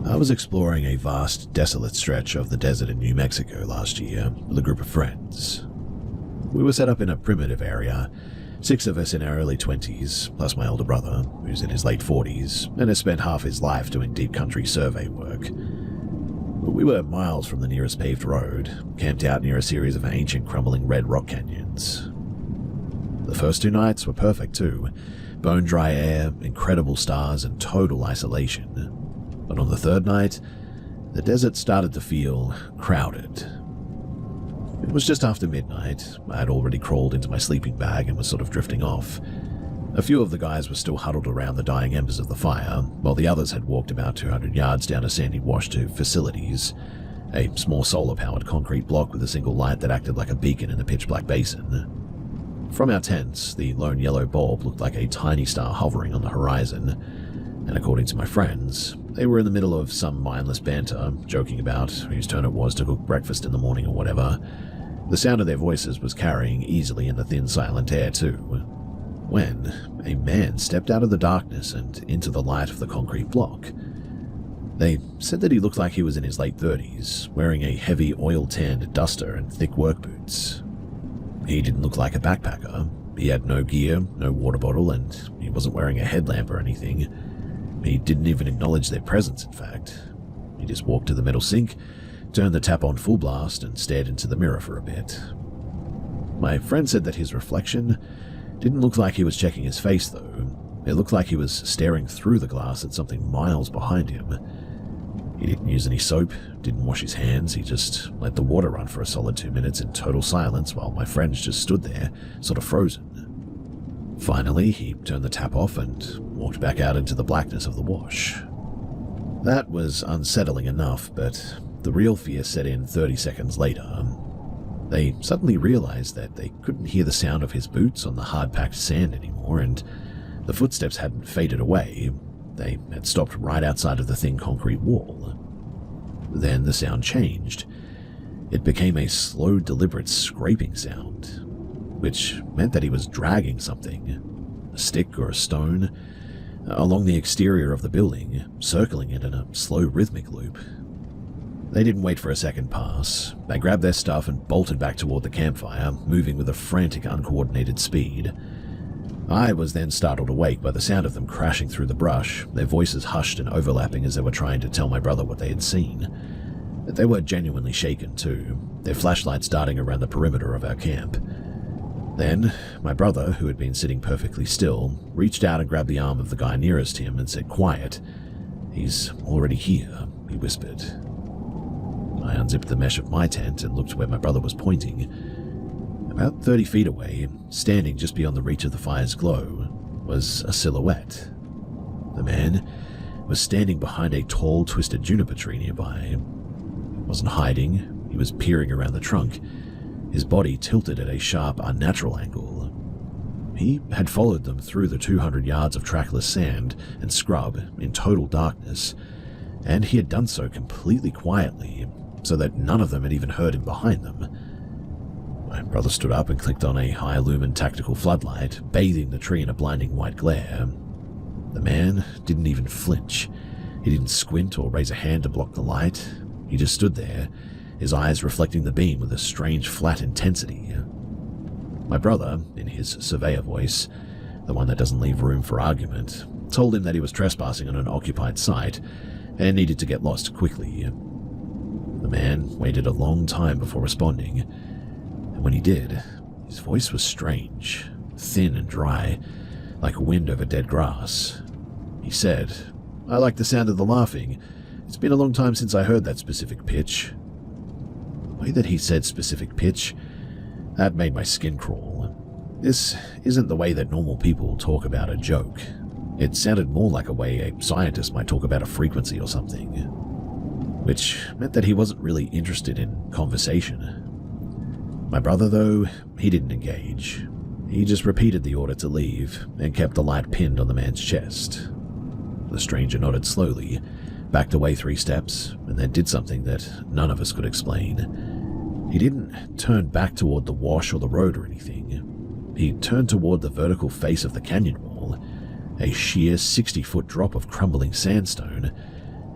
I was exploring a vast, desolate stretch of the desert in New Mexico last year with a group of friends. We were set up in a primitive area, 6 of us in our early 20s, plus my older brother, who's in his late 40s, and has spent half his life doing deep country survey work. We were miles from the nearest paved road, camped out near a series of ancient crumbling red rock canyons. The first 2 nights were perfect too. Bone-dry air, incredible stars, and total isolation. But on the 3rd night, the desert started to feel crowded. It was just after midnight. I had already crawled into my sleeping bag and was sort of drifting off. A few of the guys were still huddled around the dying embers of the fire, while the others had walked about 200 yards down a sandy wash to facilities, a small solar-powered concrete block with a single light that acted like a beacon in the pitch-black basin. From our tents, the lone yellow bulb looked like a tiny star hovering on the horizon, and according to my friends, they were in the middle of some mindless banter, joking about whose turn it was to cook breakfast in the morning or whatever. The sound of their voices was carrying easily in the thin, silent air too, when a man stepped out of the darkness and into the light of the concrete block. They said that he looked like he was in his late 30s, wearing a heavy oil-tanned duster and thick work boots. He didn't look like a backpacker. He had no gear, no water bottle, and he wasn't wearing a headlamp or anything. He didn't even acknowledge their presence, in fact. He just walked to the metal sink, turned the tap on full blast, and stared into the mirror for a bit. My friend said that his reflection didn't look like he was checking his face, though. It looked like he was staring through the glass at something miles behind him. He didn't use any soap, didn't wash his hands, he just let the water run for a solid 2 minutes in total silence while my friends just stood there, sort of frozen. Finally, he turned the tap off and walked back out into the blackness of the wash. That was unsettling enough, but the real fear set in 30 seconds later. They suddenly realized that they couldn't hear the sound of his boots on the hard-packed sand anymore, and the footsteps hadn't faded away. They had stopped right outside of the thin concrete wall. Then the sound changed. It became a slow, deliberate scraping sound, which meant that he was dragging something, a stick or a stone, along the exterior of the building, circling it in a slow, rhythmic loop. They didn't wait for a second pass. They grabbed their stuff and bolted back toward the campfire, moving with a frantic, uncoordinated speed. I was then startled awake by the sound of them crashing through the brush, their voices hushed and overlapping as they were trying to tell my brother what they had seen. They were genuinely shaken too, their flashlights darting around the perimeter of our camp. Then, my brother, who had been sitting perfectly still, reached out and grabbed the arm of the guy nearest him and said, "Quiet. He's already here," he whispered. I unzipped the mesh of my tent and looked where my brother was pointing. About 30 feet away, standing just beyond the reach of the fire's glow, was a silhouette. The man was standing behind a tall, twisted juniper tree nearby. He wasn't hiding, he was peering around the trunk, his body tilted at a sharp, unnatural angle. He had followed them through the 200 yards of trackless sand and scrub in total darkness, and he had done so completely quietly, so that none of them had even heard him behind them. My brother stood up and clicked on a high-lumen tactical floodlight, bathing the tree in a blinding white glare. The man didn't even flinch. He didn't squint or raise a hand to block the light. He just stood there, his eyes reflecting the beam with a strange, flat intensity. My brother, in his surveyor voice, the one that doesn't leave room for argument, told him that he was trespassing on an occupied site and needed to get lost quickly. The man waited a long time before responding, and when he did, his voice was strange, thin and dry, like wind over dead grass. He said, "I like the sound of the laughing. It's been a long time since I heard that specific pitch." The way that he said specific pitch, that made my skin crawl. This isn't the way that normal people talk about a joke. It sounded more like a way a scientist might talk about a frequency or something, which meant that he wasn't really interested in conversation. My brother, though, he didn't engage. He just repeated the order to leave and kept the light pinned on the man's chest. The stranger nodded slowly, backed away 3 steps, and then did something that none of us could explain. He didn't turn back toward the wash or the road or anything. He turned toward the vertical face of the canyon wall, a sheer 60-foot drop of crumbling sandstone,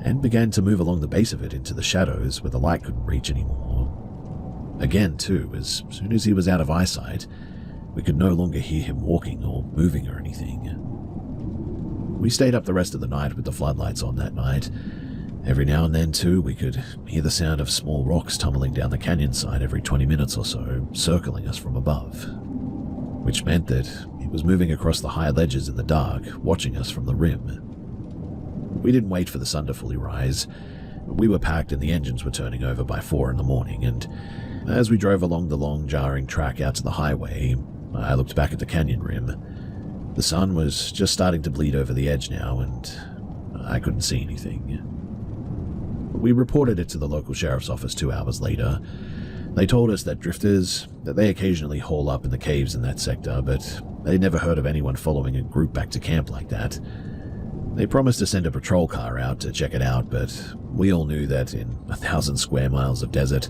and began to move along the base of it into the shadows where the light couldn't reach anymore. Again, too, as soon as he was out of eyesight, we could no longer hear him walking or moving or anything. We stayed up the rest of the night with the floodlights on that night. Every now and then, too, we could hear the sound of small rocks tumbling down the canyon side every 20 minutes or so, circling us from above, which meant that he was moving across the high ledges in the dark, watching us from the rim. We didn't wait for the sun to fully rise. We were packed and the engines were turning over by 4 a.m, and as we drove along the long, jarring track out to the highway, I looked back at the canyon rim. The sun was just starting to bleed over the edge now, and I couldn't see anything. We reported it to the local sheriff's office 2 hours later. They told us that drifters, that they occasionally haul up in the caves in that sector, but they'd never heard of anyone following a group back to camp like that. They promised to send a patrol car out to check it out, but we all knew that in 1,000 square miles of desert,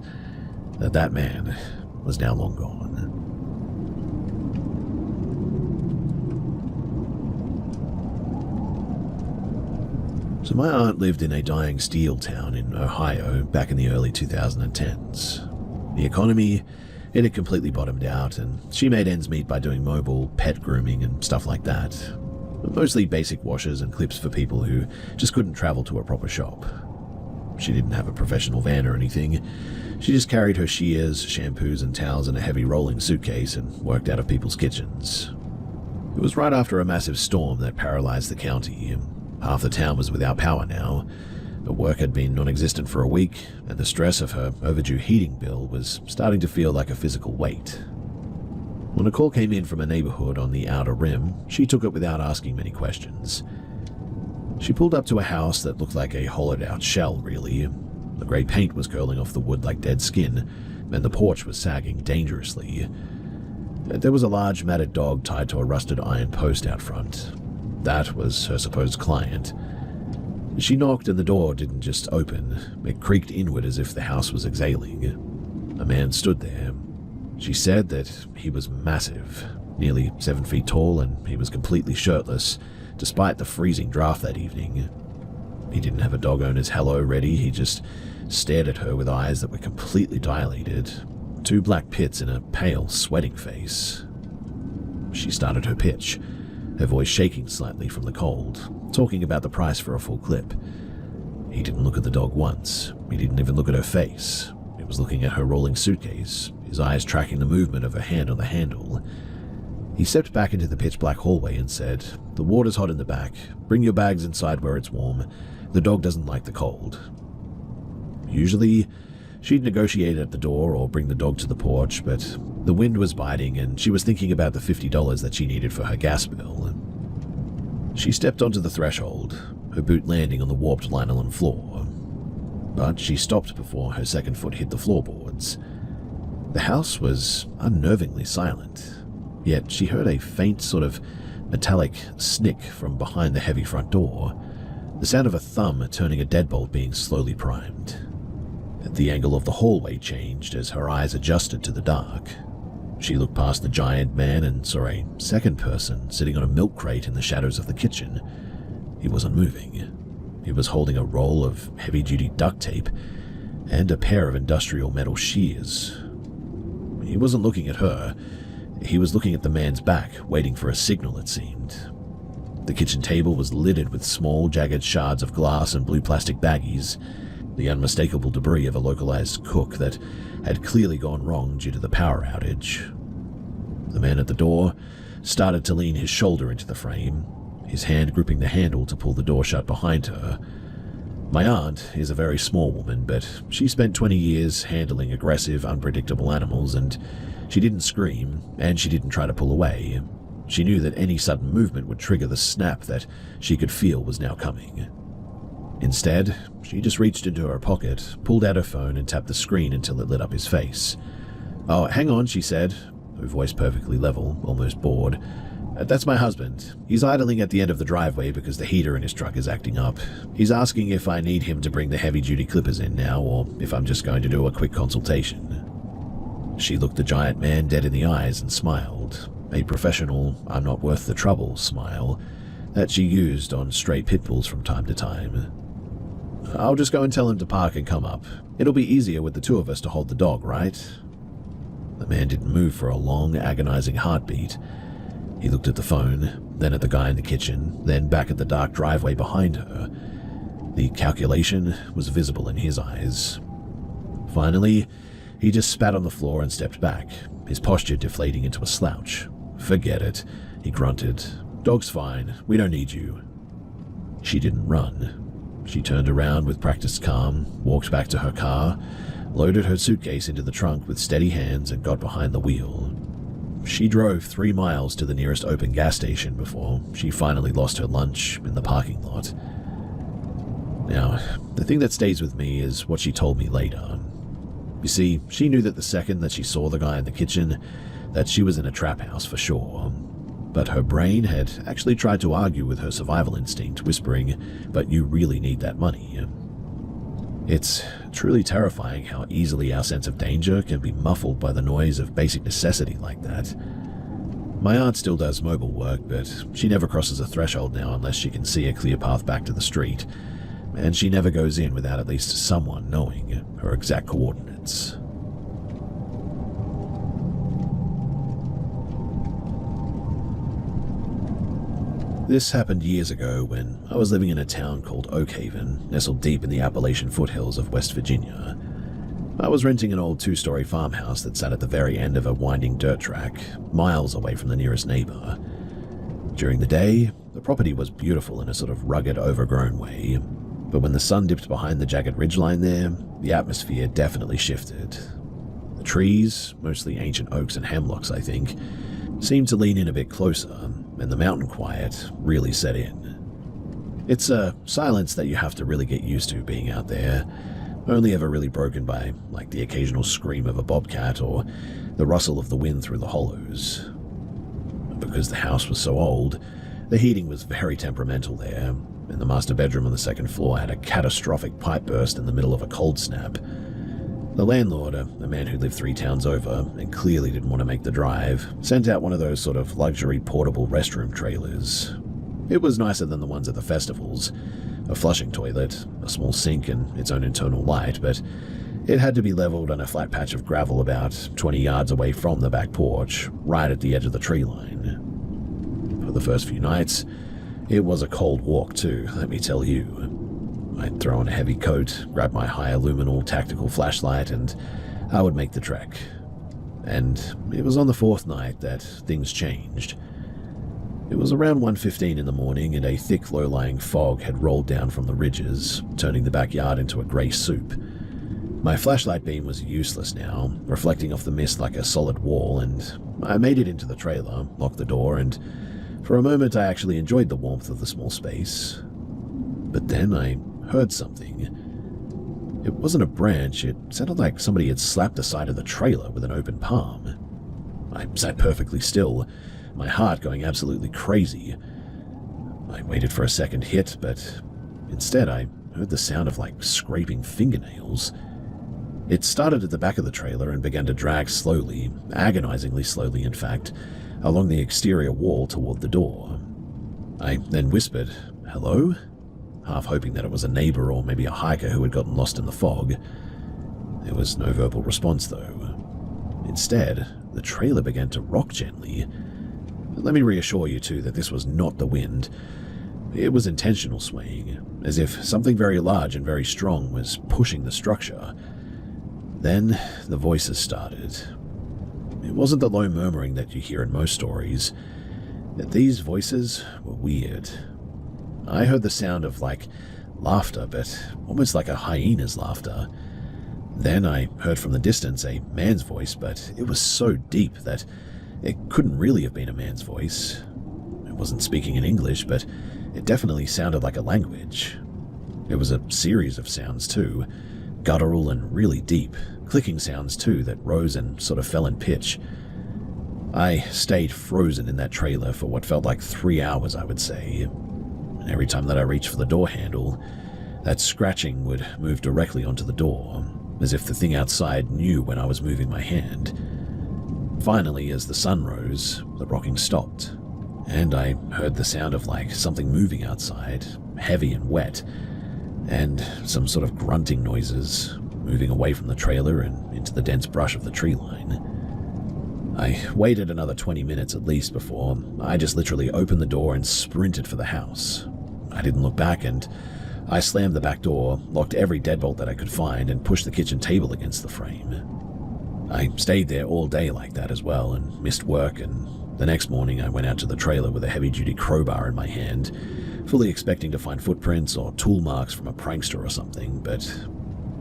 that man was now long gone. So my aunt lived in a dying steel town in Ohio back in the early 2010s. The economy, it had completely bottomed out, and she made ends meet by doing mobile pet grooming and stuff like that. Mostly basic washes and clips for people who just couldn't travel to a proper shop. She didn't have a professional van or anything. She just carried her shears, shampoos, and towels in a heavy rolling suitcase and worked out of people's kitchens. It was right after a massive storm that paralyzed the county. Half the town was without power now. Her work had been non-existent for a week, and the stress of her overdue heating bill was starting to feel like a physical weight. When a call came in from a neighborhood on the outer rim, she took it without asking many questions. She pulled up to a house that looked like a hollowed-out shell, really. The grey paint was curling off the wood like dead skin, and the porch was sagging dangerously. There was a large matted dog tied to a rusted iron post out front. That was her supposed client. She knocked and the door didn't just open. It creaked inward as if the house was exhaling. A man stood there. She said that he was massive, nearly 7 feet tall, and he was completely shirtless, despite the freezing draft that evening. He didn't have a dog owner's hello ready, he just stared at her with eyes that were completely dilated, 2 black pits in a pale, sweating face. She started her pitch, her voice shaking slightly from the cold, talking about the price for a full clip. He didn't look at the dog once. He didn't even look at her face. He was looking at her rolling suitcase, his eyes tracking the movement of her hand on the handle. He stepped back into the pitch-black hallway and said, "The water's hot in the back. Bring your bags inside where it's warm. The dog doesn't like the cold." Usually, she'd negotiate at the door or bring the dog to the porch, but the wind was biting and she was thinking about the $50 that she needed for her gas bill. She stepped onto the threshold, her boot landing on the warped linoleum floor. But she stopped before her second foot hit the floorboards. The house was unnervingly silent, yet she heard a faint sort of metallic snick from behind the heavy front door, the sound of a thumb turning a deadbolt being slowly primed. The angle of the hallway changed as her eyes adjusted to the dark. She looked past the giant man and saw a second person sitting on a milk crate in the shadows of the kitchen. He wasn't moving. He was holding a roll of heavy-duty duct tape and a pair of industrial metal shears. He wasn't looking at her. He was looking at the man's back, waiting for a signal, it seemed. The kitchen table was littered with small, jagged shards of glass and blue plastic baggies, the unmistakable debris of a localized cook that had clearly gone wrong due to the power outage. The man at the door started to lean his shoulder into the frame, his hand gripping the handle to pull the door shut behind her. My aunt is a very small woman, but she spent 20 years handling aggressive, unpredictable animals, and she didn't scream, and she didn't try to pull away. She knew that any sudden movement would trigger the snap that she could feel was now coming. Instead, she just reached into her pocket, pulled out her phone, and tapped the screen until it lit up his face. "Oh, hang on," she said, her voice perfectly level, almost bored. "That's my husband. He's idling at the end of the driveway because the heater in his truck is acting up. He's asking if I need him to bring the heavy-duty clippers in now, or if I'm just going to do a quick consultation." She looked the giant man dead in the eyes and smiled, a professional, I'm not worth the trouble smile that she used on stray pit bulls from time to time. I'll just go and tell him to park and come up. It'll be easier with the two of us to hold the dog, right? The man didn't move for a long, agonizing heartbeat. He looked at the phone, then at the guy in the kitchen, then back at the dark driveway behind her. The calculation was visible in his eyes. Finally, he just spat on the floor and stepped back, his posture deflating into a slouch. "Forget it," he grunted. "Dog's fine. We don't need you." She didn't run. She turned around with practiced calm, walked back to her car, loaded her suitcase into the trunk with steady hands, and got behind the wheel. She drove 3 miles to the nearest open gas station before she finally lost her lunch in the parking lot. Now, the thing that stays with me is what she told me later. You see, she knew that the second that she saw the guy in the kitchen, that she was in a trap house for sure. But her brain had actually tried to argue with her survival instinct, whispering, "But you really need that money." It's truly terrifying how easily our sense of danger can be muffled by the noise of basic necessity like that. My aunt still does mobile work, but she never crosses a threshold now unless she can see a clear path back to the street, and she never goes in without at least someone knowing her exact coordinates. This happened years ago when I was living in a town called Oakhaven, nestled deep in the Appalachian foothills of West Virginia. I was renting an old 2-story farmhouse that sat at the very end of a winding dirt track, miles away from the nearest neighbor. During the day, the property was beautiful in a sort of rugged, overgrown way, but when the sun dipped behind the jagged ridgeline there, the atmosphere definitely shifted. The trees, mostly ancient oaks and hemlocks I think, seemed to lean in a bit closer, and the mountain quiet really set in. It's a silence that you have to really get used to being out there, only ever really broken by, like, the occasional scream of a bobcat or the rustle of the wind through the hollows. Because the house was so old, the heating was very temperamental there, and the master bedroom on the second floor had a catastrophic pipe burst in the middle of a cold snap. The landlord, a man who lived 3 towns over and clearly didn't want to make the drive, sent out one of those sort of luxury portable restroom trailers. It was nicer than the ones at the festivals. A flushing toilet, a small sink and its own internal light, but it had to be leveled on a flat patch of gravel about 20 yards away from the back porch, right at the edge of the tree line. For the first few nights, it was a cold walk too, let me tell you. I'd throw on a heavy coat, grab my high-illuminal tactical flashlight, and I would make the trek. And it was on the 4th night that things changed. It was around 1:15 in the morning, and a thick, low-lying fog had rolled down from the ridges, turning the backyard into a grey soup. My flashlight beam was useless now, reflecting off the mist like a solid wall, and I made it into the trailer, locked the door, and for a moment I actually enjoyed the warmth of the small space. But then I heard something. It wasn't a branch, it sounded like somebody had slapped the side of the trailer with an open palm. I sat perfectly still, my heart going absolutely crazy. I waited for a second hit, but instead I heard the sound of like scraping fingernails. It started at the back of the trailer and began to drag slowly, agonizingly slowly in fact, along the exterior wall toward the door. I then whispered, "Hello?" half hoping that it was a neighbor or maybe a hiker who had gotten lost in the fog. There was no verbal response, though. Instead, the trailer began to rock gently. Let me reassure you, too, that this was not the wind. It was intentional swaying, as if something very large and very strong was pushing the structure. Then the voices started. It wasn't the low murmuring that you hear in most stories. These voices were weird. I heard the sound of, like, laughter, but almost like a hyena's laughter. Then I heard from the distance a man's voice, but it was so deep that it couldn't really have been a man's voice. It wasn't speaking in English, but it definitely sounded like a language. It was a series of sounds, too, guttural and really deep, clicking sounds, too, that rose and sort of fell in pitch. I stayed frozen in that trailer for what felt like 3 hours, I would say. Every time that I reached for the door handle, that scratching would move directly onto the door, as if the thing outside knew when I was moving my hand. Finally, as the sun rose, the rocking stopped, and I heard the sound of like something moving outside, heavy and wet. and some sort of grunting noises, moving away from the trailer and into the dense brush of the tree line. I waited another 20 minutes at least before I just literally opened the door and sprinted for the house. I didn't look back, and I slammed the back door, locked every deadbolt that I could find, and pushed the kitchen table against the frame. I stayed there all day like that as well and missed work, and the next morning I went out to the trailer with a heavy-duty crowbar in my hand, fully expecting to find footprints or tool marks from a prankster or something, but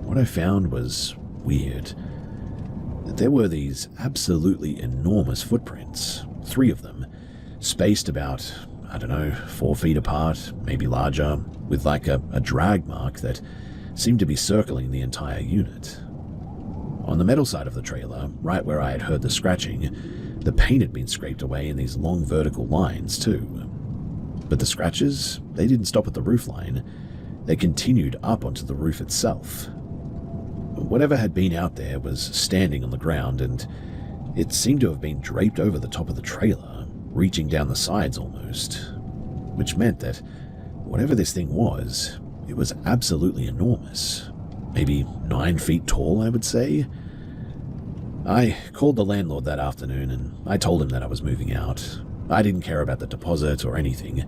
what I found was weird. There were these absolutely enormous footprints, 3 of them, spaced about, 4 feet apart, maybe larger, with like a drag mark that seemed to be circling the entire unit. On the metal side of the trailer, right where I had heard the scratching, the paint had been scraped away in these long vertical lines too. But the scratches, they didn't stop at the roofline. They continued up onto the roof itself. Whatever had been out there was standing on the ground, and it seemed to have been draped over the top of the trailer, reaching down the sides almost, which meant that whatever this thing was, it was absolutely enormous. Maybe 9 feet tall, I would say. I called the landlord that afternoon, and I told him that I was moving out. I didn't care about the deposit or anything.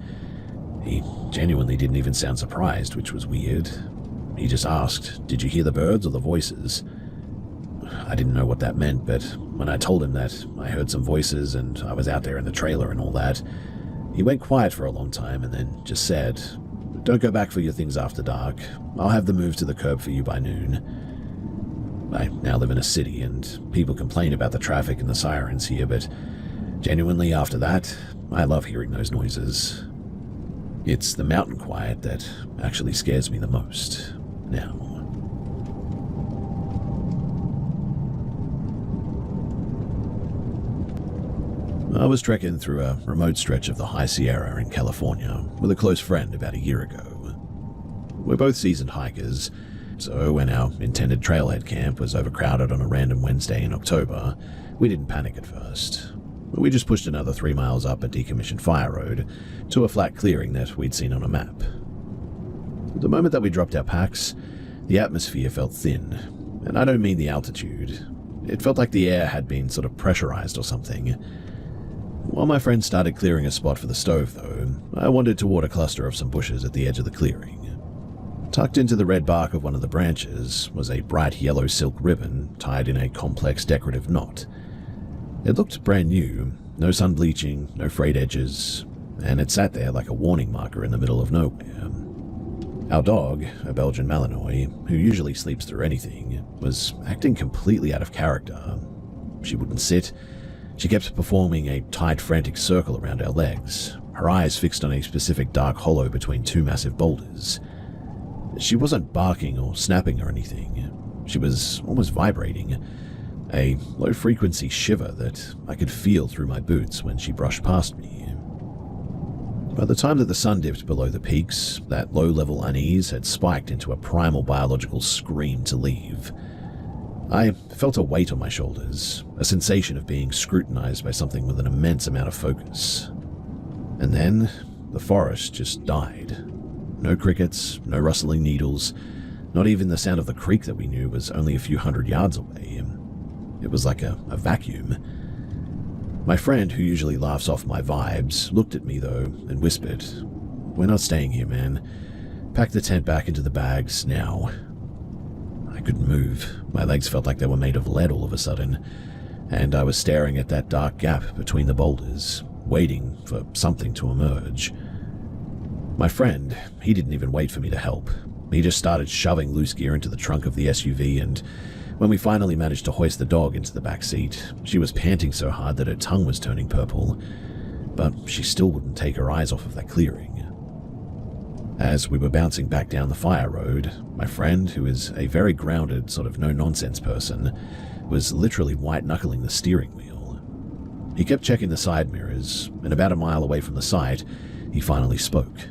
He genuinely didn't even sound surprised, which was weird. He just asked, "Did you hear the birds or the voices?" I didn't know what that meant, but when I told him that I heard some voices and I was out there in the trailer and all that, he went quiet for a long time and then just said, "Don't go back for your things after dark. I'll have them moved to the curb for you by noon." I now live in a city, and people complain about the traffic and the sirens here, but genuinely after that, I love hearing those noises. It's the mountain quiet that actually scares me the most now. I was trekking through a remote stretch of the High Sierra in California with a close friend about a year ago. We're both seasoned hikers, so when our intended trailhead camp was overcrowded on a random Wednesday in October, we didn't panic at first. We just pushed another 3 miles up a decommissioned fire road to a flat clearing that we'd seen on a map. The moment that we dropped our packs, the atmosphere felt thin, and I don't mean the altitude. It felt like the air had been sort of pressurized or something. While my friend started clearing a spot for the stove, though, I wandered toward a cluster of some bushes at the edge of the clearing. Tucked into the red bark of one of the branches was a bright yellow silk ribbon tied in a complex decorative knot. It looked brand new, no sun bleaching, no frayed edges, and it sat there like a warning marker in the middle of nowhere. Our dog, a Belgian Malinois, who usually sleeps through anything, was acting completely out of character. She wouldn't sit. She kept performing a tight, frantic circle around our legs, her eyes fixed on a specific dark hollow between 2 massive boulders. She wasn't barking or snapping or anything. She was almost vibrating, a low-frequency shiver that I could feel through my boots when she brushed past me. By the time that the sun dipped below the peaks, that low-level unease had spiked into a primal biological scream to leave. I felt a weight on my shoulders, a sensation of being scrutinized by something with an immense amount of focus. And then, the forest just died. No crickets, no rustling needles, not even the sound of the creek that we knew was only a few hundred yards away. It was like a vacuum. My friend, who usually laughs off my vibes, looked at me though and whispered, "We're not staying here, man. Pack the tent back into the bags now." I couldn't move. My legs felt like they were made of lead all of a sudden, and I was staring at that dark gap between the boulders, waiting for something to emerge. My friend, he didn't even wait for me to help. He just started shoving loose gear into the trunk of the SUV, and when we finally managed to hoist the dog into the back seat, she was panting so hard that her tongue was turning purple, but she still wouldn't take her eyes off of that clearing. As we were bouncing back down the fire road, my friend, who is a very grounded, sort of no-nonsense person, was literally white-knuckling the steering wheel. He kept checking the side mirrors, and about a mile away from the site, he finally spoke.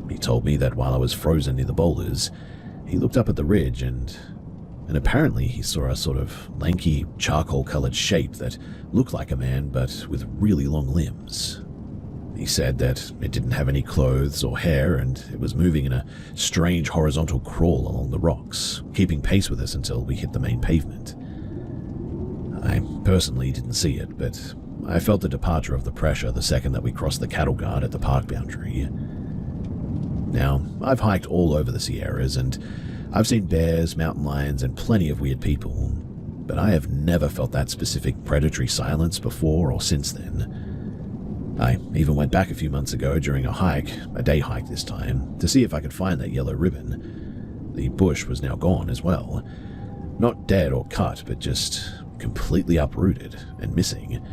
He told me that while I was frozen near the boulders, he looked up at the ridge and apparently he saw a sort of lanky, charcoal-colored shape that looked like a man but with really long limbs. He said that it didn't have any clothes or hair, and it was moving in a strange horizontal crawl along the rocks, keeping pace with us until we hit the main pavement. I personally didn't see it, but I felt the departure of the pressure the second that we crossed the cattle guard at the park boundary. Now, I've hiked all over the Sierras, and I've seen bears, mountain lions, and plenty of weird people, but I have never felt that specific predatory silence before or since then. I even went back a few months ago during a hike, a day hike this time, to see if I could find that yellow ribbon. The bush was now gone as well. Not dead or cut, but just completely uprooted and missing,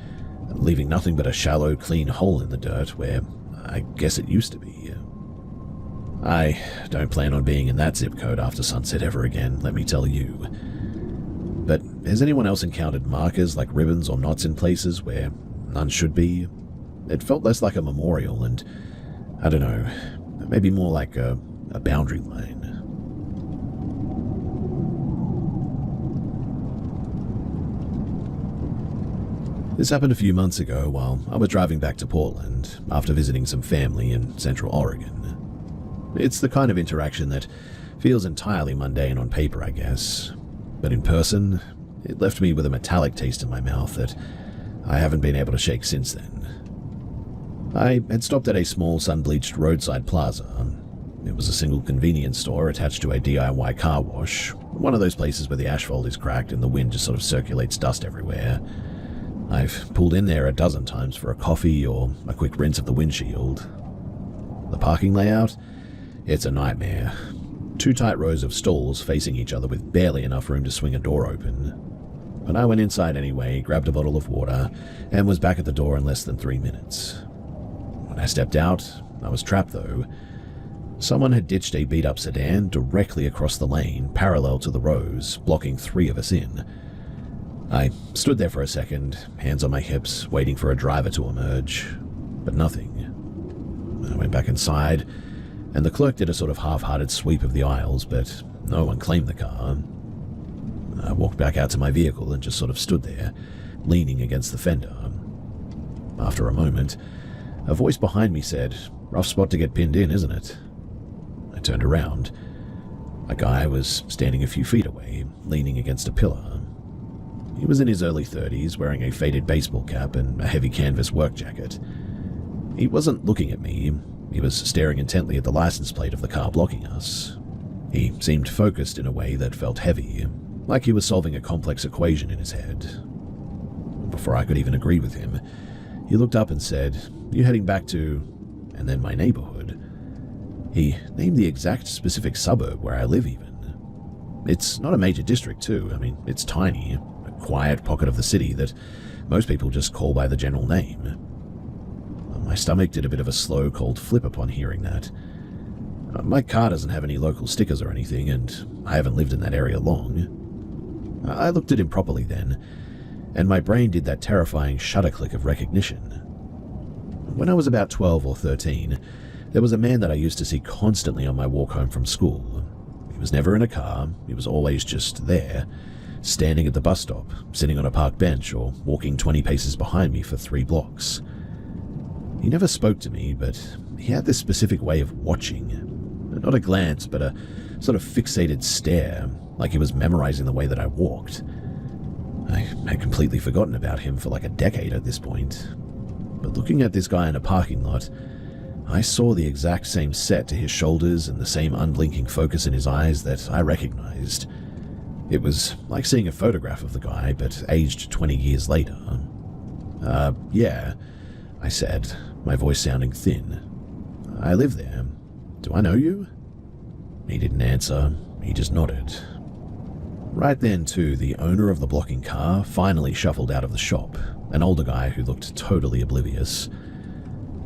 leaving nothing but a shallow, clean hole in the dirt where I guess it used to be. I don't plan on being in that zip code after sunset ever again, let me tell you. But has anyone else encountered markers like ribbons or knots in places where none should be? It felt less like a memorial and, I don't know, maybe more like a boundary line. This happened a few months ago while I was driving back to Portland after visiting some family in Central Oregon. It's the kind of interaction that feels entirely mundane on paper, I guess, but in person, it left me with a metallic taste in my mouth that I haven't been able to shake since then. I had stopped at a small sun-bleached roadside plaza. It was a single convenience store attached to a DIY car wash, one of those places where the asphalt is cracked and the wind just sort of circulates dust everywhere. I've pulled in there a dozen times for a coffee or a quick rinse of the windshield. The parking layout? It's a nightmare. 2 tight rows of stalls facing each other with barely enough room to swing a door open. But I went inside anyway, grabbed a bottle of water, and was back at the door in less than 3 minutes. When I stepped out, I was trapped though. Someone had ditched a beat-up sedan directly across the lane, parallel to the rows, blocking 3 of us in. I stood there for a second, hands on my hips, waiting for a driver to emerge, but nothing. I went back inside, and the clerk did a sort of half-hearted sweep of the aisles, but no one claimed the car. I walked back out to my vehicle and just sort of stood there, leaning against the fender. After a moment, a voice behind me said, "Rough spot to get pinned in, isn't it?" I turned around. A guy was standing a few feet away, leaning against a pillar. He was in his early 30s, wearing a faded baseball cap and a heavy canvas work jacket. He wasn't looking at me. He was staring intently at the license plate of the car blocking us. He seemed focused in a way that felt heavy, like he was solving a complex equation in his head. Before I could even agree with him, he looked up and said, "You heading back to..." and then my neighborhood. He named the exact specific suburb where I live even. It's not a major district too. I mean, it's tiny, a quiet pocket of the city that most people just call by the general name. My stomach did a bit of a slow, cold flip upon hearing that. My car doesn't have any local stickers or anything, and I haven't lived in that area long. I looked at him properly then, and my brain did that terrifying shutter click of recognition. When I was about 12 or 13, there was a man that I used to see constantly on my walk home from school. He was never in a car, he was always just there, standing at the bus stop, sitting on a park bench, or walking 20 paces behind me for 3 blocks. He never spoke to me, but he had this specific way of watching. Not a glance, but a sort of fixated stare, like he was memorizing the way that I walked. I had completely forgotten about him for like a decade at this point. But looking at this guy in a parking lot, I saw the exact same set to his shoulders and the same unblinking focus in his eyes that I recognized. It was like seeing a photograph of the guy, but aged 20 years later. Yeah, I said, my voice sounding thin. "I live there. Do I know you?" He didn't answer. He just nodded. Right then, too, the owner of the blocking car finally shuffled out of the shop, an older guy who looked totally oblivious.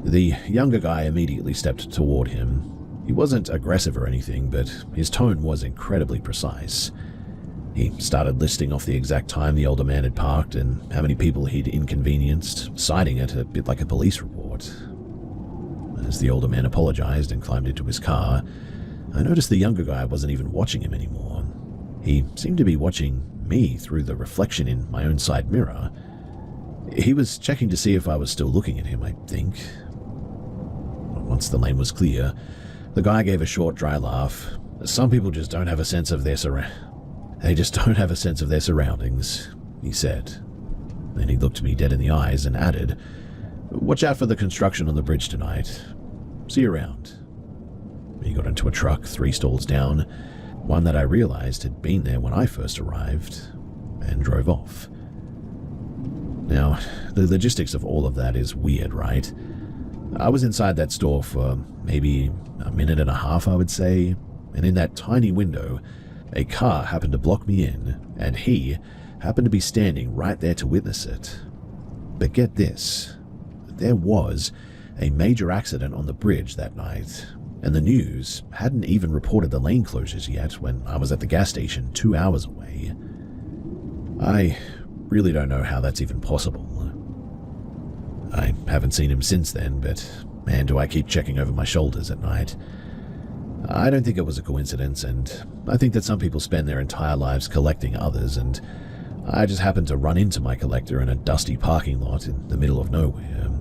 The younger guy immediately stepped toward him. He wasn't aggressive or anything, but his tone was incredibly precise. He started listing off the exact time the older man had parked and how many people he'd inconvenienced, citing it a bit like a police report. As the older man apologized and climbed into his car, I noticed the younger guy wasn't even watching him anymore. He seemed to be watching me through the reflection in my own side mirror. He was checking to see if I was still looking at him, I think. Once the lane was clear, the guy gave a short, dry laugh. Some people just don't have a sense of their surroundings, he said. Then he looked me dead in the eyes and added, "Watch out for the construction on the bridge tonight. See you around." He got into a truck 3 stalls down, one that I realized had been there when I first arrived, and drove off. Now, the logistics of all of that is weird, right? I was inside that store for maybe a minute and a half, I would say, and in that tiny window, a car happened to block me in, and he happened to be standing right there to witness it. But get this, there was a major accident on the bridge that night, and the news hadn't even reported the lane closures yet when I was at the gas station 2 hours away. I really don't know how that's even possible. I haven't seen him since then, but man, do I keep checking over my shoulders at night. I don't think it was a coincidence, and I think that some people spend their entire lives collecting others, and I just happened to run into my collector in a dusty parking lot in the middle of nowhere.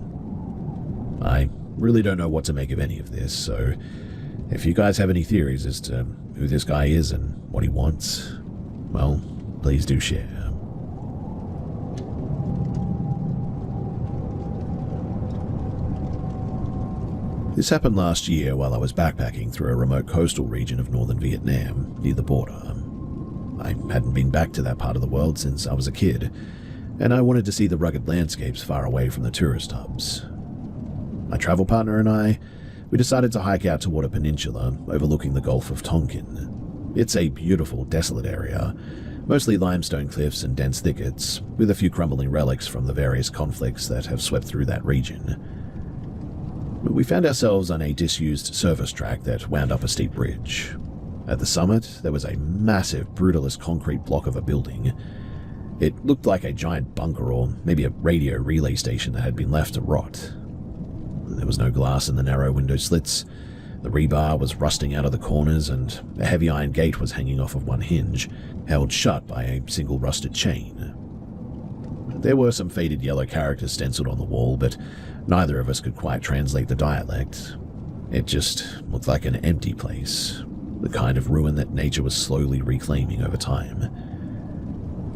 I really don't know what to make of any of this, so if you guys have any theories as to who this guy is and what he wants, well, please do share. This happened last year while I was backpacking through a remote coastal region of northern Vietnam, near the border. I hadn't been back to that part of the world since I was a kid, and I wanted to see the rugged landscapes far away from the tourist hubs. My travel partner and we decided to hike out toward a peninsula overlooking the Gulf of Tonkin. It's a beautiful, desolate area, mostly limestone cliffs and dense thickets, with a few crumbling relics from the various conflicts that have swept through that region. We found ourselves on a disused service track that wound up a steep bridge. At the summit, there was a massive, brutalist concrete block of a building. It looked like a giant bunker or maybe a radio relay station that had been left to rot. There was no glass in the narrow window slits. The rebar was rusting out of the corners, and a heavy iron gate was hanging off of one hinge, held shut by a single rusted chain. There were some faded yellow characters stenciled on the wall, but neither of us could quite translate the dialect. It just looked like an empty place, the kind of ruin that nature was slowly reclaiming over time.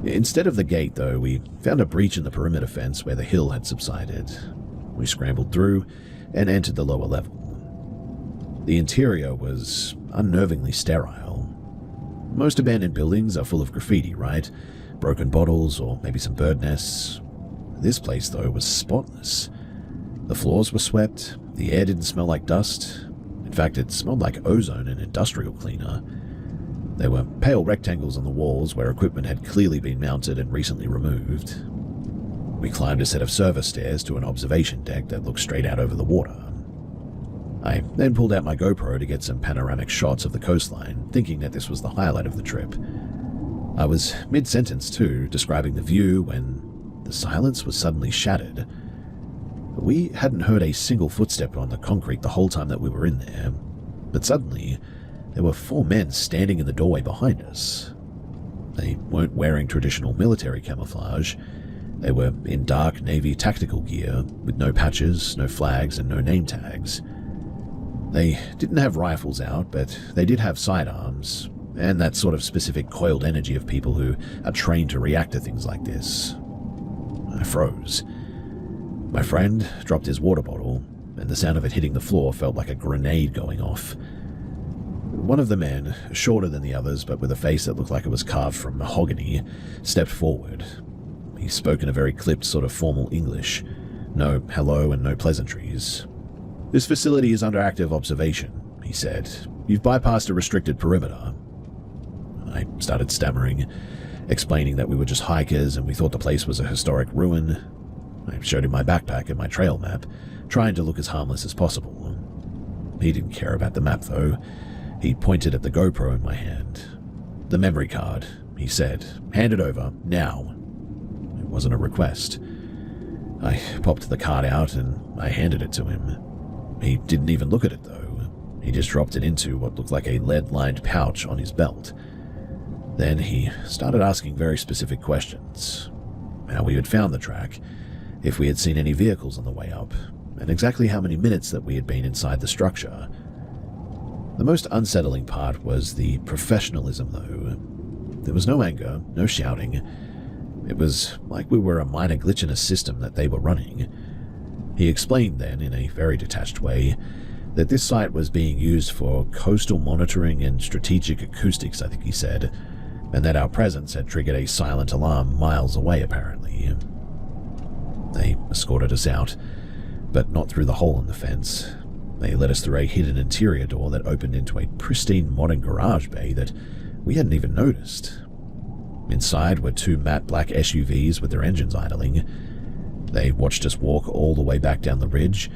Instead of the gate, though, we found a breach in the perimeter fence where the hill had subsided. We scrambled through and entered the lower level. The interior was unnervingly sterile. Most abandoned buildings are full of graffiti, right? Broken bottles or maybe some bird nests. This place, though, was spotless. The floors were swept, the air didn't smell like dust. In fact, it smelled like ozone and industrial cleaner. There were pale rectangles on the walls where equipment had clearly been mounted and recently removed. We climbed a set of service stairs to an observation deck that looked straight out over the water. I then pulled out my GoPro to get some panoramic shots of the coastline, thinking that this was the highlight of the trip. I was mid-sentence, too, describing the view when the silence was suddenly shattered. We hadn't heard a single footstep on the concrete the whole time that we were in there, but suddenly there were 4 men standing in the doorway behind us. They weren't wearing traditional military camouflage. They were in dark navy tactical gear, with no patches, no flags, and no name tags. They didn't have rifles out, but they did have sidearms, and that sort of specific coiled energy of people who are trained to react to things like this. I froze. My friend dropped his water bottle, and the sound of it hitting the floor felt like a grenade going off. One of the men, shorter than the others but with a face that looked like it was carved from mahogany, stepped forward. He spoke in a very clipped sort of formal English. No hello and no pleasantries. "This facility is under active observation," he said. "You've bypassed a restricted perimeter." I started stammering, explaining that we were just hikers and we thought the place was a historic ruin. I showed him my backpack and my trail map, trying to look as harmless as possible. He didn't care about the map, though. He pointed at the GoPro in my hand. "The memory card," he said. "Hand it over, now." It wasn't a request. I popped the card out and I handed it to him. He didn't even look at it, though. He just dropped it into what looked like a lead-lined pouch on his belt. Then he started asking very specific questions. How we had found the track, if we had seen any vehicles on the way up, and exactly how many minutes that we had been inside the structure. The most unsettling part was the professionalism, though. There was no anger, no shouting. It was like we were a minor glitch in a system that they were running. He explained then, in a very detached way, that this site was being used for coastal monitoring and strategic acoustics, I think he said, and that our presence had triggered a silent alarm miles away, apparently. They escorted us out, but not through the hole in the fence. They led us through a hidden interior door that opened into a pristine modern garage bay that we hadn't even noticed. Inside were two matte black SUVs with their engines idling. They watched us walk all the way back down the ridge.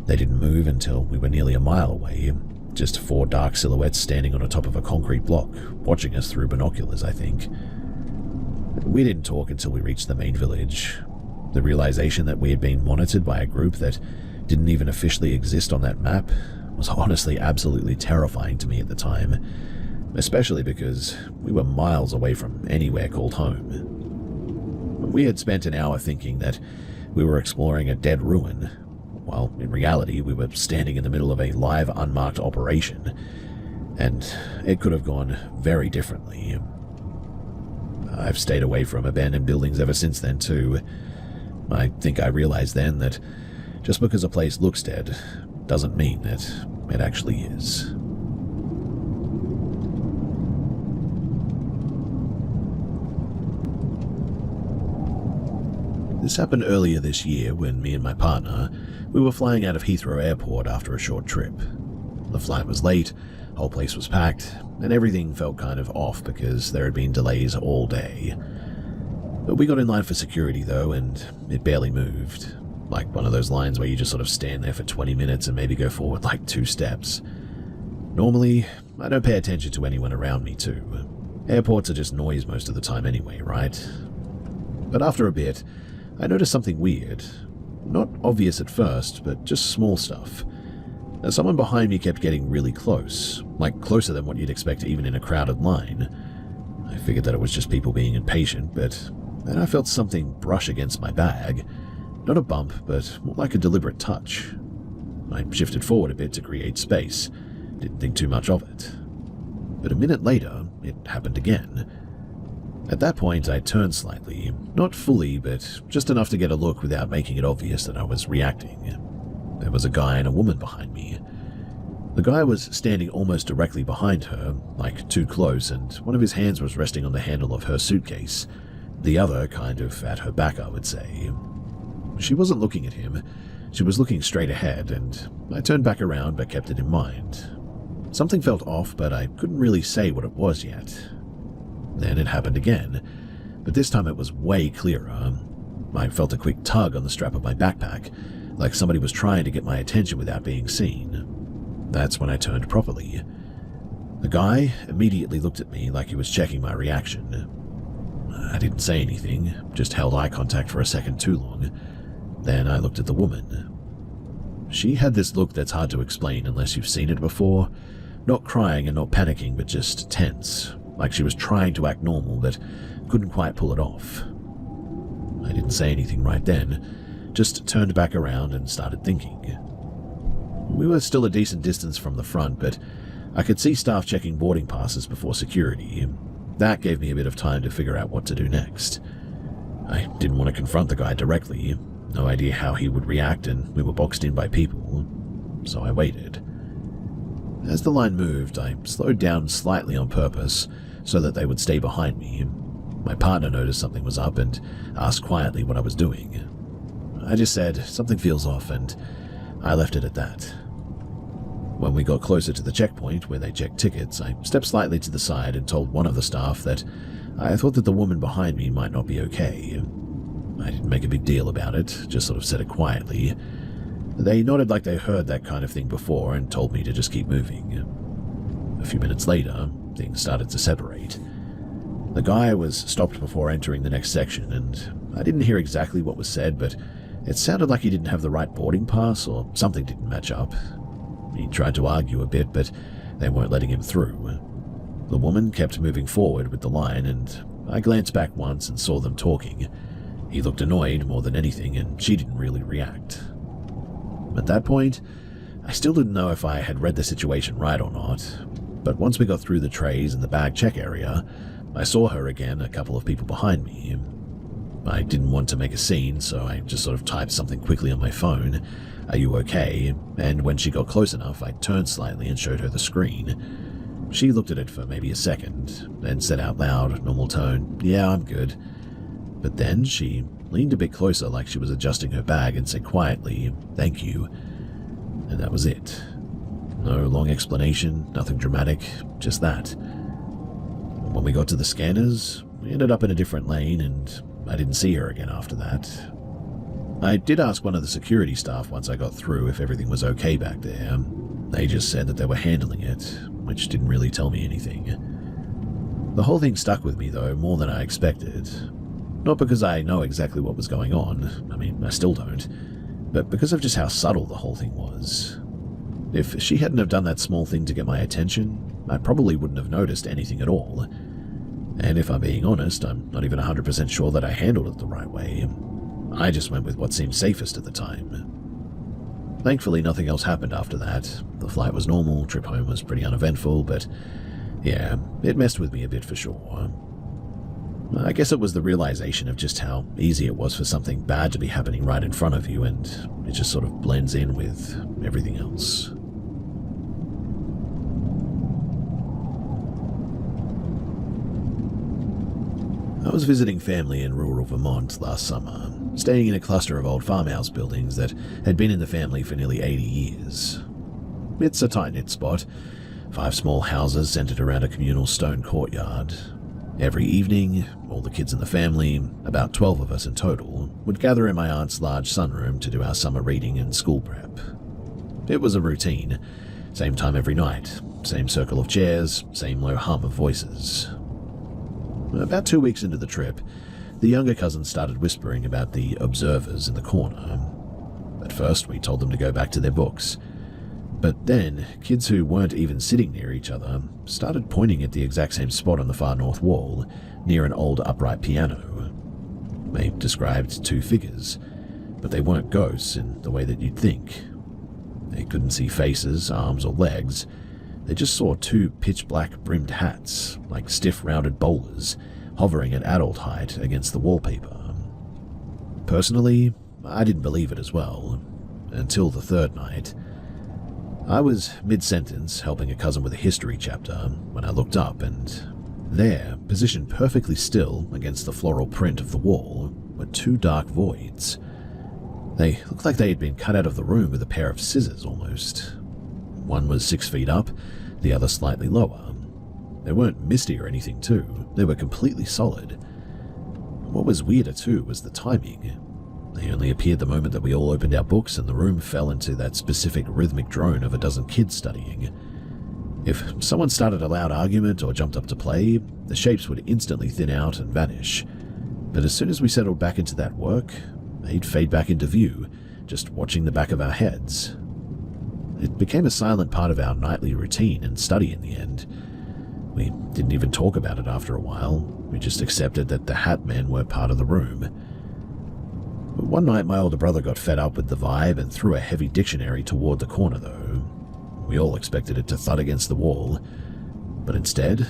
They didn't move until we were nearly a mile away, just four dark silhouettes standing on the top of a concrete block, watching us through binoculars, I think. We didn't talk until we reached the main village. The realization that we had been monitored by a group that didn't even officially exist on that map was honestly absolutely terrifying to me at the time, especially because we were miles away from anywhere called home. We had spent an hour thinking that we were exploring a dead ruin, while in reality we were standing in the middle of a live unmarked operation, and it could have gone very differently. I've stayed away from abandoned buildings ever since then too. I think I realized then that just because a place looks dead doesn't mean that it actually is. This happened earlier this year when me and my partner, we were flying out of Heathrow Airport after a short trip. The flight was late, whole place was packed, and everything felt kind of off because there had been delays all day. But we got in line for security though, and it barely moved. Like one of those lines where you just sort of stand there for 20 minutes and maybe go forward like 2 steps. Normally, I don't pay attention to anyone around me too. Airports are just noise most of the time anyway, right? But after a bit, I noticed something weird. Not obvious at first, but just small stuff. Someone behind me kept getting really close, like closer than what you'd expect even in a crowded line. I figured that it was just people being impatient, but then I felt something brush against my bag. Not a bump, but more like a deliberate touch. I shifted forward a bit to create space. Didn't think too much of it. But a minute later, it happened again. At that point, I turned slightly, not fully, but just enough to get a look without making it obvious that I was reacting. There was a guy and a woman behind me. The guy was standing almost directly behind her, like too close, and one of his hands was resting on the handle of her suitcase, the other kind of at her back, I would say. She wasn't looking at him, she was looking straight ahead, and I turned back around but kept it in mind. Something felt off, but I couldn't really say what it was yet. Then it happened again, but this time it was way clearer. I felt a quick tug on the strap of my backpack, like somebody was trying to get my attention without being seen. That's when I turned properly. The guy immediately looked at me like he was checking my reaction. I didn't say anything, just held eye contact for a second too long. Then I looked at the woman. She had this look that's hard to explain unless you've seen it before. Not crying and not panicking, but just tense, like she was trying to act normal but couldn't quite pull it off. I didn't say anything right then, just turned back around and started thinking. We were still a decent distance from the front, but I could see staff checking boarding passes before security. That gave me a bit of time to figure out what to do next. I didn't want to confront the guy directly, no idea how he would react, and we were boxed in by people, so I waited. As the line moved, I slowed down slightly on purpose so that they would stay behind me. My partner noticed something was up and asked quietly what I was doing. I just said, "Something feels off," and I left it at that. When we got closer to the checkpoint where they checked tickets, I stepped slightly to the side and told one of the staff that I thought that the woman behind me might not be okay. I didn't make a big deal about it, just sort of said it quietly. They nodded like they heard that kind of thing before and told me to just keep moving. A few minutes later, things started to separate. The guy was stopped before entering the next section, and I didn't hear exactly what was said, but it sounded like he didn't have the right boarding pass or something didn't match up. He tried to argue a bit, but they weren't letting him through. The woman kept moving forward with the line, and I glanced back once and saw them talking. He looked annoyed more than anything, and she didn't really react. At that point, I still didn't know if I had read the situation right or not, but once we got through the trays and the bag check area, I saw her again, a couple of people behind me. I didn't want to make a scene, so I just sort of typed something quickly on my phone, "Are you okay?" And when she got close enough, I turned slightly and showed her the screen. She looked at it for maybe a second, then said out loud, normal tone, "Yeah, I'm good." But then she leaned a bit closer like she was adjusting her bag and said quietly, "Thank you." And that was it. No long explanation, nothing dramatic, just that. When we got to the scanners, we ended up in a different lane and I didn't see her again after that. I did ask one of the security staff once I got through if everything was okay back there. They just said that they were handling it, which didn't really tell me anything. The whole thing stuck with me though, more than I expected. Not because I know exactly what was going on, I mean, I still don't, but because of just how subtle the whole thing was. If she hadn't have done that small thing to get my attention, I probably wouldn't have noticed anything at all. And if I'm being honest, I'm not even 100% sure that I handled it the right way. I just went with what seemed safest at the time. Thankfully, nothing else happened after that. The flight was normal, trip home was pretty uneventful, but yeah, it messed with me a bit for sure. I guess it was the realization of just how easy it was for something bad to be happening right in front of you, and it just sort of blends in with everything else. I was visiting family in rural Vermont last summer, staying in a cluster of old farmhouse buildings that had been in the family for nearly 80 years. It's a tight-knit spot, 5 small houses centered around a communal stone courtyard. Every evening, all the kids in the family, about 12 of us in total, would gather in my aunt's large sunroom to do our summer reading and school prep. It was a routine, same time every night, same circle of chairs, same low hum of voices. About 2 weeks into the trip, the younger cousins started whispering about the observers in the corner. At first, we told them to go back to their books. But then, kids who weren't even sitting near each other started pointing at the exact same spot on the far north wall, near an old upright piano. They described 2 figures, but they weren't ghosts in the way that you'd think. They couldn't see faces, arms, or legs. They just saw 2 pitch-black brimmed hats, like stiff rounded bowlers, hovering at adult height against the wallpaper. Personally, I didn't believe it as well, until the 3rd night. I was mid-sentence helping a cousin with a history chapter when I looked up, and there, positioned perfectly still against the floral print of the wall, were 2 dark voids. They looked like they had been cut out of the room with a pair of scissors almost. One was 6 feet up, the other slightly lower. They weren't misty or anything too, they were completely solid. What was weirder too was the timing. They only appeared the moment that we all opened our books and the room fell into that specific rhythmic drone of a dozen kids studying. If someone started a loud argument or jumped up to play, the shapes would instantly thin out and vanish. But as soon as we settled back into that work, they'd fade back into view, just watching the back of our heads. It became a silent part of our nightly routine and study in the end. We didn't even talk about it after a while, we just accepted that the Hat Men were part of the room. But one night my older brother got fed up with the vibe and threw a heavy dictionary toward the corner though. We all expected it to thud against the wall, but instead,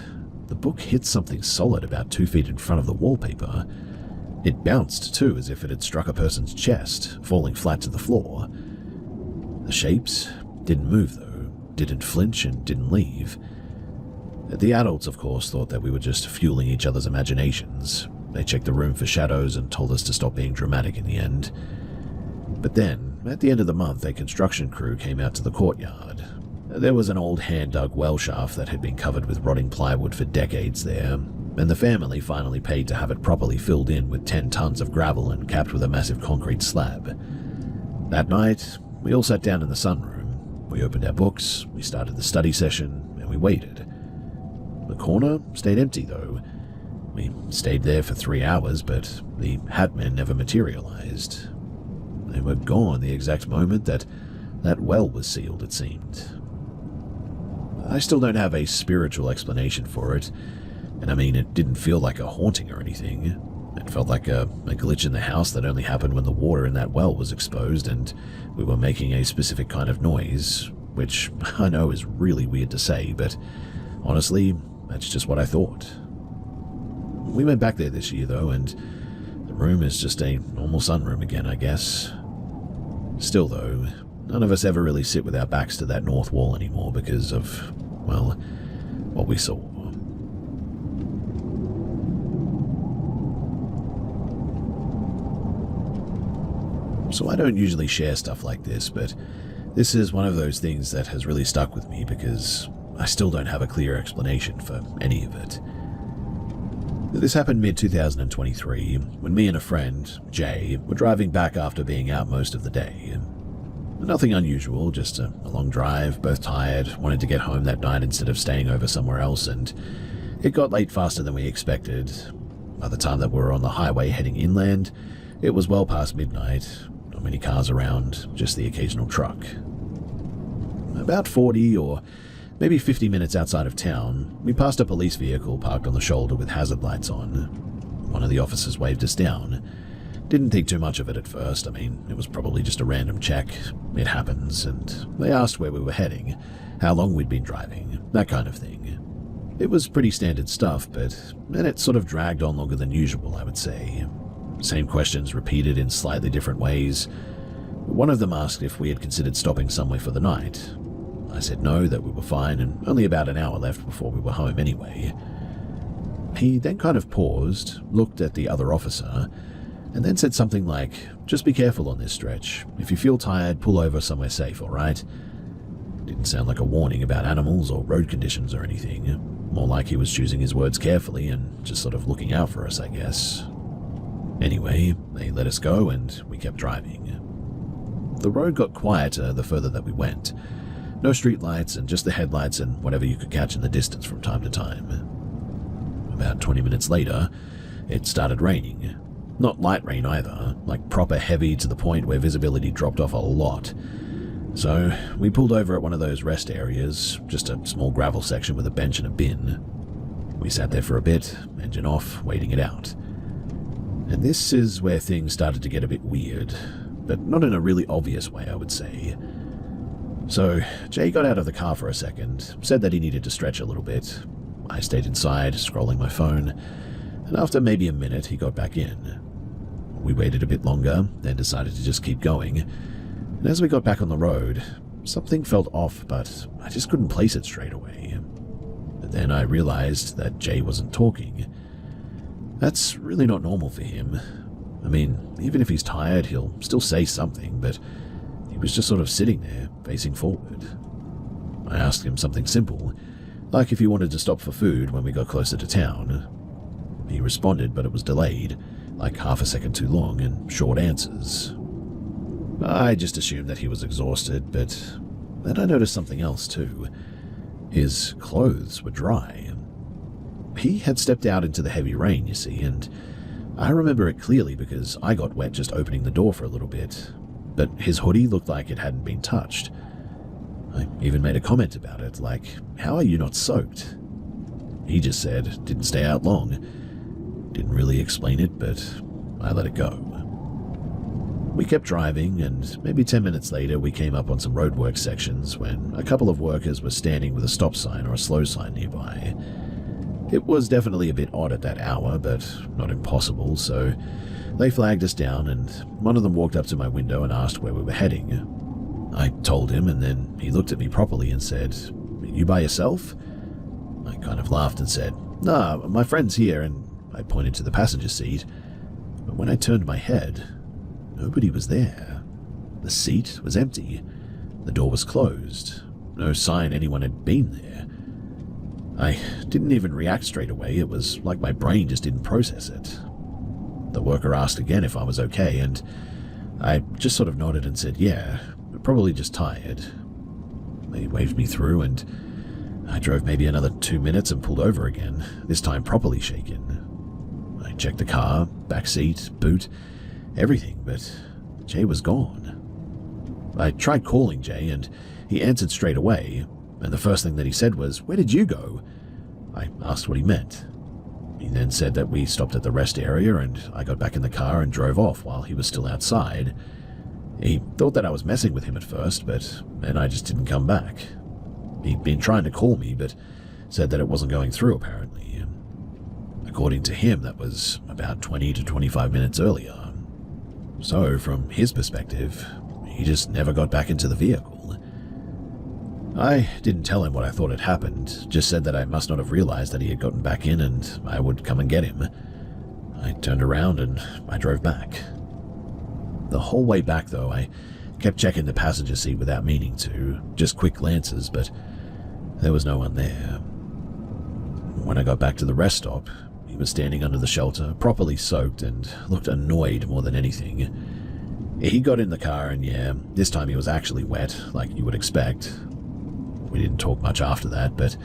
the book hit something solid about 2 feet in front of the wallpaper. It bounced too, as if it had struck a person's chest, falling flat to the floor. The shapes didn't move though, didn't flinch and didn't leave. The adults, of course, thought that we were just fueling each other's imaginations. They checked the room for shadows and told us to stop being dramatic in the end. But then, at the end of the month, a construction crew came out to the courtyard. There was an old hand-dug well shaft that had been covered with rotting plywood for decades there, and the family finally paid to have it properly filled in with 10 tons of gravel and capped with a massive concrete slab. That night, we all sat down in the sunroom. We opened our books, we started the study session, and we waited. The corner stayed empty, though. We stayed there for 3 hours, but the Hat Men never materialized. They were gone the exact moment that well was sealed, it seemed. I still don't have a spiritual explanation for it, and I mean, it didn't feel like a haunting or anything. It felt like a glitch in the house that only happened when the water in that well was exposed and we were making a specific kind of noise, which I know is really weird to say, but honestly, that's just what I thought. We went back there this year though, and the room is just a normal sunroom again, I guess. Still though, none of us ever really sit with our backs to that north wall anymore because of, well, what we saw. So I don't usually share stuff like this, but this is one of those things that has really stuck with me because I still don't have a clear explanation for any of it. This happened mid-2023, when me and a friend, Jay, were driving back after being out most of the day. Nothing unusual, just a long drive, both tired, wanted to get home that night instead of staying over somewhere else, and it got late faster than we expected. By the time that we were on the highway heading inland, it was well past midnight. Not many cars around, just the occasional truck. About 40 or maybe 50 minutes outside of town, we passed a police vehicle parked on the shoulder with hazard lights on. One of the officers waved us down. Didn't think too much of it at first. I mean, it was probably just a random check. It happens, and they asked where we were heading, how long we'd been driving, that kind of thing. It was pretty standard stuff, but then it sort of dragged on longer than usual, I would say. Same questions repeated in slightly different ways. One of them asked if we had considered stopping somewhere for the night. I said no, that we were fine, and only about an hour left before we were home anyway. He then kind of paused, looked at the other officer, and then said something like, "Just be careful on this stretch. If you feel tired, pull over somewhere safe, alright?" Didn't sound like a warning about animals or road conditions or anything. More like he was choosing his words carefully and just sort of looking out for us, I guess. Anyway, they let us go and we kept driving. The road got quieter the further that we went. No streetlights and just the headlights and whatever you could catch in the distance from time to time. About 20 minutes later, it started raining. Not light rain either, like proper heavy to the point where visibility dropped off a lot. So we pulled over at one of those rest areas, just a small gravel section with a bench and a bin. We sat there for a bit, engine off, waiting it out. And this is where things started to get a bit weird, but not in a really obvious way, I would say. So Jay got out of the car for a second, said that he needed to stretch a little bit. I stayed inside, scrolling my phone, and after maybe a minute, he got back in. We waited a bit longer, then decided to just keep going. And as we got back on the road, something felt off, but I just couldn't place it straight away. But then I realized that Jay wasn't talking. That's really not normal for him. I mean, even if he's tired, he'll still say something, but he was just sort of sitting there, facing forward. I asked him something simple, like if he wanted to stop for food when we got closer to town. He responded, but it was delayed, like half a second too long, and short answers. I just assumed that he was exhausted, but then I noticed something else too. His clothes were dry. He had stepped out into the heavy rain, you see, and I remember it clearly because I got wet just opening the door for a little bit, but his hoodie looked like it hadn't been touched. I even made a comment about it, like, "How are you not soaked?" He just said, "Didn't stay out long." Didn't really explain it, but I let it go. We kept driving, and maybe 10 minutes later we came up on some roadwork sections when a couple of workers were standing with a stop sign or a slow sign nearby. It was definitely a bit odd at that hour, but not impossible, so they flagged us down, and one of them walked up to my window and asked where we were heading. I told him, and then he looked at me properly and said, "You by yourself?" I kind of laughed and said, "Nah, my friend's here," and I pointed to the passenger seat. But when I turned my head, nobody was there. The seat was empty. The door was closed. No sign anyone had been there. I didn't even react straight away. It was like my brain just didn't process it. The worker asked again if I was okay, and I just sort of nodded and said, "Yeah, probably just tired." They waved me through, and I drove maybe another 2 minutes and pulled over again, this time properly shaken. I checked the car, back seat, boot, everything, but Jay was gone. I tried calling Jay, and he answered straight away, and the first thing that he said was, "Where did you go?" I asked what he meant. He then said that we stopped at the rest area and I got back in the car and drove off while he was still outside. He thought that I was messing with him at first, but then I just didn't come back. He'd been trying to call me, but said that it wasn't going through, apparently. According to him, that was about 20 to 25 minutes earlier. So, from his perspective, he just never got back into the vehicle. I didn't tell him what I thought had happened, just said that I must not have realized that he had gotten back in and I would come and get him. I turned around and I drove back. The whole way back, though, I kept checking the passenger seat without meaning to, just quick glances, but there was no one there. When I got back to the rest stop, he was standing under the shelter, properly soaked, and looked annoyed more than anything. He got in the car and yeah, this time he was actually wet, like you would expect. We didn't talk much after that, but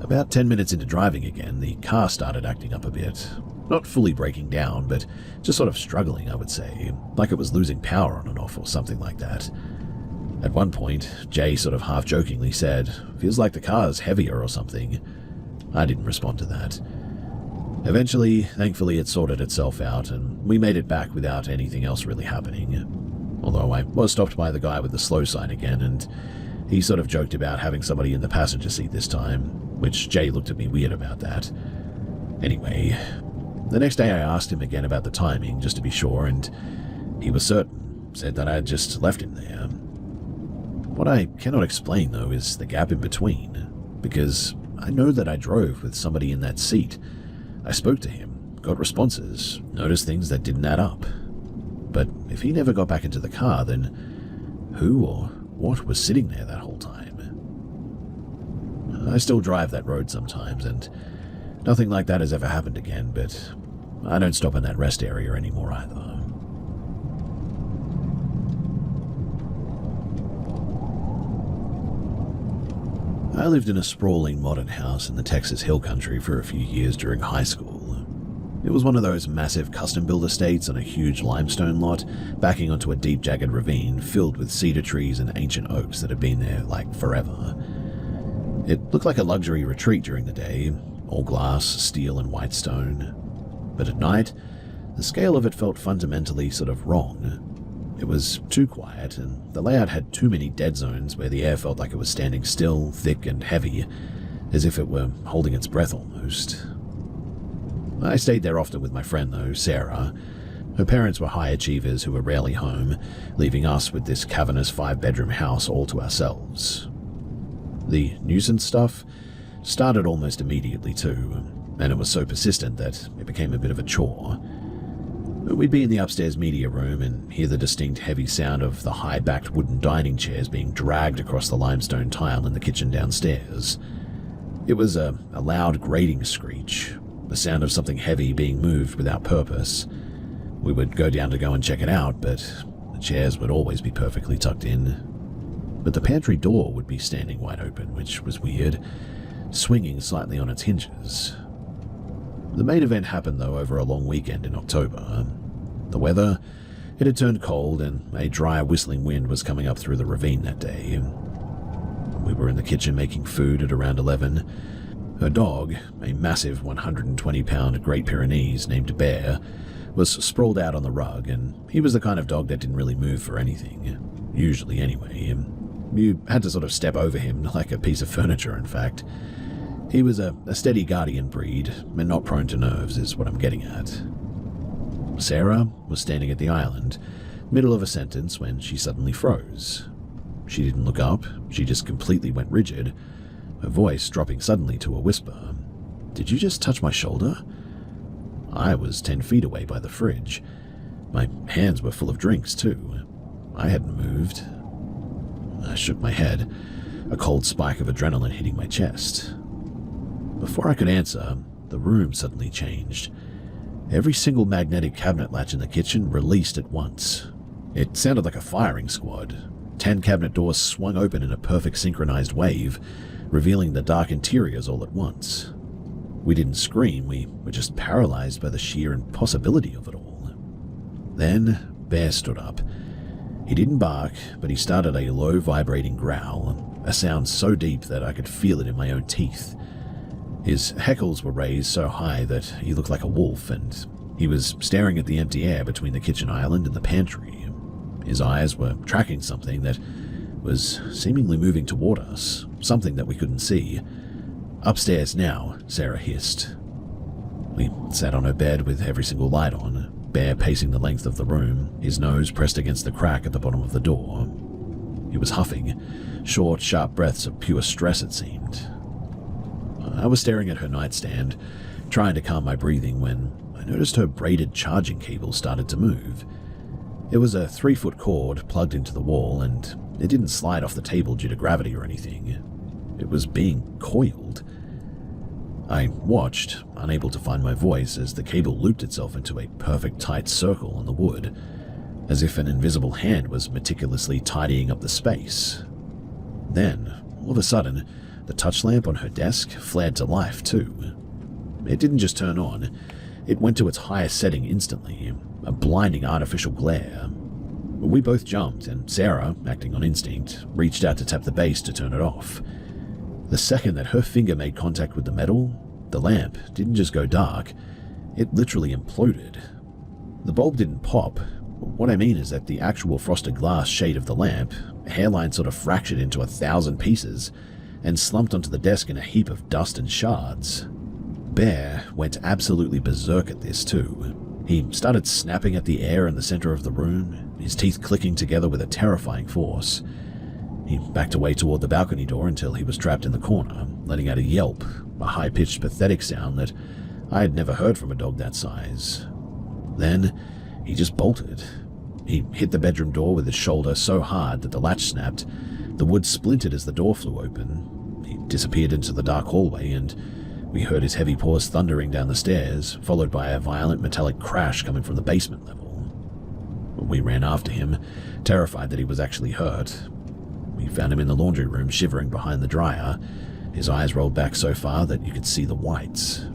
about 10 minutes into driving again, the car started acting up a bit. Not fully breaking down, but just sort of struggling, I would say, like it was losing power on and off or something like that. At one point, Jay sort of half-jokingly said, "Feels like the car's heavier or something." I didn't respond to that. Eventually, thankfully, it sorted itself out, and we made it back without anything else really happening. Although I was stopped by the guy with the slow sign again, and he sort of joked about having somebody in the passenger seat this time, which Jay looked at me weird about that. Anyway, the next day I asked him again about the timing, just to be sure, and he was certain, said that I had just left him there. What I cannot explain, though, is the gap in between, because I know that I drove with somebody in that seat. I spoke to him, got responses, noticed things that didn't add up. But if he never got back into the car, then who or what was sitting there that whole time? I still drive that road sometimes, and nothing like that has ever happened again, but I don't stop in that rest area anymore either. I lived in a sprawling modern house in the Texas Hill Country for a few years during high school. It was one of those massive custom-built estates on a huge limestone lot, backing onto a deep, jagged ravine filled with cedar trees and ancient oaks that had been there, like, forever. It looked like a luxury retreat during the day, all glass, steel, and white stone. But at night, the scale of it felt fundamentally sort of wrong. It was too quiet, and the layout had too many dead zones where the air felt like it was standing still, thick, and heavy, as if it were holding its breath almost. I stayed there often with my friend, though, Sarah. Her parents were high achievers who were rarely home, leaving us with this cavernous 5-bedroom house all to ourselves. The nuisance stuff started almost immediately, too, and it was so persistent that it became a bit of a chore. We'd be in the upstairs media room and hear the distinct heavy sound of the high-backed wooden dining chairs being dragged across the limestone tile in the kitchen downstairs. It was a loud grating screech, the sound of something heavy being moved without purpose. We would go down to go and check it out, but the chairs would always be perfectly tucked in. But the pantry door would be standing wide open, which was weird, swinging slightly on its hinges. The main event happened, though, over a long weekend in October. The weather, it had turned cold, and a dry, whistling wind was coming up through the ravine that day. We were in the kitchen making food at around 11. Her dog, a massive 120-pound Great Pyrenees named Bear, was sprawled out on the rug, and he was the kind of dog that didn't really move for anything. Usually, anyway. You had to sort of step over him like a piece of furniture, in fact. He was a steady guardian breed, and not prone to nerves, is what I'm getting at. Sarah was standing at the island, middle of a sentence, when she suddenly froze. She didn't look up, she just completely went rigid, her voice dropping suddenly to a whisper. "Did you just touch my shoulder?" I was 10 feet away by the fridge. My hands were full of drinks, too. I hadn't moved. I shook my head, a cold spike of adrenaline hitting my chest. Before I could answer, the room suddenly changed. Every single magnetic cabinet latch in the kitchen released at once. It sounded like a firing squad. 10 cabinet doors swung open in a perfect synchronized wave, revealing the dark interiors all at once. We didn't scream, we were just paralyzed by the sheer impossibility of it all. Then Bear stood up. He didn't bark, but he started a low, vibrating growl, a sound so deep that I could feel it in my own teeth. His hackles were raised so high that he looked like a wolf, and he was staring at the empty air between the kitchen island and the pantry. His eyes were tracking something that was seemingly moving toward us, something that we couldn't see. "Upstairs now," Sarah hissed. We sat on her bed with every single light on, Bear pacing the length of the room, his nose pressed against the crack at the bottom of the door. He was huffing, short, sharp breaths of pure stress it seemed. I was staring at her nightstand, trying to calm my breathing when I noticed her braided charging cable started to move. It was a 3-foot cord plugged into the wall, and it didn't slide off the table due to gravity or anything. It was being coiled. I watched, unable to find my voice, as the cable looped itself into a perfect tight circle on the wood, as if an invisible hand was meticulously tidying up the space. Then, all of a sudden, the touch lamp on her desk flared to life too. It didn't just turn on, it went to its highest setting instantly, a blinding artificial glare. We both jumped, and Sarah, acting on instinct, reached out to tap the base to turn it off. The second that her finger made contact with the metal, the lamp didn't just go dark, it literally imploded. The bulb didn't pop. What I mean is that the actual frosted glass shade of the lamp, hairline sort of fractured into 1,000 pieces, and slumped onto the desk in a heap of dust and shards. Bear went absolutely berserk at this too. He started snapping at the air in the center of the room, his teeth clicking together with a terrifying force. He backed away toward the balcony door until he was trapped in the corner, letting out a yelp, a high-pitched, pathetic sound that I had never heard from a dog that size. Then, he just bolted. He hit the bedroom door with his shoulder so hard that the latch snapped. The wood splintered as the door flew open. He disappeared into the dark hallway, and we heard his heavy paws thundering down the stairs, followed by a violent metallic crash coming from the basement level. We ran after him, terrified that he was actually hurt. We found him in the laundry room, shivering behind the dryer, his eyes rolled back so far that you could see the whites.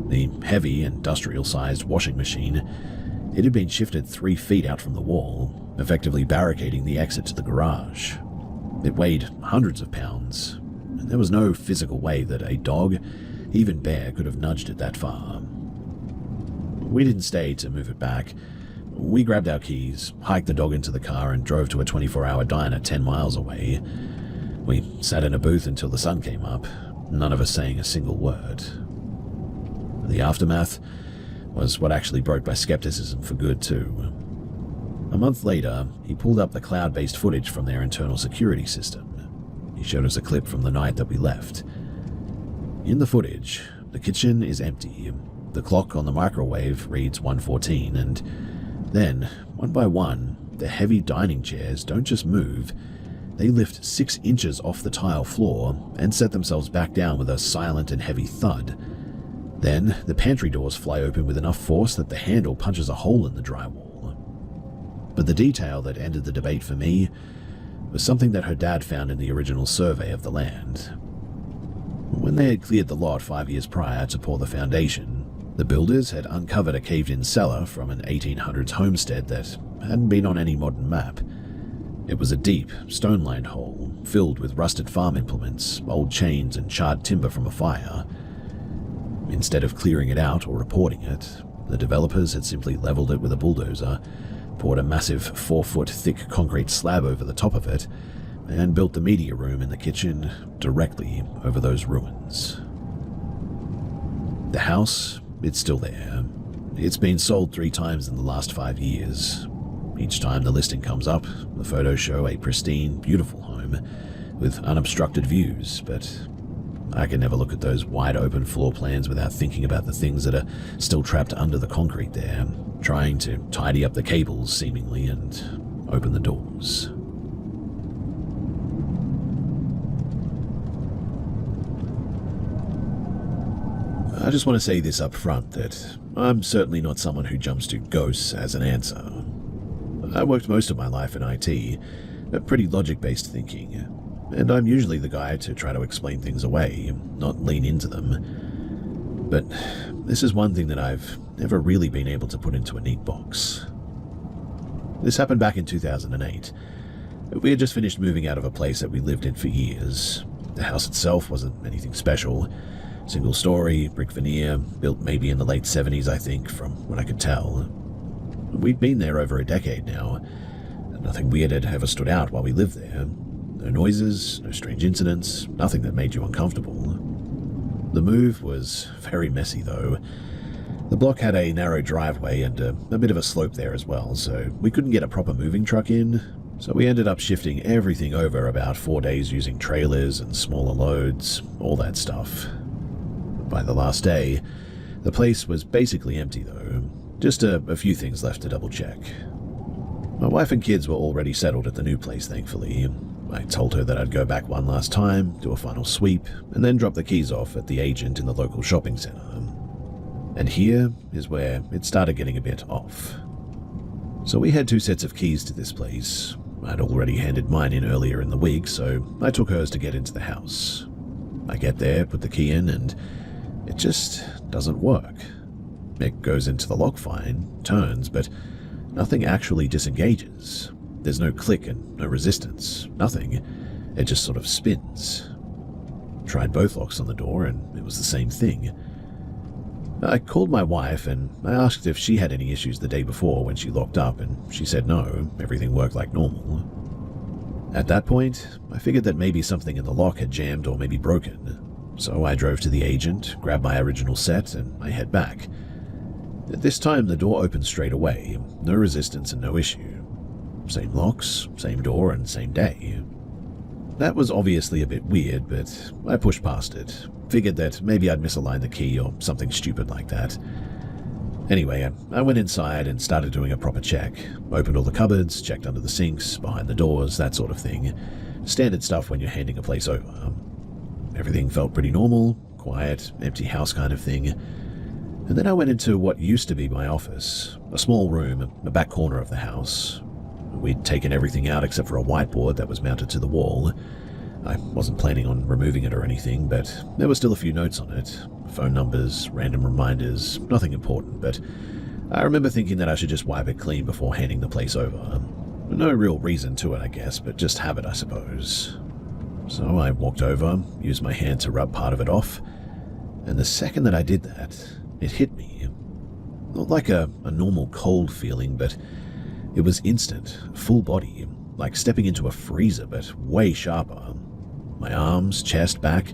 The heavy, industrial-sized washing machine, it had been shifted 3 feet out from the wall, effectively barricading the exit to the garage. It weighed hundreds of pounds, and there was no physical way that a dog, even Bear, could have nudged it that far. We didn't stay to move it back. We grabbed our keys, hiked the dog into the car, and drove to a 24-hour diner 10 miles away. We sat in a booth until the sun came up, none of us saying a single word. The aftermath was what actually broke my skepticism for good too. A month later, he pulled up the cloud-based footage from their internal security system. He showed us a clip from the night that we left. In the footage, the kitchen is empty. The clock on the microwave reads 1:14, and then, one by one, the heavy dining chairs don't just move, they lift 6 inches off the tile floor and set themselves back down with a silent and heavy thud. Then, the pantry doors fly open with enough force that the handle punches a hole in the drywall. But the detail that ended the debate for me was something that her dad found in the original survey of the land. When they had cleared the lot 5 years prior to pour the foundation, the builders had uncovered a caved-in cellar from an 1800s homestead that hadn't been on any modern map. It was a deep, stone-lined hole, filled with rusted farm implements, old chains, and charred timber from a fire. Instead of clearing it out or reporting it, the developers had simply leveled it with a bulldozer, poured a massive 4-foot thick concrete slab over the top of it, and built the media room in the kitchen directly over those ruins. The house, it's still there. It's been sold 3 times in the last 5 years. Each time the listing comes up, the photos show a pristine, beautiful home with unobstructed views, but I can never look at those wide-open floor plans without thinking about the things that are still trapped under the concrete there, trying to tidy up the cables, seemingly, and open the doors. I just want to say this up front, that I'm certainly not someone who jumps to ghosts as an answer. I worked most of my life in IT, a pretty logic-based thinking, and I'm usually the guy to try to explain things away, not lean into them. But this is one thing that I've never really been able to put into a neat box. This happened back in 2008. We had just finished moving out of a place that we lived in for years. The house itself wasn't anything special, Single story, brick veneer, built maybe in the late 70s, I think, from what I could tell. We'd been there over a decade now, and nothing weird had ever stood out while we lived there. No noises, no strange incidents, nothing that made you uncomfortable. The move was very messy, though. The block had a narrow driveway and a bit of a slope there as well, so we couldn't get a proper moving truck in. So we ended up shifting everything over about 4 days using trailers and smaller loads, all that stuff. By the last day, the place was basically empty though, just a few things left to double check. My wife and kids were already settled at the new place, thankfully. I told her that I'd go back one last time, do a final sweep, and then drop the keys off at the agent in the local shopping center. And here is where it started getting a bit off. So we had 2 sets of keys to this place. I'd already handed mine in earlier in the week, so I took hers to get into the house. I get there, put the key in, and it just doesn't work. It goes into the lock fine, turns, but nothing actually disengages. There's no click and no resistance, nothing. It just sort of spins. Tried both locks on the door, and it was the same thing. I called my wife and I asked if she had any issues the day before when she locked up, and she said no, everything worked like normal. At that point, I figured that maybe something in the lock had jammed or maybe broken. So I drove to the agent, grabbed my original set, and I head back. This time the door opened straight away, no resistance and no issue. Same locks, same door, and same day. That was obviously a bit weird, but I pushed past it. Figured that maybe I'd misaligned the key or something stupid like that. Anyway, I went inside and started doing a proper check. Opened all the cupboards, checked under the sinks, behind the doors, that sort of thing. Standard stuff when you're handing a place over. Everything felt pretty normal, quiet, empty house kind of thing. And then I went into what used to be my office, a small room, a back corner of the house. We'd taken everything out except for a whiteboard that was mounted to the wall. I wasn't planning on removing it or anything, but there were still a few notes on it. Phone numbers, random reminders, nothing important, but I remember thinking that I should just wipe it clean before handing the place over. No real reason to it, I guess, but just habit, I suppose. So I walked over, used my hand to rub part of it off, and the second that I did that, it hit me. Not like a normal cold feeling, but it was instant, full body, like stepping into a freezer, but way sharper. My arms, chest, back,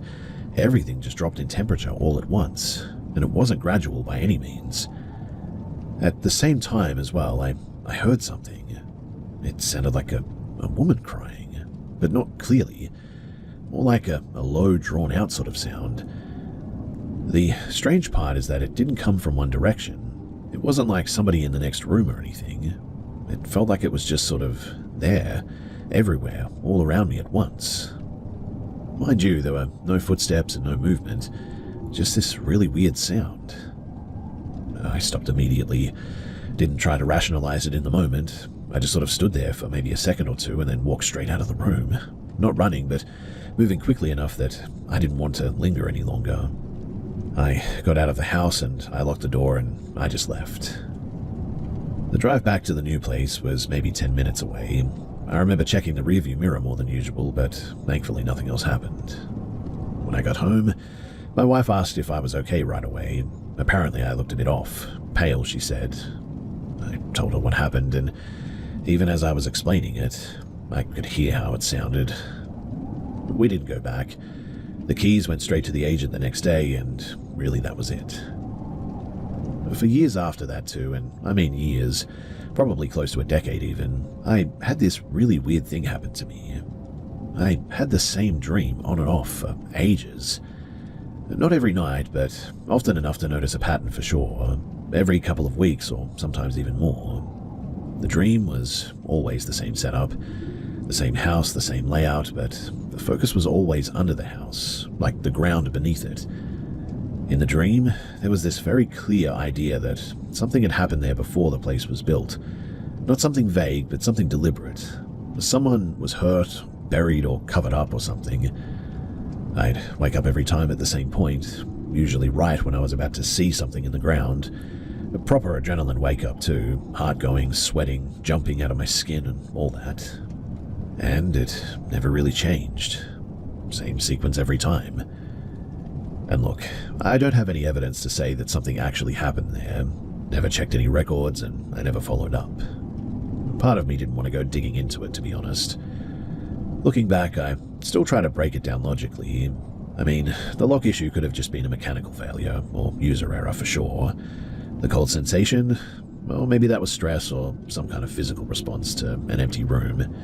everything just dropped in temperature all at once, and it wasn't gradual by any means. At the same time as well, I heard something. It sounded like a woman crying, but not clearly, more like a low, drawn-out sort of sound. The strange part is that it didn't come from one direction. It wasn't like somebody in the next room or anything. It felt like it was just sort of there, everywhere, all around me at once. Mind you, there were no footsteps and no movement, just this really weird sound. I stopped immediately, didn't try to rationalize it in the moment. I just sort of stood there for maybe a second or two and then walked straight out of the room. Not running, but moving quickly enough that I didn't want to linger any longer. I got out of the house and I locked the door and I just left. The drive back to the new place was maybe 10 minutes away. I remember checking the rearview mirror more than usual, but thankfully nothing else happened. When I got home, my wife asked if I was okay right away. Apparently I looked a bit off. Pale, she said. I told her what happened, and even as I was explaining it, I could hear how it sounded. We didn't go back. The keys went straight to the agent the next day, and really that was it. For years after that too, and I mean years, probably close to a decade even, I had this really weird thing happen to me. I had the same dream on and off for ages. Not every night, but often enough to notice a pattern for sure. Every couple of weeks, or sometimes even more. The dream was always the same setup, the same house, the same layout, but the focus was always under the house, like the ground beneath it. In the dream, there was this very clear idea that something had happened there before the place was built. Not something vague, but something deliberate. Someone was hurt, buried, or covered up or something. I'd wake up every time at the same point, usually right when I was about to see something in the ground. A proper adrenaline wake-up too, heart going, sweating, jumping out of my skin and all that. And it never really changed. Same sequence every time. And look, I don't have any evidence to say that something actually happened there. Never checked any records, and I never followed up. Part of me didn't want to go digging into it, to be honest. Looking back, I still try to break it down logically. I mean, the lock issue could have just been a mechanical failure, or user error for sure. The cold sensation, well, maybe that was stress or some kind of physical response to an empty room.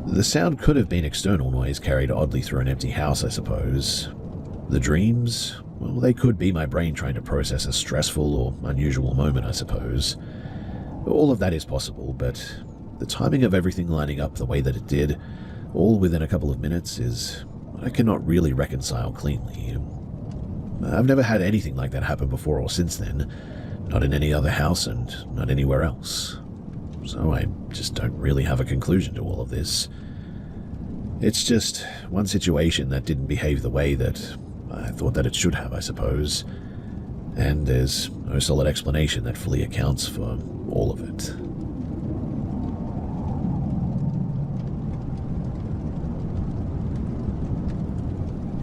The sound could have been external noise carried oddly through an empty house, I suppose. The dreams, well, they could be my brain trying to process a stressful or unusual moment, I suppose. All of that is possible, but the timing of everything lining up the way that it did, all within a couple of minutes, is what I cannot really reconcile cleanly. I've never had anything like that happen before or since then, not in any other house and not anywhere else. So I just don't really have a conclusion to all of this. It's just one situation that didn't behave the way that I thought that it should have, I suppose. And there's no solid explanation that fully accounts for all of it.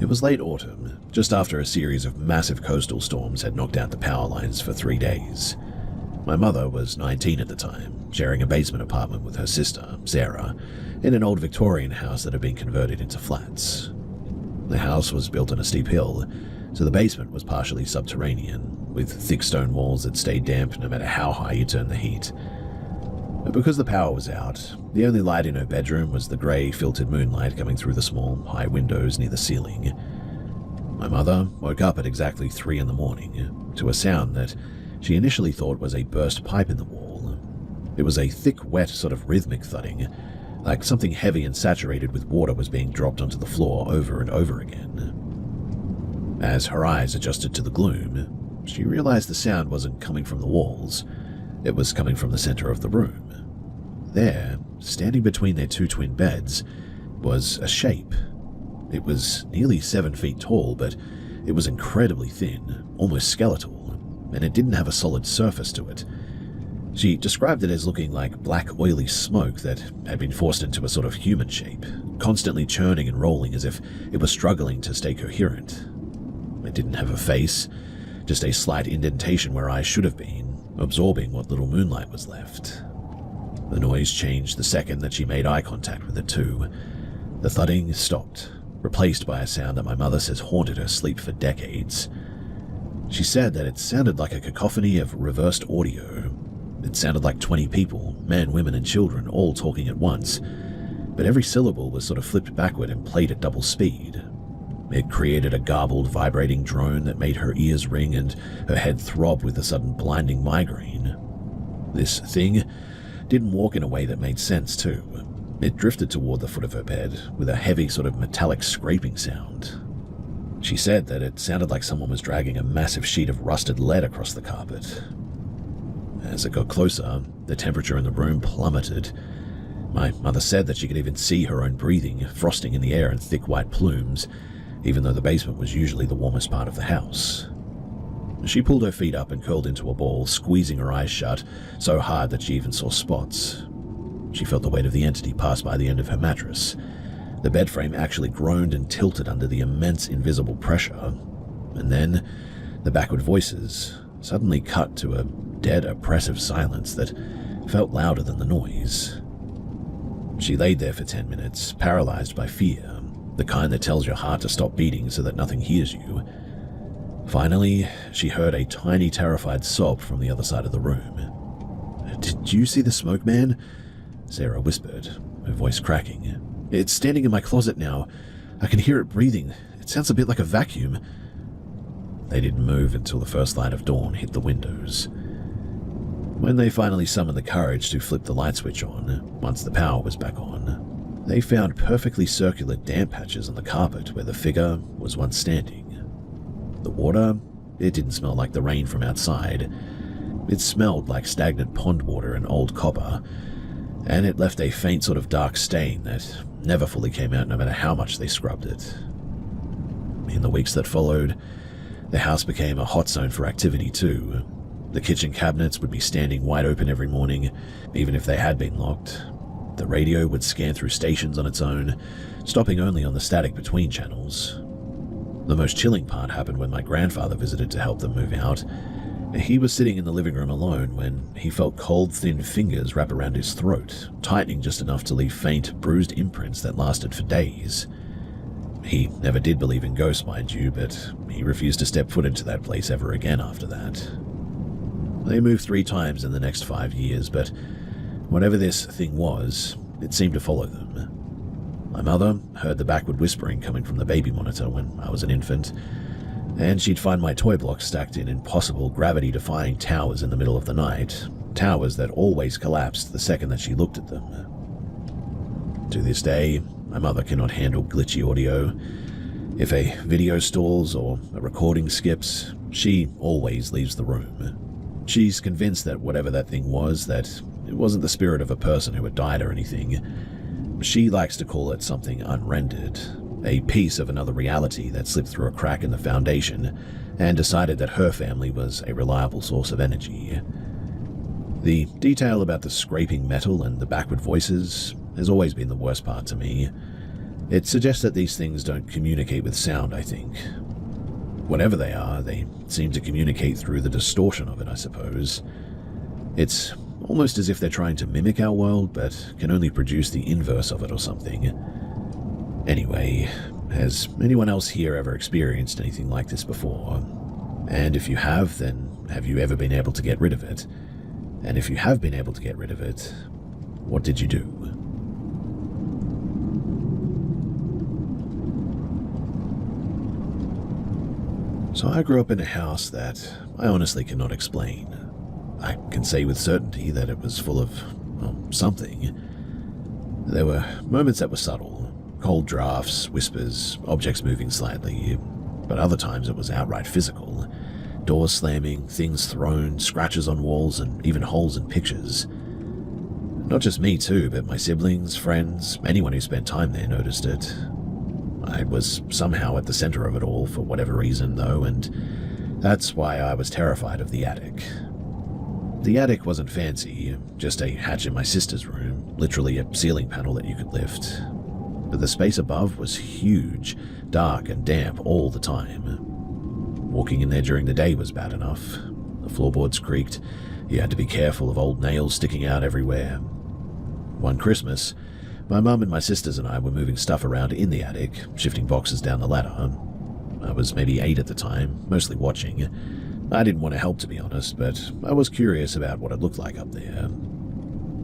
It was late autumn, just after a series of massive coastal storms had knocked out the power lines for 3 days. My mother was 19 at the time, sharing a basement apartment with her sister, Sarah, in an old Victorian house that had been converted into flats. The house was built on a steep hill, so the basement was partially subterranean, with thick stone walls that stayed damp no matter how high you turned the heat. But because the power was out, the only light in her bedroom was the grey, filtered moonlight coming through the small, high windows near the ceiling. My mother woke up at exactly 3 in the morning to a sound that she initially thought was a burst pipe in the wall. It was a thick, wet, sort of rhythmic thudding, like something heavy and saturated with water was being dropped onto the floor over and over again. As her eyes adjusted to the gloom, she realized the sound wasn't coming from the walls. It was coming from the center of the room. There, standing between their 2 twin beds, was a shape. It was nearly 7 feet tall, but it was incredibly thin, almost skeletal, and it didn't have a solid surface to it. She described it as looking like black, oily smoke that had been forced into a sort of human shape, constantly churning and rolling as if it was struggling to stay coherent. It didn't have a face, just a slight indentation where eyes should have been, absorbing what little moonlight was left. The noise changed the second that she made eye contact with it too. The thudding stopped, replaced by a sound that my mother says haunted her sleep for decades. She said that it sounded like a cacophony of reversed audio. It sounded like 20 people, men, women, and children, all talking at once, but every syllable was sort of flipped backward and played at double speed. It created a garbled, vibrating drone that made her ears ring and her head throb with a sudden blinding migraine. This thing didn't walk in a way that made sense, too. It drifted toward the foot of her bed with a heavy sort of metallic scraping sound. She said that it sounded like someone was dragging a massive sheet of rusted lead across the carpet. As it got closer, the temperature in the room plummeted. My mother said that she could even see her own breathing, frosting in the air in thick white plumes, even though the basement was usually the warmest part of the house. She pulled her feet up and curled into a ball, squeezing her eyes shut so hard that she even saw spots. She felt the weight of the entity pass by the end of her mattress. The bed frame actually groaned and tilted under the immense invisible pressure. And then the backward voices suddenly cut to a dead, oppressive silence that felt louder than the noise. She laid there for 10 minutes, paralyzed by fear, the kind that tells your heart to stop beating so that nothing hears you. Finally, she heard a tiny, terrified sob from the other side of the room. "Did you see the smoke, man?" Sarah whispered, her voice cracking. "It's standing in my closet now. I can hear it breathing. It sounds a bit like a vacuum." They didn't move until the first light of dawn hit the windows. When they finally summoned the courage to flip the light switch on, once the power was back on, they found perfectly circular damp patches on the carpet where the figure was once standing. The water, it didn't smell like the rain from outside. It smelled like stagnant pond water and old copper, and it left a faint sort of dark stain that never fully came out no matter how much they scrubbed it. In the weeks that followed, the house became a hot zone for activity too. The kitchen cabinets would be standing wide open every morning, even if they had been locked. The radio would scan through stations on its own, stopping only on the static between channels. The most chilling part happened when my grandfather visited to help them move out. He was sitting in the living room alone when he felt cold, thin fingers wrap around his throat, tightening just enough to leave faint, bruised imprints that lasted for days. He never did believe in ghosts, mind you, but he refused to step foot into that place ever again after that. They moved 3 times in the next 5 years, but whatever this thing was, it seemed to follow them. My mother heard the backward whispering coming from the baby monitor when I was an infant, and she'd find my toy blocks stacked in impossible gravity-defying towers in the middle of the night, towers that always collapsed the second that she looked at them. To this day, my mother cannot handle glitchy audio. If a video stalls or a recording skips, she always leaves the room. She's convinced that whatever that thing was, that it wasn't the spirit of a person who had died or anything. She likes to call it something unrendered, a piece of another reality that slipped through a crack in the foundation and decided that her family was a reliable source of energy. The detail about the scraping metal and the backward voices has always been the worst part to me. It suggests that these things don't communicate with sound, I think. Whatever they are, they seem to communicate through the distortion of it, I suppose. It's almost as if they're trying to mimic our world, but can only produce the inverse of it or something. Anyway, has anyone else here ever experienced anything like this before? And if you have, then have you ever been able to get rid of it? And if you have been able to get rid of it, what did you do? So I grew up in a house that I honestly cannot explain. I can say with certainty that it was full of, well, something. There were moments that were subtle, cold drafts, whispers, objects moving slightly, but other times it was outright physical. Doors slamming, things thrown, scratches on walls, and even holes in pictures. Not just me too, but my siblings, friends, anyone who spent time there noticed it. I was somehow at the center of it all for whatever reason, though, and that's why I was terrified of the attic. The attic wasn't fancy, just a hatch in my sister's room, literally a ceiling panel that you could lift. But the space above was huge, dark and damp all the time. Walking in there during the day was bad enough. The floorboards creaked, you had to be careful of old nails sticking out everywhere. One Christmas, my mum and my sisters and I were moving stuff around in the attic, shifting boxes down the ladder. I was maybe 8 at the time, mostly watching. I didn't want to help, to be honest, but I was curious about what it looked like up there.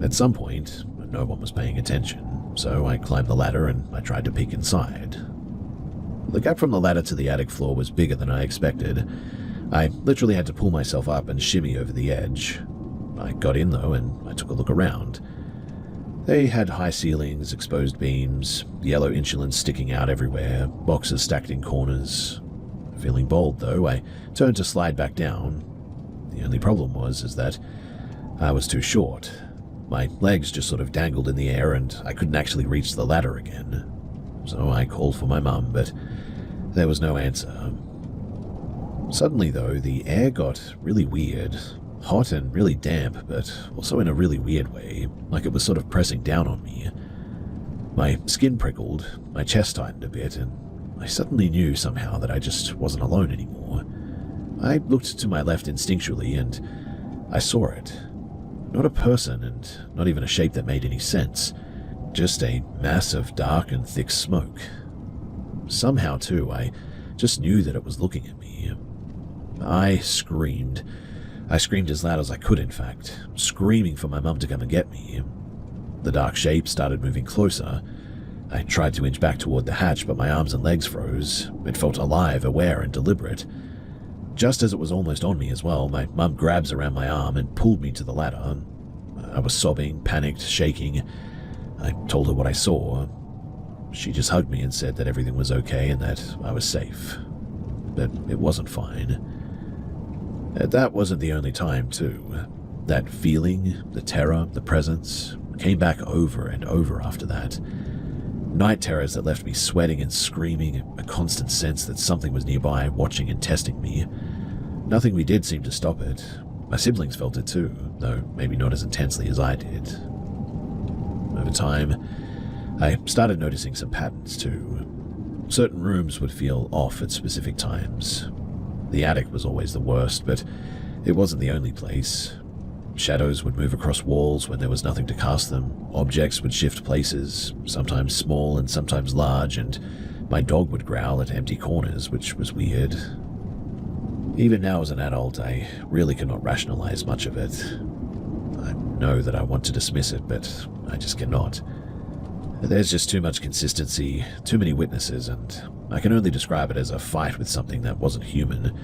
At some point, no one was paying attention, so I climbed the ladder and I tried to peek inside. The gap from the ladder to the attic floor was bigger than I expected. I literally had to pull myself up and shimmy over the edge. I got in, though, and I took a look around. They had high ceilings, exposed beams, yellow insulin sticking out everywhere, boxes stacked in corners. Feeling bold, though, I turned to slide back down. The only problem was that I was too short. My legs just sort of dangled in the air and I couldn't actually reach the ladder again. So I called for my mum, but there was no answer. Suddenly, though, the air got really weird. Hot and really damp, but also in a really weird way, like it was sort of pressing down on me. My skin prickled, my chest tightened a bit, and I suddenly knew somehow that I just wasn't alone anymore. I looked to my left instinctually, and I saw it. Not a person, and not even a shape that made any sense. Just a mass of dark and thick smoke. Somehow, too, I just knew that it was looking at me. I screamed. I screamed as loud as I could, in fact, screaming for my mum to come and get me. The dark shape started moving closer. I tried to inch back toward the hatch, but my arms and legs froze. It felt alive, aware, and deliberate. Just as it was almost on me as well, my mum grabs around my arm and pulled me to the ladder. I was sobbing, panicked, shaking. I told her what I saw. She just hugged me and said that everything was okay and that I was safe. But it wasn't fine. That wasn't the only time, too. That feeling, the terror, the presence, came back over and over after that. Night terrors that left me sweating and screaming, a constant sense that something was nearby, watching and testing me. Nothing we did seemed to stop it. My siblings felt it too, though maybe not as intensely as I did. Over time, I started noticing some patterns too. Certain rooms would feel off at specific times. The attic was always the worst, but it wasn't the only place. Shadows would move across walls when there was nothing to cast them. Objects would shift places, sometimes small and sometimes large, and my dog would growl at empty corners, which was weird. Even now as an adult, I really cannot rationalize much of it. I know that I want to dismiss it, but I just cannot. There's just too much consistency, too many witnesses, and I can only describe it as a fight with something that wasn't human,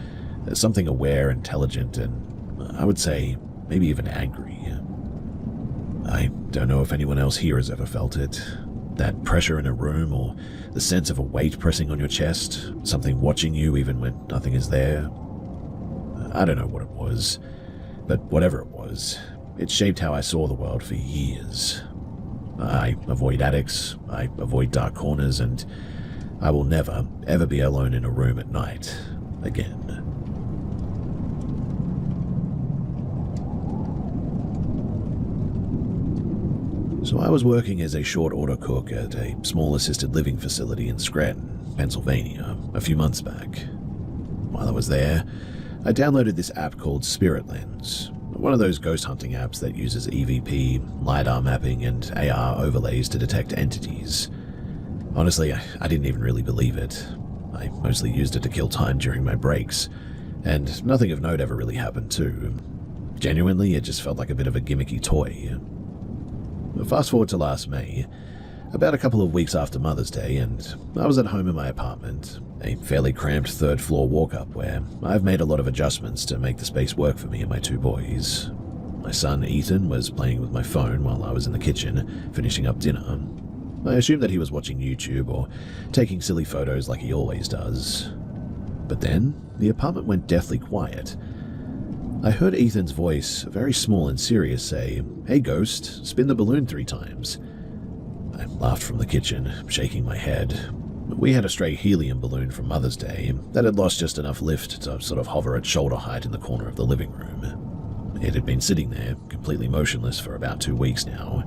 something aware, intelligent, and I would say maybe even angry. I don't know if anyone else here has ever felt it. That pressure in a room, or the sense of a weight pressing on your chest, something watching you even when nothing is there. I don't know what it was, but whatever it was, it shaped how I saw the world for years. I avoid attics, I avoid dark corners, and I will never, ever be alone in a room at night again. So I was working as a short order cook at a small assisted living facility in Scranton, Pennsylvania, a few months back. While I was there, I downloaded this app called Spirit Lens, one of those ghost hunting apps that uses EVP, LiDAR mapping, and AR overlays to detect entities. Honestly, I didn't even really believe it. I mostly used it to kill time during my breaks, and nothing of note ever really happened too. Genuinely, it just felt like a bit of a gimmicky toy. Fast forward to last May, about a couple of weeks after Mother's Day, and I was at home in my apartment, a fairly cramped third-floor walk-up where I've made a lot of adjustments to make the space work for me and my two boys. My son, Ethan, was playing with my phone while I was in the kitchen, finishing up dinner. I assumed that he was watching YouTube or taking silly photos like he always does. But then, the apartment went deathly quiet. I heard Ethan's voice, very small and serious, say, "Hey Ghost, spin the balloon 3 times. I laughed from the kitchen, shaking my head. We had a stray helium balloon from Mother's Day that had lost just enough lift to sort of hover at shoulder height in the corner of the living room. It had been sitting there, completely motionless, for about 2 weeks now.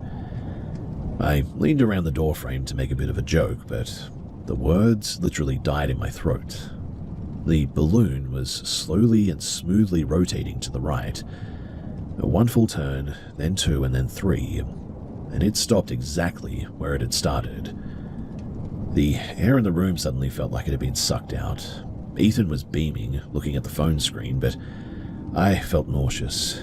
I leaned around the doorframe to make a bit of a joke, but the words literally died in my throat. The balloon was slowly and smoothly rotating to the right. 1 full turn, then 2, and then 3, and it stopped exactly where it had started. The air in the room suddenly felt like it had been sucked out. Ethan was beaming, looking at the phone screen, but I felt nauseous.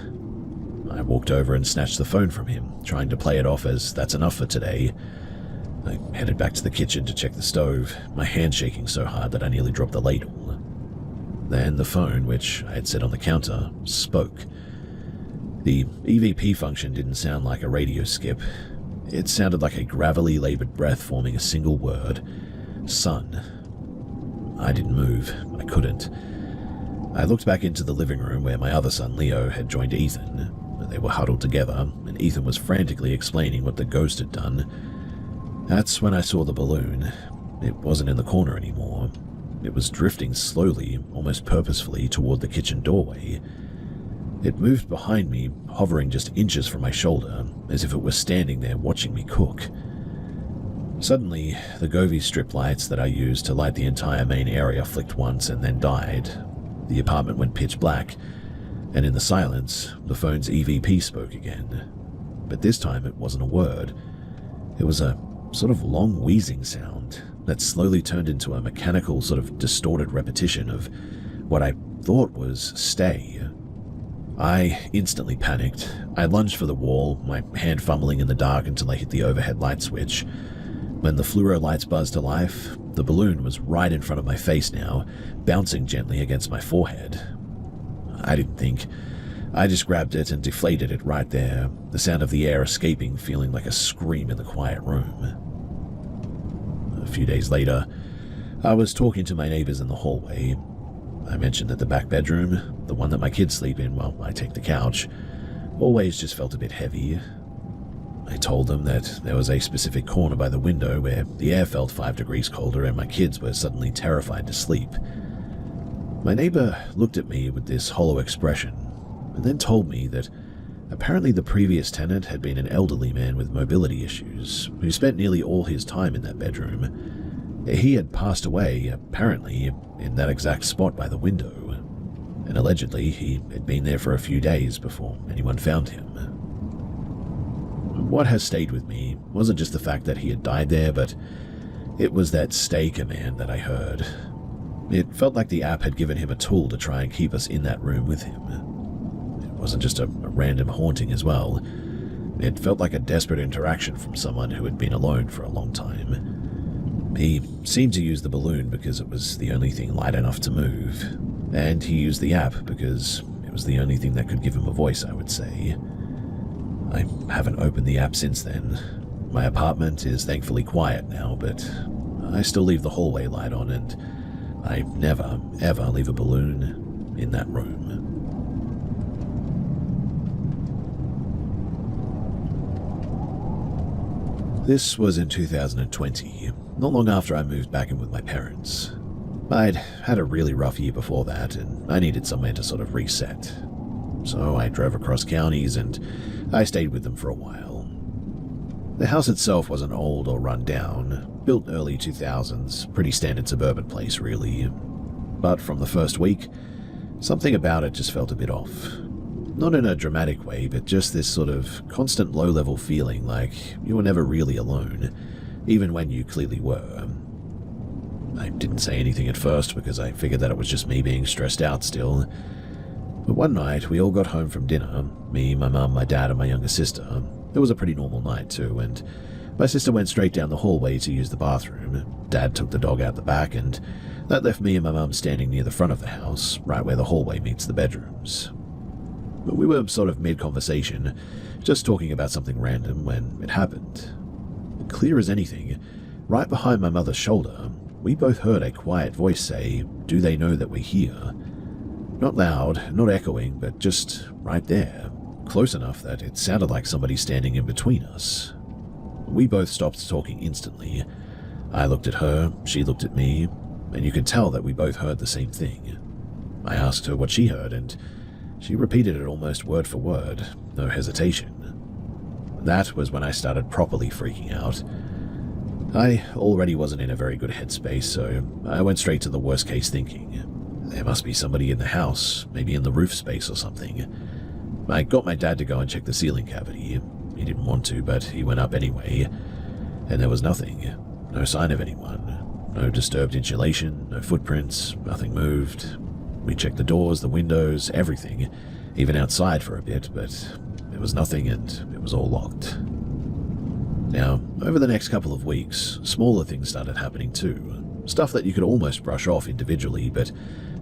I walked over and snatched the phone from him, trying to play it off as that's enough for today. I headed back to the kitchen to check the stove, my hand shaking so hard that I nearly dropped the ladle. Then the phone, which I had set on the counter, spoke. The EVP function didn't sound like a radio skip. It sounded like a gravelly, labored breath forming a single word. Son. I didn't move. I couldn't. I looked back into the living room where my other son, Leo, had joined Ethan. They were huddled together, and Ethan was frantically explaining what the ghost had done. That's when I saw the balloon. It wasn't in the corner anymore. It was drifting slowly, almost purposefully, toward the kitchen doorway. It moved behind me, hovering just inches from my shoulder, as if it were standing there watching me cook. Suddenly, the Govee strip lights that I used to light the entire main area flicked once and then died. The apartment went pitch black, and in the silence, the phone's EVP spoke again. But this time it wasn't a word. It was a sort of long wheezing sound that slowly turned into a mechanical, sort of distorted repetition of what I thought was stay. I instantly panicked. I lunged for the wall, my hand fumbling in the dark until I hit the overhead light switch. When the fluoro lights buzzed to life, the balloon was right in front of my face now, bouncing gently against my forehead. I didn't think. I just grabbed it and deflated it right there, the sound of the air escaping feeling like a scream in the quiet room. A few days later, I was talking to my neighbors in the hallway. I mentioned that the back bedroom, the one that my kids sleep in while I take the couch, always just felt a bit heavy. I told them that there was a specific corner by the window where the air felt 5 degrees colder and my kids were suddenly terrified to sleep. My neighbor looked at me with this hollow expression and then told me that apparently the previous tenant had been an elderly man with mobility issues who spent nearly all his time in that bedroom. He had passed away, apparently, in that exact spot by the window, and allegedly he had been there for a few days before anyone found him. What has stayed with me wasn't just the fact that he had died there, but it was that stay command that I heard. It felt like the app had given him a tool to try and keep us in that room with him. It wasn't just a random haunting as well. It felt like a desperate interaction from someone who had been alone for a long time. He seemed to use the balloon because it was the only thing light enough to move, and he used the app because it was the only thing that could give him a voice, I would say. I haven't opened the app since then. My apartment is thankfully quiet now, but I still leave the hallway light on, and I never, ever leave a balloon in that room. This was in 2020, not long after I moved back in with my parents. I'd had a really rough year before that, and I needed somewhere to sort of reset. So I drove across counties, and I stayed with them for a while. The house itself wasn't old or run down, built early 2000s, pretty standard suburban place really. But from the first week, something about it just felt a bit off. Not in a dramatic way, but just this sort of constant low-level feeling like you were never really alone, even when you clearly were. I didn't say anything at first because I figured that it was just me being stressed out still. But one night, we all got home from dinner, me, my mum, my dad, and my younger sister. It was a pretty normal night too, and my sister went straight down the hallway to use the bathroom. Dad took the dog out the back, and that left me and my mum standing near the front of the house, right where the hallway meets the bedrooms. But we were sort of mid-conversation, just talking about something random when it happened. Clear as anything, right behind my mother's shoulder, we both heard a quiet voice say, "Do they know that we're here?" Not loud, not echoing, but just right there, close enough that it sounded like somebody standing in between us. We both stopped talking instantly. I looked at her, she looked at me, and you could tell that we both heard the same thing. I asked her what she heard, and she repeated it almost word for word, no hesitation. That was when I started properly freaking out. I already wasn't in a very good headspace, so I went straight to the worst case thinking. There must be somebody in the house, maybe in the roof space or something. I got my dad to go and check the ceiling cavity. He didn't want to, but he went up anyway, and there was nothing. No sign of anyone. No disturbed insulation, no footprints, nothing moved. We checked the doors, the windows, everything, even outside for a bit, but there was nothing and it was all locked. Now, over the next couple of weeks, smaller things started happening too. Stuff that you could almost brush off individually, but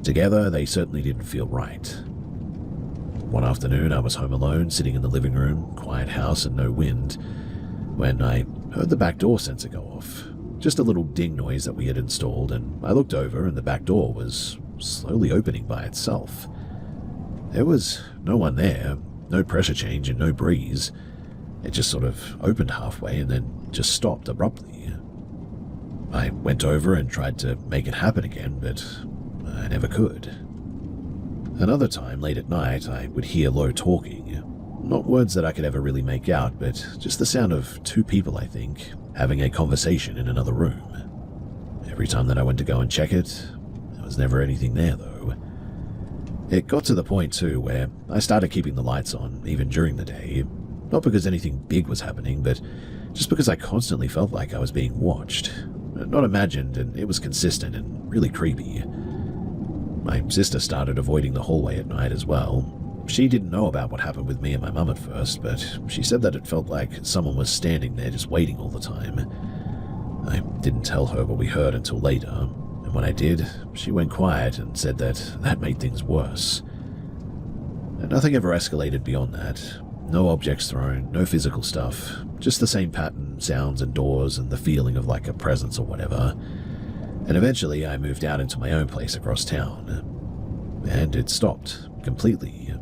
together they certainly didn't feel right. One afternoon I was home alone, sitting in the living room, quiet house and no wind, when I heard the back door sensor go off. Just a little ding noise that we had installed, and I looked over and the back door was slowly opening by itself. There was no one there, no pressure change and no breeze. It just sort of opened halfway and then just stopped abruptly. I went over and tried to make it happen again, but I never could. Another time, late at night, I would hear low talking. Not words that I could ever really make out, but just the sound of two people, I think, having a conversation in another room. Every time that I went to go and check it, there was never anything there, though. It got to the point, too, where I started keeping the lights on, even during the day. Not because anything big was happening, but just because I constantly felt like I was being watched. Not imagined, and it was consistent and really creepy. My sister started avoiding the hallway at night as well. She didn't know about what happened with me and my mum at first, but she said that it felt like someone was standing there just waiting all the time. I didn't tell her what we heard until later, and when I did, she went quiet and said that made things worse. Nothing ever escalated beyond that. No objects thrown, no physical stuff, just the same pattern, sounds and doors and the feeling of like a presence or whatever. And eventually I moved out into my own place across town. And it stopped, completely.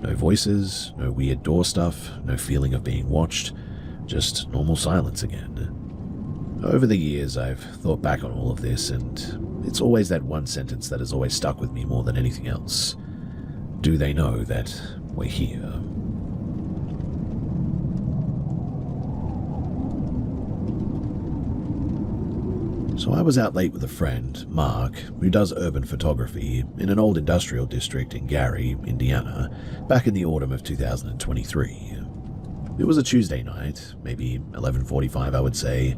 No voices, no weird door stuff, no feeling of being watched, just normal silence again. Over the years I've thought back on all of this, and it's always that one sentence that has always stuck with me more than anything else. Do they know that we're here? So I was out late with a friend, Mark, who does urban photography in an old industrial district in Gary, Indiana, back in the autumn of 2023. It was a Tuesday night, maybe 11:45 I would say,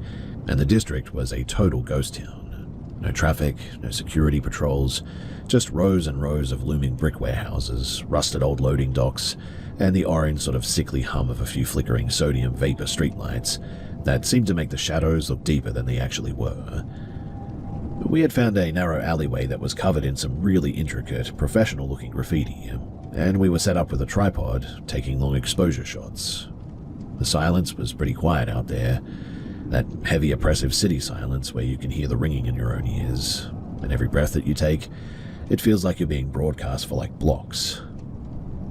and the district was a total ghost town. No traffic, no security patrols, just rows and rows of looming brick warehouses, rusted old loading docks, and the orange sort of sickly hum of a few flickering sodium vapor streetlights that seemed to make the shadows look deeper than they actually were. We had found a narrow alleyway that was covered in some really intricate, professional-looking graffiti, and we were set up with a tripod, taking long exposure shots. The silence was pretty quiet out there, that heavy, oppressive city silence where you can hear the ringing in your own ears, and every breath that you take, it feels like you're being broadcast for like blocks.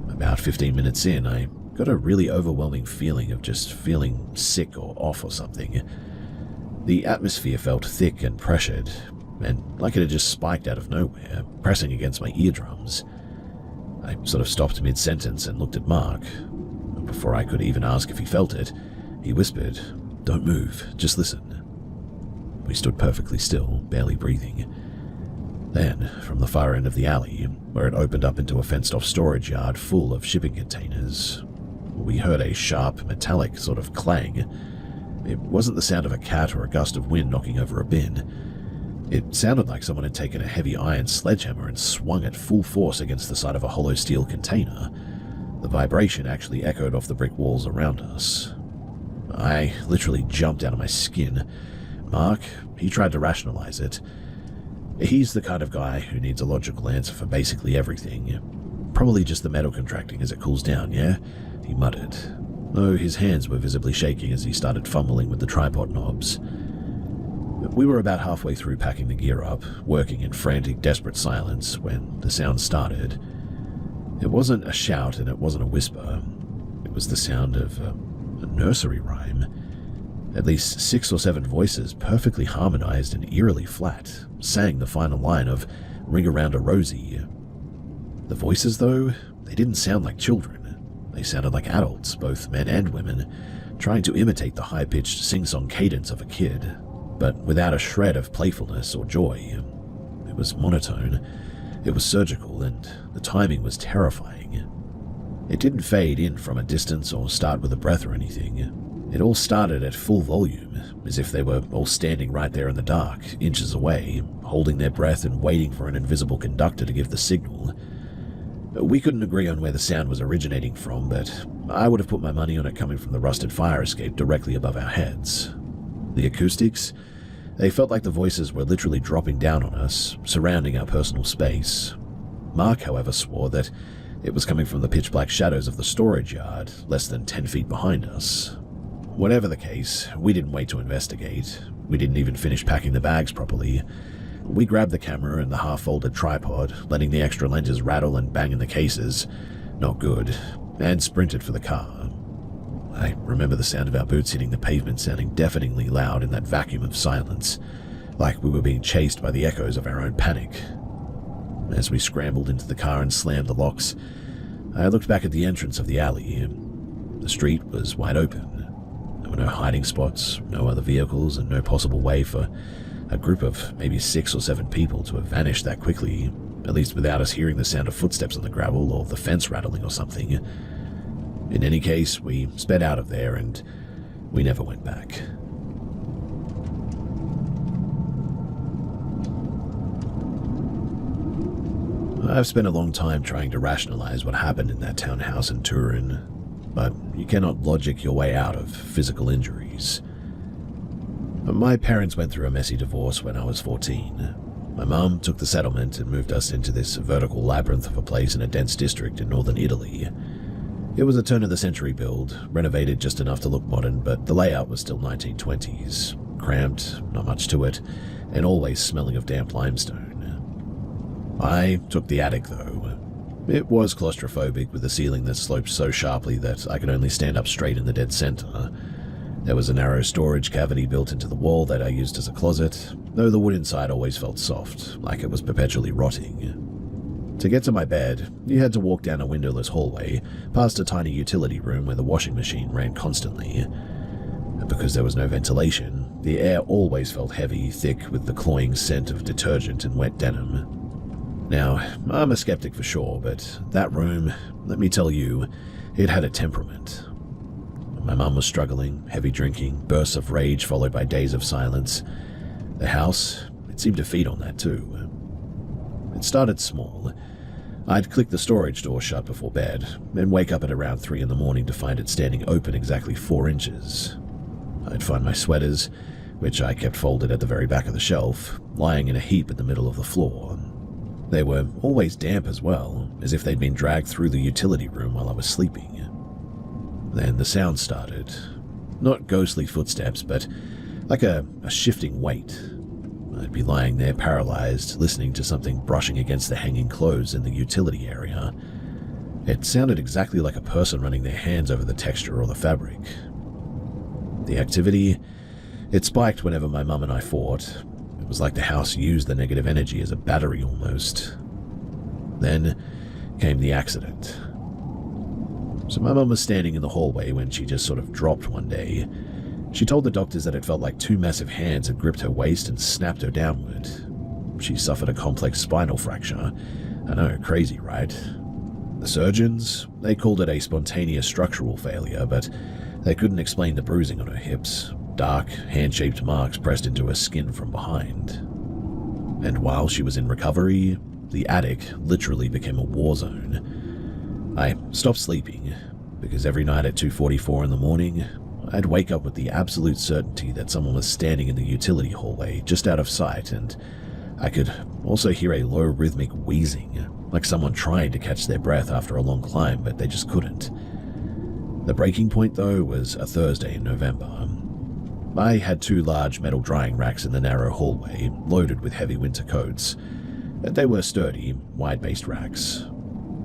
About 15 minutes in, I got a really overwhelming feeling of just feeling sick or off or something. The atmosphere felt thick and pressured, and like it had just spiked out of nowhere, pressing against my eardrums. I sort of stopped mid-sentence and looked at Mark. Before I could even ask if he felt it, he whispered, "Don't move, just listen." We stood perfectly still, barely breathing. Then, from the far end of the alley, where it opened up into a fenced-off storage yard full of shipping containers, we heard a sharp, metallic sort of clang. It wasn't the sound of a cat or a gust of wind knocking over a bin. It sounded like someone had taken a heavy iron sledgehammer and swung it full force against the side of a hollow steel container. The vibration actually echoed off the brick walls around us. I literally jumped out of my skin. Mark, he tried to rationalize it. He's the kind of guy who needs a logical answer for basically everything. Probably just the metal contracting as it cools down, yeah? He muttered, though his hands were visibly shaking as he started fumbling with the tripod knobs. We were about halfway through packing the gear up, working in frantic, desperate silence, when the sound started. It wasn't a shout and it wasn't a whisper. It was the sound of a nursery rhyme. At least 6 or 7 voices, perfectly harmonized and eerily flat, sang the final line of "Ring Around a Rosie." The voices, though, they didn't sound like children. They sounded like adults, both men and women, trying to imitate the high-pitched sing-song cadence of a kid, but without a shred of playfulness or joy. It was monotone, it was surgical, and the timing was terrifying. It didn't fade in from a distance or start with a breath or anything. It all started at full volume, as if they were all standing right there in the dark, inches away, holding their breath and waiting for an invisible conductor to give the signal. We couldn't agree on where the sound was originating from, but I would have put my money on it coming from the rusted fire escape directly above our heads. The acoustics? They felt like the voices were literally dropping down on us, surrounding our personal space. Mark, however, swore that it was coming from the pitch-black shadows of the storage yard, less than 10 feet behind us. Whatever the case, we didn't wait to investigate. We didn't even finish packing the bags properly. We grabbed the camera and the half-folded tripod, letting the extra lenses rattle and bang in the cases. Not good. And sprinted for the car. I remember the sound of our boots hitting the pavement sounding deafeningly loud in that vacuum of silence, like we were being chased by the echoes of our own panic. As we scrambled into the car and slammed the locks, I looked back at the entrance of the alley. The street was wide open. There were no hiding spots, no other vehicles, and no possible way for a group of maybe 6 or 7 people to have vanished that quickly, at least without us hearing the sound of footsteps on the gravel or the fence rattling or something. In any case, we sped out of there and we never went back. I've spent a long time trying to rationalize what happened in that townhouse in Turin, but you cannot logic your way out of physical injuries. My parents went through a messy divorce when I was 14. My mum took the settlement and moved us into this vertical labyrinth of a place in a dense district in northern Italy. It was a turn-of-the-century build, renovated just enough to look modern, but the layout was still 1920s. Cramped, not much to it, and always smelling of damp limestone. I took the attic, though. It was claustrophobic, with a ceiling that sloped so sharply that I could only stand up straight in the dead center. There was a narrow storage cavity built into the wall that I used as a closet, though the wood inside always felt soft, like it was perpetually rotting. To get to my bed, you had to walk down a windowless hallway, past a tiny utility room where the washing machine ran constantly. And because there was no ventilation, The air always felt heavy, thick with the cloying scent of detergent and wet denim. Now, I'm a skeptic for sure, but that room, let me tell you, it had a temperament. My mum was struggling, heavy drinking, bursts of rage followed by days of silence. The house, it seemed to feed on that too. It started small. I'd click the storage door shut before bed, and wake up at around 3 in the morning to find it standing open exactly 4 inches. I'd find my sweaters, which I kept folded at the very back of the shelf, lying in a heap in the middle of the floor. They were always damp as well, as if they'd been dragged through the utility room while I was sleeping. Then the sound started. Not ghostly footsteps, but like a shifting weight. I'd be lying there paralyzed, listening to something brushing against the hanging clothes in the utility area. It sounded exactly like a person running their hands over the texture or the fabric. The activity, it spiked whenever my mum and I fought. It was like the house used the negative energy as a battery almost. Then came the accident. So my mum was standing in the hallway when she just sort of dropped one day. She told the doctors that it felt like 2 massive hands had gripped her waist and snapped her downward. She suffered a complex spinal fracture. I know, crazy, right? The surgeons, they called it a spontaneous structural failure, but they couldn't explain the bruising on her hips, dark, hand-shaped marks pressed into her skin from behind. And while she was in recovery, the attic literally became a war zone. I stopped sleeping, because every night at 2:44 in the morning, I'd wake up with the absolute certainty that someone was standing in the utility hallway just out of sight, and I could also hear a low rhythmic wheezing, like someone trying to catch their breath after a long climb, but they just couldn't. The breaking point, though, was a Thursday in November. I had 2 large metal drying racks in the narrow hallway, loaded with heavy winter coats. They were sturdy, wide-based racks.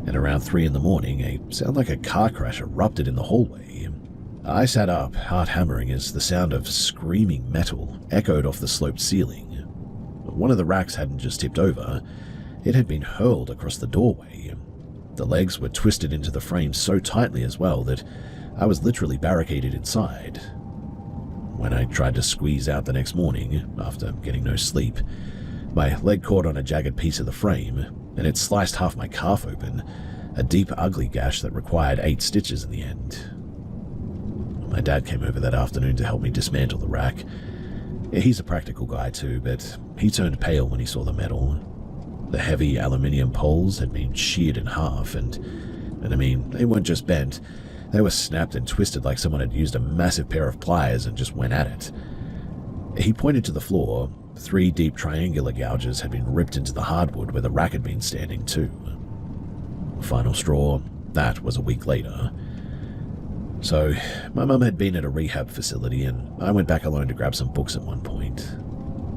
And around 3 in the morning, a sound like a car crash erupted in the hallway. I sat up, heart hammering, as the sound of screaming metal echoed off the sloped ceiling. One of the racks hadn't just tipped over, it had been hurled across the doorway. The legs were twisted into the frame so tightly as well that I was literally barricaded inside. When I tried to squeeze out the next morning, after getting no sleep, my leg caught on a jagged piece of the frame, and it sliced half my calf open, a deep, ugly gash that required 8 stitches in the end. My dad came over that afternoon to help me dismantle the rack. He's a practical guy too, but he turned pale when he saw the metal. The heavy aluminium poles had been sheared in half, and I mean, they weren't just bent, they were snapped and twisted like someone had used a massive pair of pliers and just went at it. He pointed to the floor. 3 deep triangular gouges had been ripped into the hardwood where the rack had been standing too. Final straw, that was a week later. So, my mum had been at a rehab facility, and I went back alone to grab some books at one point.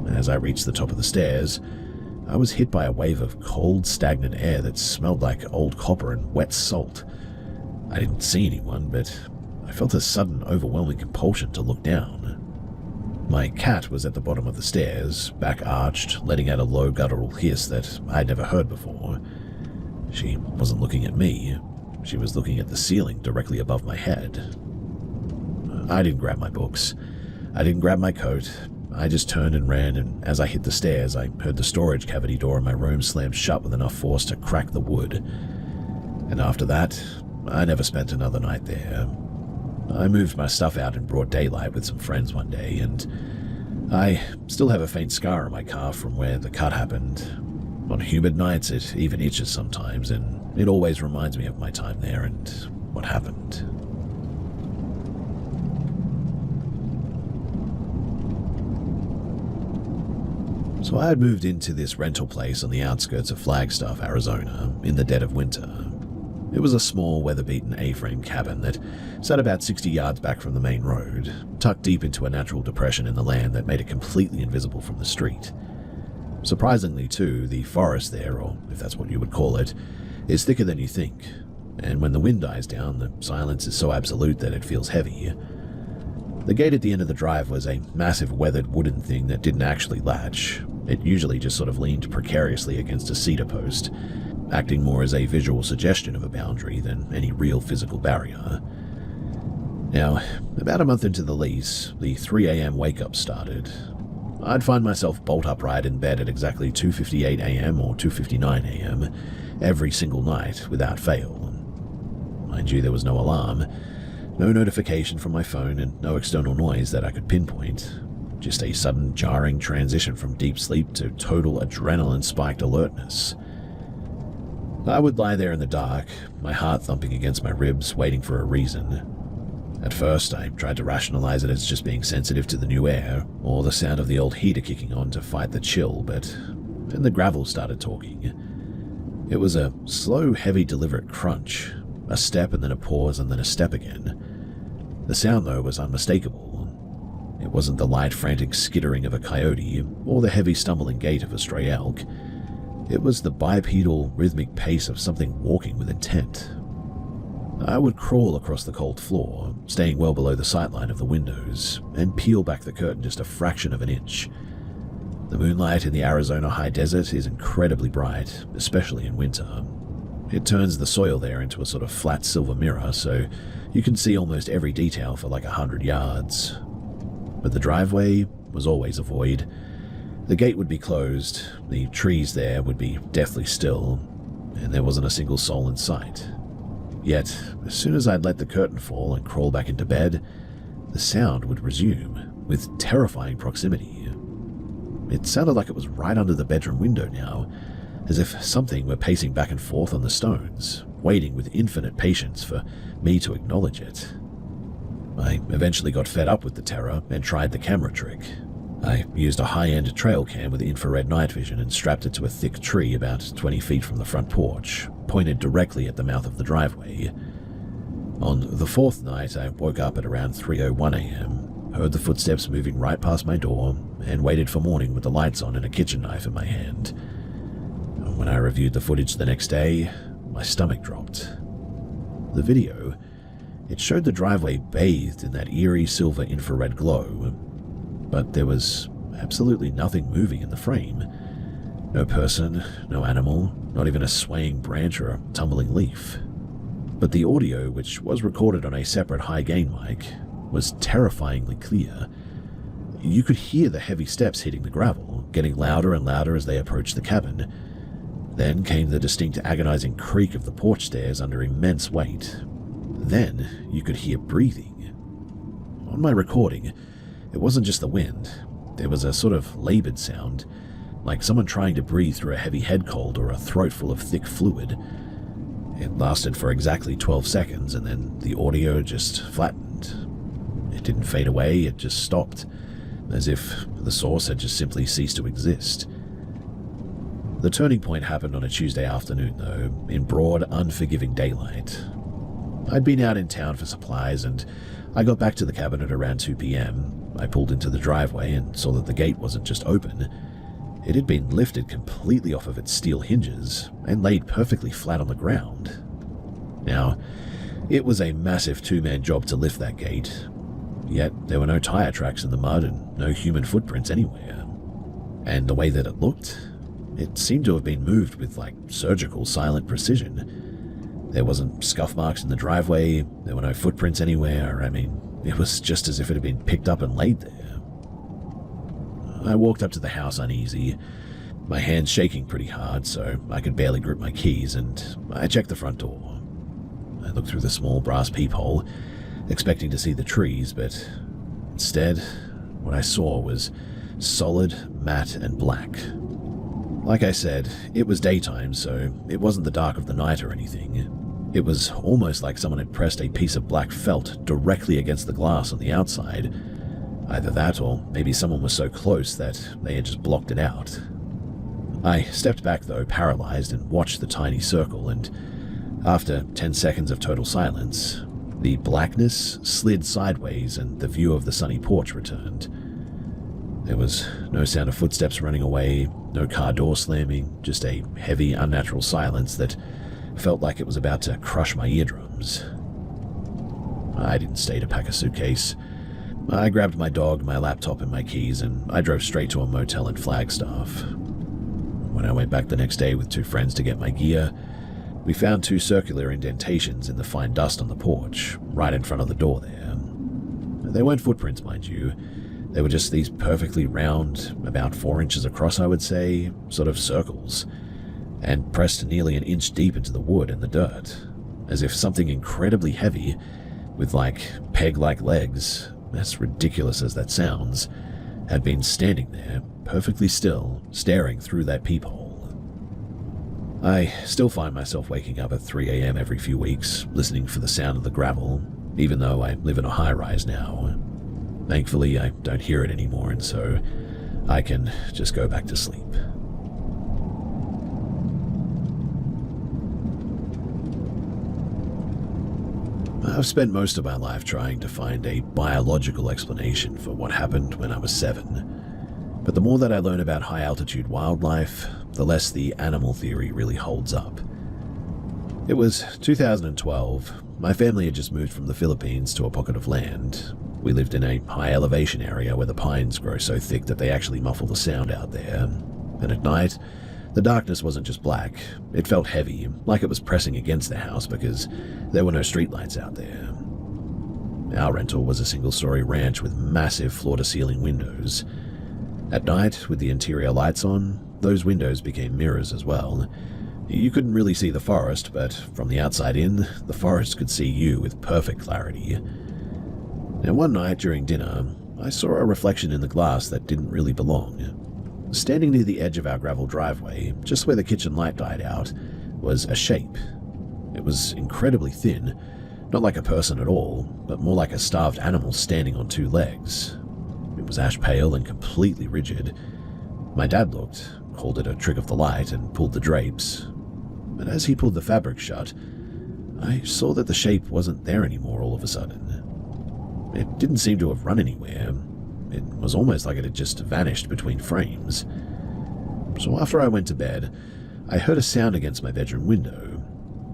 As I reached the top of the stairs, I was hit by a wave of cold, stagnant air that smelled like old copper and wet salt. I didn't see anyone, but I felt a sudden, overwhelming compulsion to look down. My cat was at the bottom of the stairs, back arched, letting out a low guttural hiss that I'd never heard before. She wasn't looking at me. She was looking at the ceiling directly above my head. I didn't grab my books. I didn't grab my coat. I just turned and ran, and as I hit the stairs, I heard the storage cavity door in my room slam shut with enough force to crack the wood. And after that, I never spent another night there. I moved my stuff out in broad daylight with some friends one day, and I still have a faint scar on my calf from where the cut happened. On humid nights, it even itches sometimes, and it always reminds me of my time there and what happened. So I had moved into this rental place on the outskirts of Flagstaff, Arizona, in the dead of winter. It was a small, weather-beaten A-frame cabin that sat about 60 yards back from the main road, tucked deep into a natural depression in the land that made it completely invisible from the street. Surprisingly, too, the forest there, or if that's what you would call it, is thicker than you think, and when the wind dies down, the silence is so absolute that it feels heavy. The gate at the end of the drive was a massive weathered wooden thing that didn't actually latch. It usually just sort of leaned precariously against a cedar post, acting more as a visual suggestion of a boundary than any real physical barrier. Now, about a month into the lease, the 3 a.m. wake-up started. I'd find myself bolt upright in bed at exactly 2:58 a.m. or 2:59 a.m. every single night without fail. Mind you, there was no alarm, no notification from my phone, and no external noise that I could pinpoint. Just a sudden jarring transition from deep sleep to total adrenaline-spiked alertness. I would lie there in the dark, my heart thumping against my ribs, waiting for a reason. At first, I tried to rationalize it as just being sensitive to the new air, or the sound of the old heater kicking on to fight the chill, but then the gravel started talking. It was a slow, heavy, deliberate crunch, a step and then a pause and then a step again. The sound, though, was unmistakable. It wasn't the light, frantic skittering of a coyote, or the heavy, stumbling gait of a stray elk. It was the bipedal, rhythmic pace of something walking with intent. I would crawl across the cold floor, staying well below the sightline of the windows, and peel back the curtain just a fraction of an inch. The moonlight in the Arizona high desert is incredibly bright, especially in winter. It turns the soil there into a sort of flat silver mirror, so you can see almost every detail for like 100 yards. But the driveway was always a void. The gate would be closed, the trees there would be deathly still, and there wasn't a single soul in sight. Yet, as soon as I'd let the curtain fall and crawl back into bed, the sound would resume, with terrifying proximity. It sounded like it was right under the bedroom window now, as if something were pacing back and forth on the stones, waiting with infinite patience for me to acknowledge it. I eventually got fed up with the terror and tried the camera trick. I used a high-end trail cam with infrared night vision and strapped it to a thick tree about 20 feet from the front porch, pointed directly at the mouth of the driveway. On the fourth night, I woke up at around 3:01 a.m., heard the footsteps moving right past my door, and waited for morning with the lights on and a kitchen knife in my hand. When I reviewed the footage the next day, my stomach dropped. The video, it showed the driveway bathed in that eerie silver infrared glow, but there was absolutely nothing moving in the frame. No person, no animal, not even a swaying branch or a tumbling leaf. But the audio, which was recorded on a separate high-gain mic, was terrifyingly clear. You could hear the heavy steps hitting the gravel, getting louder and louder as they approached the cabin. Then came the distinct agonizing creak of the porch stairs under immense weight. Then you could hear breathing. On my recording, it wasn't just the wind. There was a sort of labored sound, like someone trying to breathe through a heavy head cold or a throat full of thick fluid. It lasted for exactly 12 seconds, and then the audio just flattened. It didn't fade away, it just stopped, as if the source had just simply ceased to exist. The turning point happened on a Tuesday afternoon, though, in broad, unforgiving daylight. I'd been out in town for supplies, and I got back to the cabin at around 2 p.m. I pulled into the driveway and saw that the gate wasn't just open. It had been lifted completely off of its steel hinges and laid perfectly flat on the ground. Now, it was a massive two-man job to lift that gate, yet there were no tire tracks in the mud and no human footprints anywhere. And the way that it looked, it seemed to have been moved with, surgical, silent precision. There wasn't scuff marks in the driveway, there were no footprints anywhere. It was just as if it had been picked up and laid there. I walked up to the house uneasy, my hands shaking pretty hard so I could barely grip my keys, and I checked the front door. I looked through the small brass peephole, expecting to see the trees, but instead, what I saw was solid, matte, and black. Like I said, it was daytime, so it wasn't the dark of the night or anything. It was almost like someone had pressed a piece of black felt directly against the glass on the outside. Either that, or maybe someone was so close that they had just blocked it out. I stepped back, though, paralyzed, and watched the tiny circle, and after 10 seconds of total silence, the blackness slid sideways and the view of the sunny porch returned. There was no sound of footsteps running away, no car door slamming, just a heavy, unnatural silence that felt like it was about to crush my eardrums. I didn't stay to pack a suitcase. I grabbed my dog, my laptop, and my keys, and I drove straight to a motel in Flagstaff. When I went back the next day with 2 friends to get my gear, we found 2 circular indentations in the fine dust on the porch, right in front of the door there. They weren't footprints, mind you. They were just these perfectly round, about 4 inches across, I would say, sort of circles, and pressed nearly an inch deep into the wood and the dirt, as if something incredibly heavy, with peg-like legs, as ridiculous as that sounds, had been standing there, perfectly still, staring through that peephole. I still find myself waking up at 3 a.m. every few weeks, listening for the sound of the gravel, even though I live in a high-rise now. Thankfully, I don't hear it anymore, and so I can just go back to sleep. I've spent most of my life trying to find a biological explanation for what happened when I was 7. But the more that I learn about high-altitude wildlife, the less the animal theory really holds up. It was 2012. My family had just moved from the Philippines to a pocket of land. We lived in a high-elevation area where the pines grow so thick that they actually muffle the sound out there. And at night, the darkness wasn't just black. It felt heavy, like it was pressing against the house because there were no streetlights out there. Our rental was a single-story ranch with massive floor-to-ceiling windows. At night, with the interior lights on, those windows became mirrors as well. You couldn't really see the forest, but from the outside in, the forest could see you with perfect clarity. Now, one night during dinner, I saw a reflection in the glass that didn't really belong. Standing near the edge of our gravel driveway, just where the kitchen light died out, was a shape. It was incredibly thin, not like a person at all, but more like a starved animal standing on 2 legs. It was ash pale and completely rigid. My dad looked, called it a trick of the light, and pulled the drapes. But as he pulled the fabric shut, I saw that the shape wasn't there anymore all of a sudden. It didn't seem to have run anywhere. It was almost like it had just vanished between frames. So after I went to bed, I heard a sound against my bedroom window.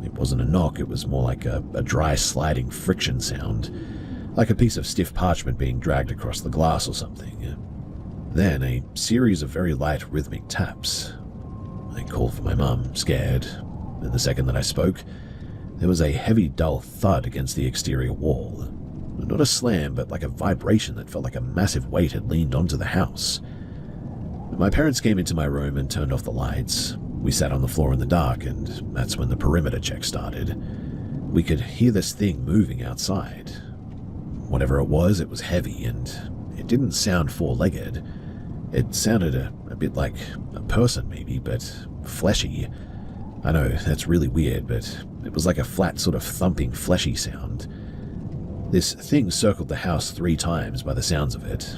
It wasn't a knock, it was more like a dry sliding friction sound, like a piece of stiff parchment being dragged across the glass or something. Then a series of very light rhythmic taps. I called for my mum, scared, and the second that I spoke, there was a heavy dull thud against the exterior wall. Not a slam, but like a vibration that felt like a massive weight had leaned onto the house. My parents came into my room and turned off the lights. We sat on the floor in the dark, and that's when the perimeter check started. We could hear this thing moving outside. Whatever it was heavy, and it didn't sound 4-legged. It sounded a bit like a person maybe, but fleshy. I know, that's really weird, but it was like a flat sort of thumping fleshy sound. This thing circled the house 3 times by the sounds of it.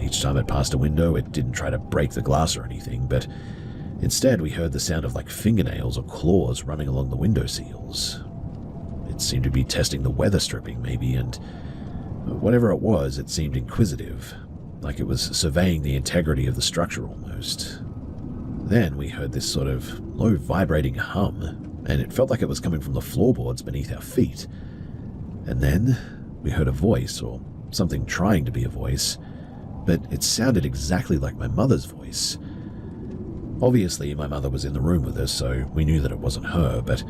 Each time it passed a window, it didn't try to break the glass or anything, but instead we heard the sound of like fingernails or claws running along the window seals. It seemed to be testing the weather stripping maybe, and whatever it was, it seemed inquisitive, like it was surveying the integrity of the structure almost. Then we heard this sort of low vibrating hum, and it felt like it was coming from the floorboards beneath our feet. And then we heard a voice, or something trying to be a voice, but it sounded exactly like my mother's voice. Obviously, my mother was in the room with us, so we knew that it wasn't her, but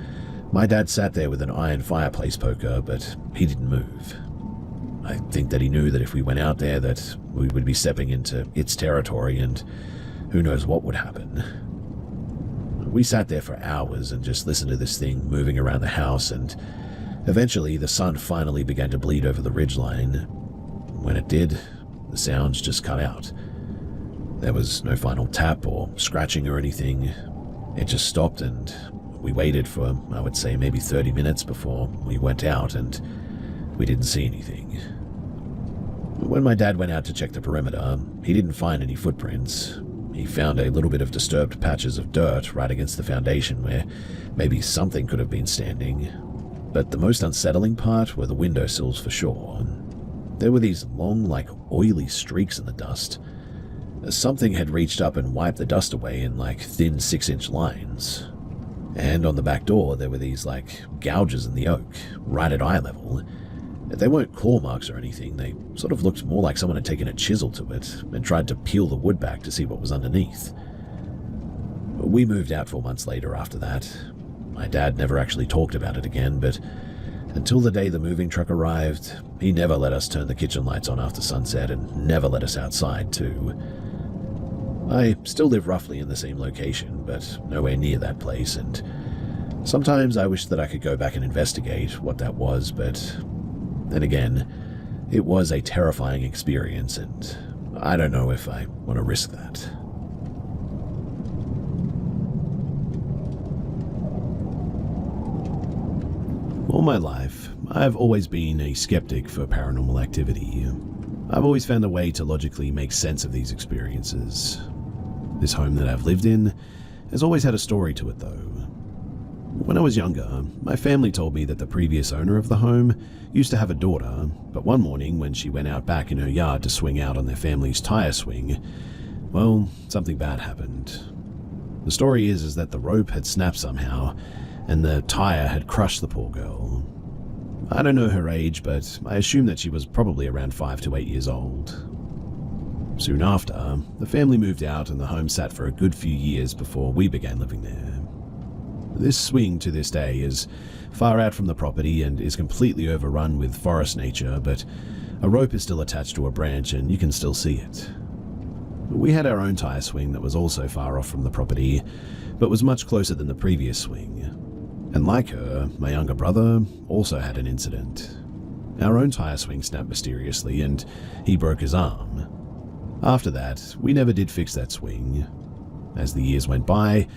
my dad sat there with an iron fireplace poker, but he didn't move. I think that he knew that if we went out there that we would be stepping into its territory, and who knows what would happen. We sat there for hours and just listened to this thing moving around the house, and eventually the sun finally began to bleed over the ridgeline. When it did, the sounds just cut out. There was no final tap or scratching or anything. It just stopped, and we waited for, I would say, maybe 30 minutes before we went out, and we didn't see anything. When my dad went out to check the perimeter, he didn't find any footprints. He found a little bit of disturbed patches of dirt right against the foundation where maybe something could have been standing. But the most unsettling part were the windowsills for sure. There were these long, oily streaks in the dust. Something had reached up and wiped the dust away in thin 6-inch lines. And on the back door, there were these gouges in the oak, right at eye level. They weren't claw marks or anything, they sort of looked more like someone had taken a chisel to it and tried to peel the wood back to see what was underneath. We moved out 4 months later after that. My dad never actually talked about it again, but Until the day the moving truck arrived, he never let us turn the kitchen lights on after sunset and never let us outside too. I still live roughly in the same location, but nowhere near that place, and sometimes I wish that I could go back and investigate what that was, but then again, it was a terrifying experience, and I don't know if I want to risk that. All my life, I've always been a skeptic for paranormal activity. I've always found a way to logically make sense of these experiences. This home that I've lived in has always had a story to it, though. When I was younger, my family told me that the previous owner of the home used to have a daughter, but one morning when she went out back in her yard to swing out on their family's tire swing, well, something bad happened. The story is that the rope had snapped somehow, and the tire had crushed the poor girl. I don't know her age, but I assume that she was probably around 5 to 8 years old. Soon after, the family moved out and the home sat for a good few years before we began living there. This swing to this day is far out from the property and is completely overrun with forest nature, but a rope is still attached to a branch and you can still see it. We had our own tire swing that was also far off from the property, but was much closer than the previous swing. And like her, my younger brother also had an incident. Our own tire swing snapped mysteriously and he broke his arm. After that, we never did fix that swing. As the years went by,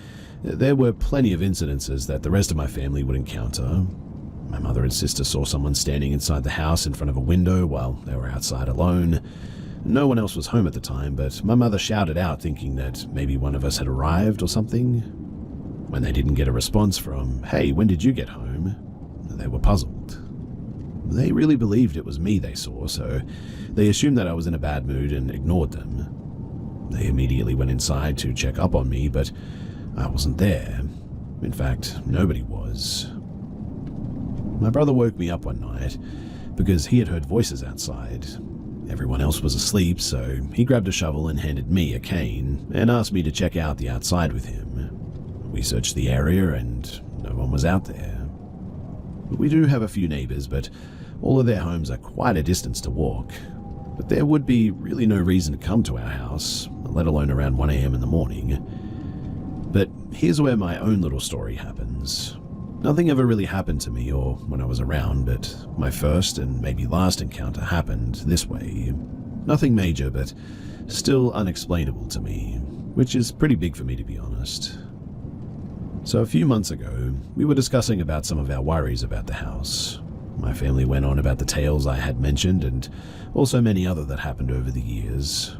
there were plenty of incidences that the rest of my family would encounter. My mother and sister saw someone standing inside the house in front of a window while they were outside alone. No one else was home at the time, but my mother shouted out thinking that maybe one of us had arrived or something. When they didn't get a response from, "Hey, when did you get home?" they were puzzled. They really believed it was me they saw, so they assumed that I was in a bad mood and ignored them. They immediately went inside to check up on me, but I wasn't there. In fact, nobody was. My brother woke me up one night because he had heard voices outside. Everyone else was asleep, so he grabbed a shovel and handed me a cane and asked me to check out the outside with him. We searched the area and no one was out there. We do have a few neighbors, but all of their homes are quite a distance to walk. But there would be really no reason to come to our house, let alone around 1 a.m. in the morning. But here's where my own little story happens. Nothing ever really happened to me or when I was around, but my first and maybe last encounter happened this way. Nothing major, but still unexplainable to me, which is pretty big for me to be honest. So a few months ago, we were discussing about some of our worries about the house. My family went on about the tales I had mentioned and also many other that happened over the years.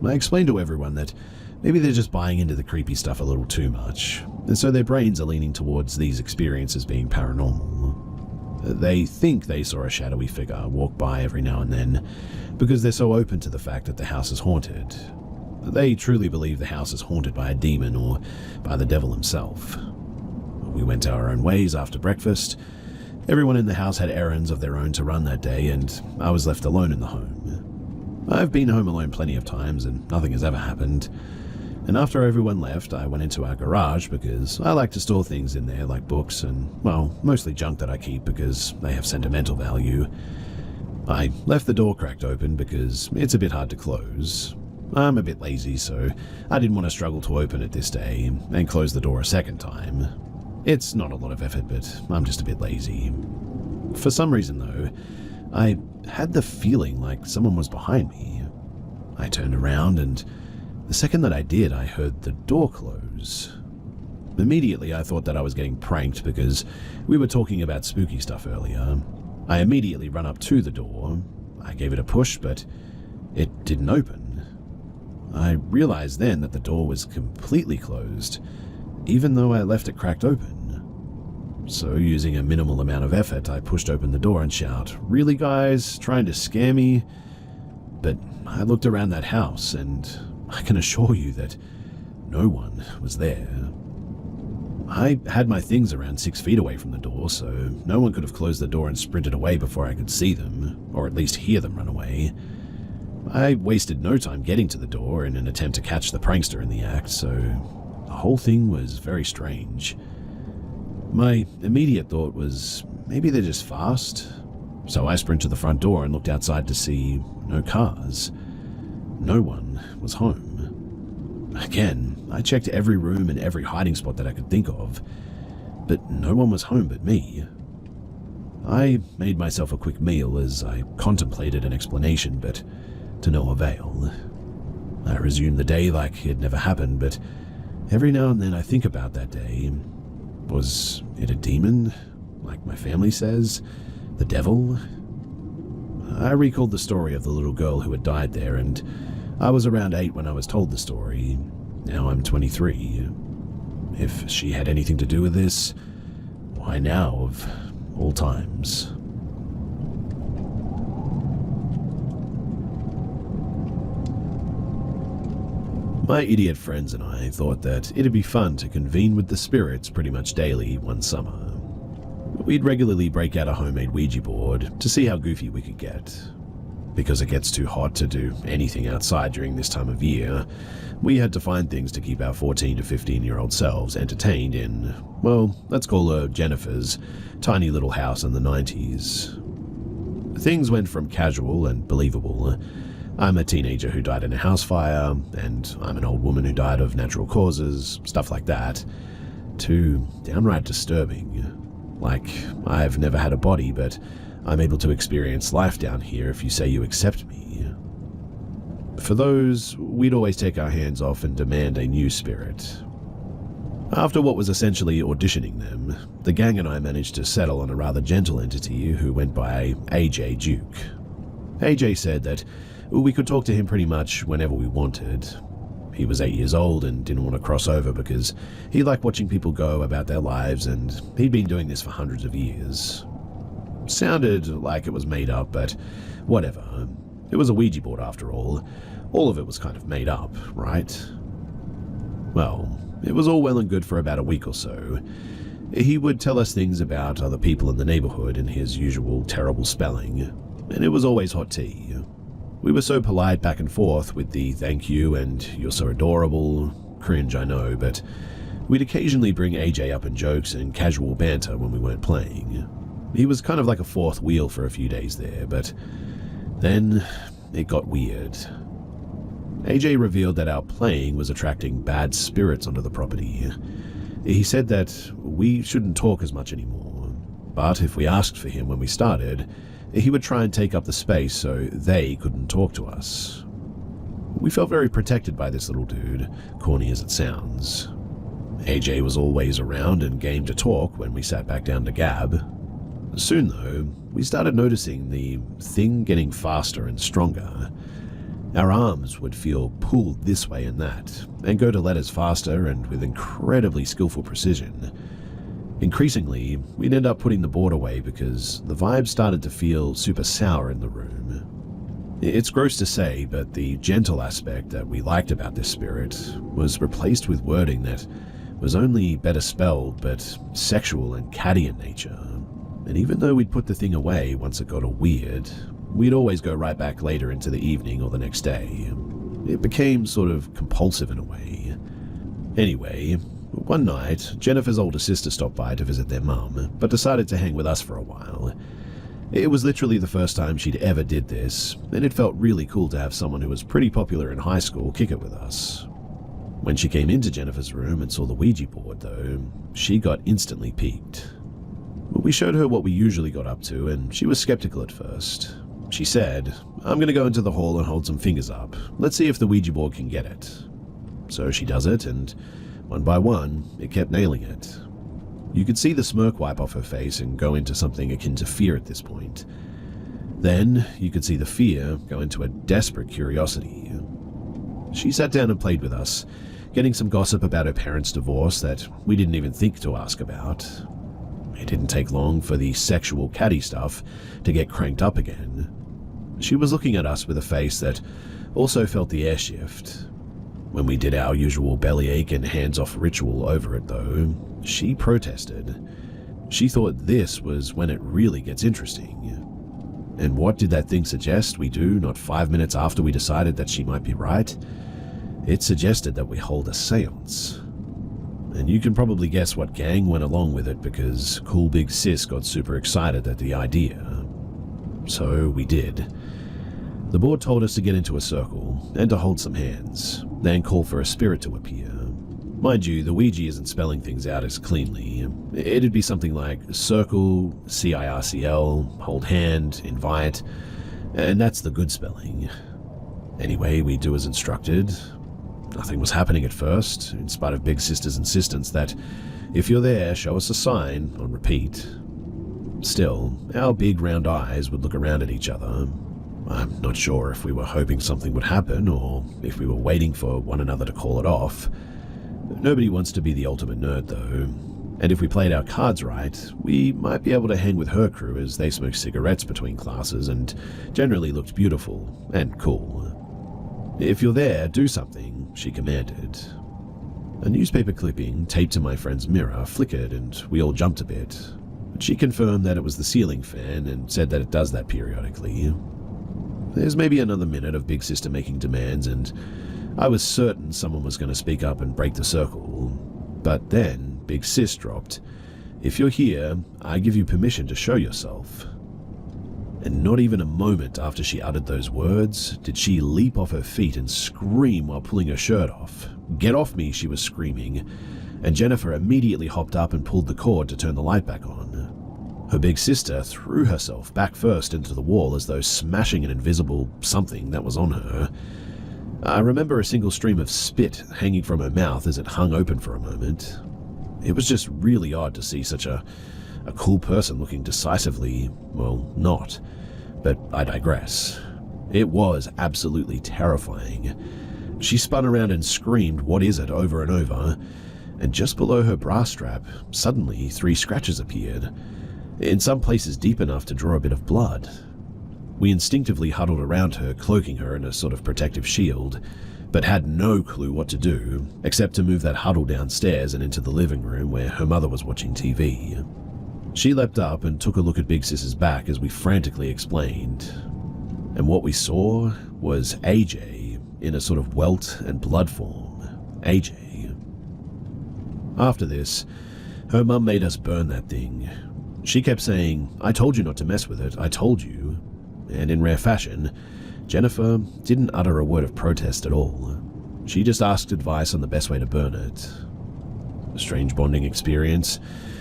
I explained to everyone that maybe they're just buying into the creepy stuff a little too much, and so their brains are leaning towards these experiences being paranormal. They think they saw a shadowy figure walk by every now and then because they're so open to the fact that the house is haunted. They truly believe the house is haunted by a demon or by the devil himself. We went our own ways after breakfast. Everyone in the house had errands of their own to run that day, and I was left alone in the home. I've been home alone plenty of times, and nothing has ever happened. And after everyone left, I went into our garage because I like to store things in there like books and, well, mostly junk that I keep because they have sentimental value. I left the door cracked open because it's a bit hard to close. I'm a bit lazy, so I didn't want to struggle to open it this day and close the door a second time. It's not a lot of effort, but I'm just a bit lazy. For some reason, though, I had the feeling like someone was behind me. I turned around, and the second that I did, I heard the door close. Immediately, I thought that I was getting pranked because we were talking about spooky stuff earlier. I immediately ran up to the door. I gave it a push, but it didn't open. I realized then that the door was completely closed, even though I left it cracked open. So using a minimal amount of effort, I pushed open the door and shout, "Really guys, trying to scare me?" But I looked around that house and I can assure you that no one was there. I had my things around 6 feet away from the door, so no one could have closed the door and sprinted away before I could see them, or at least hear them run away. I wasted no time getting to the door in an attempt to catch the prankster in the act, so the whole thing was very strange. My immediate thought was, maybe they're just fast. So I sprint to the front door and looked outside to see no cars. No one was home. Again, I checked every room and every hiding spot that I could think of, but no one was home but me. I made myself a quick meal as I contemplated an explanation, but to no avail. I resumed the day like it never happened, but every now and then I think about that day. Was it a demon, like my family says? The devil? I recalled the story of the little girl who had died there, and I was around 8 when I was told the story. Now I'm 23. If she had anything to do with this, why now of all times? My idiot friends and I thought that it'd be fun to convene with the spirits pretty much daily one summer. We'd regularly break out a homemade Ouija board to see how goofy we could get. Because it gets too hot to do anything outside during this time of year, we had to find things to keep our 14 to 15-year-old selves entertained in, well, let's call her Jennifer's tiny little house in the 90s. Things went from casual and believable, I'm a teenager who died in a house fire, and I'm an old woman who died of natural causes, stuff like that, to downright disturbing. Like, I've never had a body, but I'm able to experience life down here if you say you accept me. For those, we'd always take our hands off and demand a new spirit. After what was essentially auditioning them, the gang and I managed to settle on a rather gentle entity who went by AJ Duke. AJ said that we could talk to him pretty much whenever we wanted. He was 8 years old and didn't want to cross over because he liked watching people go about their lives, and he'd been doing this for hundreds of years. Sounded like it was made up, but whatever. It was a Ouija board after all. All of it was kind of made up, right? Well, it was all well and good for about a week or so. He would tell us things about other people in the neighborhood in his usual terrible spelling, and it was always hot tea. We were so polite back and forth with the thank you and you're so adorable, cringe I know, but we'd occasionally bring AJ up in jokes and casual banter when we weren't playing. He was kind of like a fourth wheel for a few days there, but then it got weird. AJ revealed that our playing was attracting bad spirits onto the property. He said that we shouldn't talk as much anymore, but if we asked for him when we started, he would try and take up the space so they couldn't talk to us. We felt very protected by this little dude, corny as it sounds. AJ was always around and game to talk when we sat back down to gab. Soon, though, we started noticing the thing getting faster and stronger. Our arms would feel pulled this way and that, and go to letters faster and with incredibly skillful precision. Increasingly, we'd end up putting the board away because the vibe started to feel super sour in the room. It's gross to say, but the gentle aspect that we liked about this spirit was replaced with wording that was only better spelled but sexual and catty in nature. And even though we'd put the thing away once it got all weird, we'd always go right back later into the evening or the next day. It became sort of compulsive in a way. Anyway, one night, Jennifer's older sister stopped by to visit their mum, but decided to hang with us for a while. It was literally the first time she'd ever did this, and it felt really cool to have someone who was pretty popular in high school kick it with us. When she came into Jennifer's room and saw the Ouija board, though, she got instantly piqued. We showed her what we usually got up to, and she was skeptical at first. She said, "I'm going to go into the hall and hold some fingers up. Let's see if the Ouija board can get it." So she does it, and one by one, it kept nailing it. You could see the smirk wipe off her face and go into something akin to fear at this point. Then, you could see the fear go into a desperate curiosity. She sat down and played with us, getting some gossip about her parents' divorce that we didn't even think to ask about. It didn't take long for the sexual catty stuff to get cranked up again. She was looking at us with a face that also felt the air shift. When we did our usual bellyache and hands-off ritual over it, though, she protested. She thought this was when it really gets interesting. And what did that thing suggest we do not 5 minutes after we decided that she might be right? It suggested that we hold a seance. and you can probably guess what gang went along with it because cool big sis got super excited at the idea. So we did. The board told us to get into a circle and to hold some hands, then call for a spirit to appear. Mind you, the Ouija isn't spelling things out as cleanly. It'd be something like circle, CIRCL, hold hand, invite, and that's the good spelling. Anyway, we do as instructed. Nothing was happening at first, in spite of Big Sister's insistence that if you're there, show us a sign, on repeat. Still, our big round eyes would look around at each other. I'm not sure if we were hoping something would happen or if we were waiting for one another to call it off. Nobody wants to be the ultimate nerd though, and if we played our cards right, we might be able to hang with her crew as they smoked cigarettes between classes and generally looked beautiful and cool. If you're there, do something, she commanded. A newspaper clipping taped to my friend's mirror flickered and we all jumped a bit. But she confirmed that it was the ceiling fan and said that it does that periodically. There's maybe another minute of Big Sister making demands and I was certain someone was going to speak up and break the circle. But then Big Sis dropped, "If you're here, I give you permission to show yourself." And not even a moment after she uttered those words did she leap off her feet and scream while pulling her shirt off. "Get off me," she was screaming, and Jennifer immediately hopped up and pulled the cord to turn the light back on. Her big sister threw herself back first into the wall as though smashing an invisible something that was on her. I remember a single stream of spit hanging from her mouth as it hung open for a moment. It was just really odd to see such a cool person looking decisively, well, not. But I digress. It was absolutely terrifying. She spun around and screamed, "What is it?" over and over, and just below her bra strap, suddenly 3 scratches appeared, in some places deep enough to draw a bit of blood. We instinctively huddled around her, cloaking her in a sort of protective shield, but had no clue what to do, except to move that huddle downstairs and into the living room where her mother was watching TV. She leapt up and took a look at Big Sis's back as we frantically explained. And what we saw was AJ in a sort of welt and blood form. AJ. After this, her mum made us burn that thing. She kept saying, "I told you not to mess with it, I told you." And in rare fashion, Jennifer didn't utter a word of protest at all. She just asked advice on the best way to burn it. A strange bonding experience,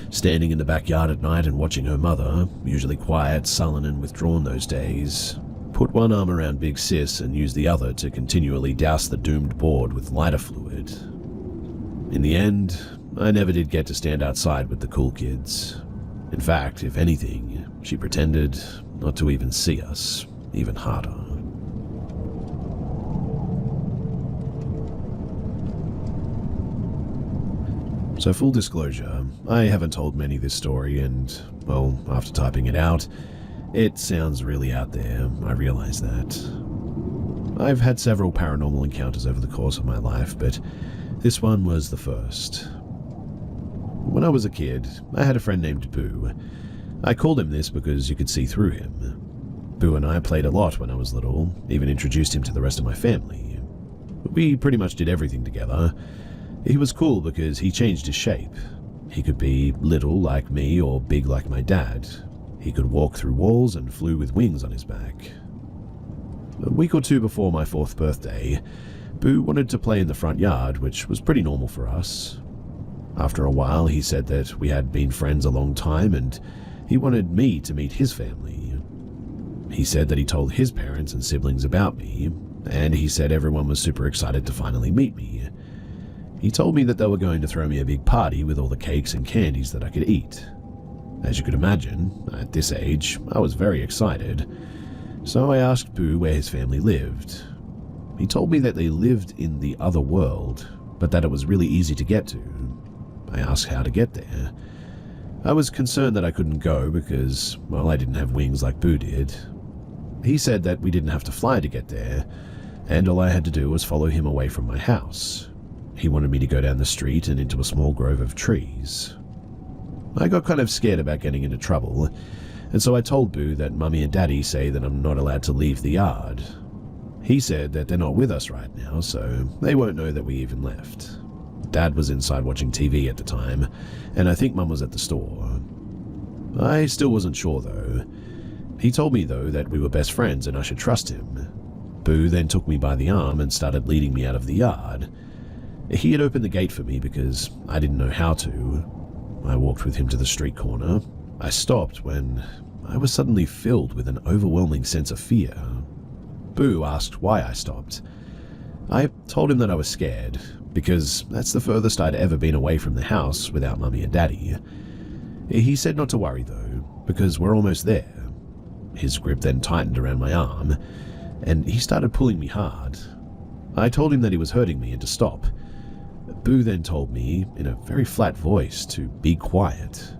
standing in the backyard at night and watching her mother, usually quiet, sullen and withdrawn those days, put one arm around Big Sis and use the other to continually douse the doomed board with lighter fluid. In the end, I never did get to stand outside with the cool kids. In fact, if anything, she pretended not to even see us, even harder. So full disclosure, I haven't told many this story and, well, after typing it out, it sounds really out there, I realize that. I've had several paranormal encounters over the course of my life, but this one was the first. When I was a kid, I had a friend named Boo. I called him this because you could see through him. Boo and I played a lot when I was little, even introduced him to the rest of my family. We pretty much did everything together. He was cool because he changed his shape. He could be little like me or big like my dad. He could walk through walls and flew with wings on his back. A week or 2 before my 4th birthday, Boo wanted to play in the front yard, which was pretty normal for us. After a while, he said that we had been friends a long time and he wanted me to meet his family. He said that he told his parents and siblings about me, and he said everyone was super excited to finally meet me. He told me that they were going to throw me a big party with all the cakes and candies that I could eat. As you could imagine, at this age, I was very excited, so I asked Boo where his family lived. He told me that they lived in the other world, but that it was really easy to get to. I asked how to get there. I was concerned that I couldn't go because, well, I didn't have wings like Boo did. He said that we didn't have to fly to get there, and all I had to do was follow him away from my house. He wanted me to go down the street and into a small grove of trees. I got kind of scared about getting into trouble, and so I told Boo that Mummy and Daddy say that I'm not allowed to leave the yard. He said that they're not with us right now, so they won't know that we even left. Dad was inside watching TV at the time, and I think Mum was at the store. I still wasn't sure though. He told me though that we were best friends and I should trust him. Boo then took me by the arm and started leading me out of the yard. He had opened the gate for me because I didn't know how to. I walked with him to the street corner. I stopped when I was suddenly filled with an overwhelming sense of fear. Boo asked why I stopped. I told him that I was scared, because that's the furthest I'd ever been away from the house without Mummy and Daddy. He said not to worry though, because we're almost there. His grip then tightened around my arm, and he started pulling me hard. I told him that he was hurting me and to stop. Boo then told me, in a very flat voice, to be quiet.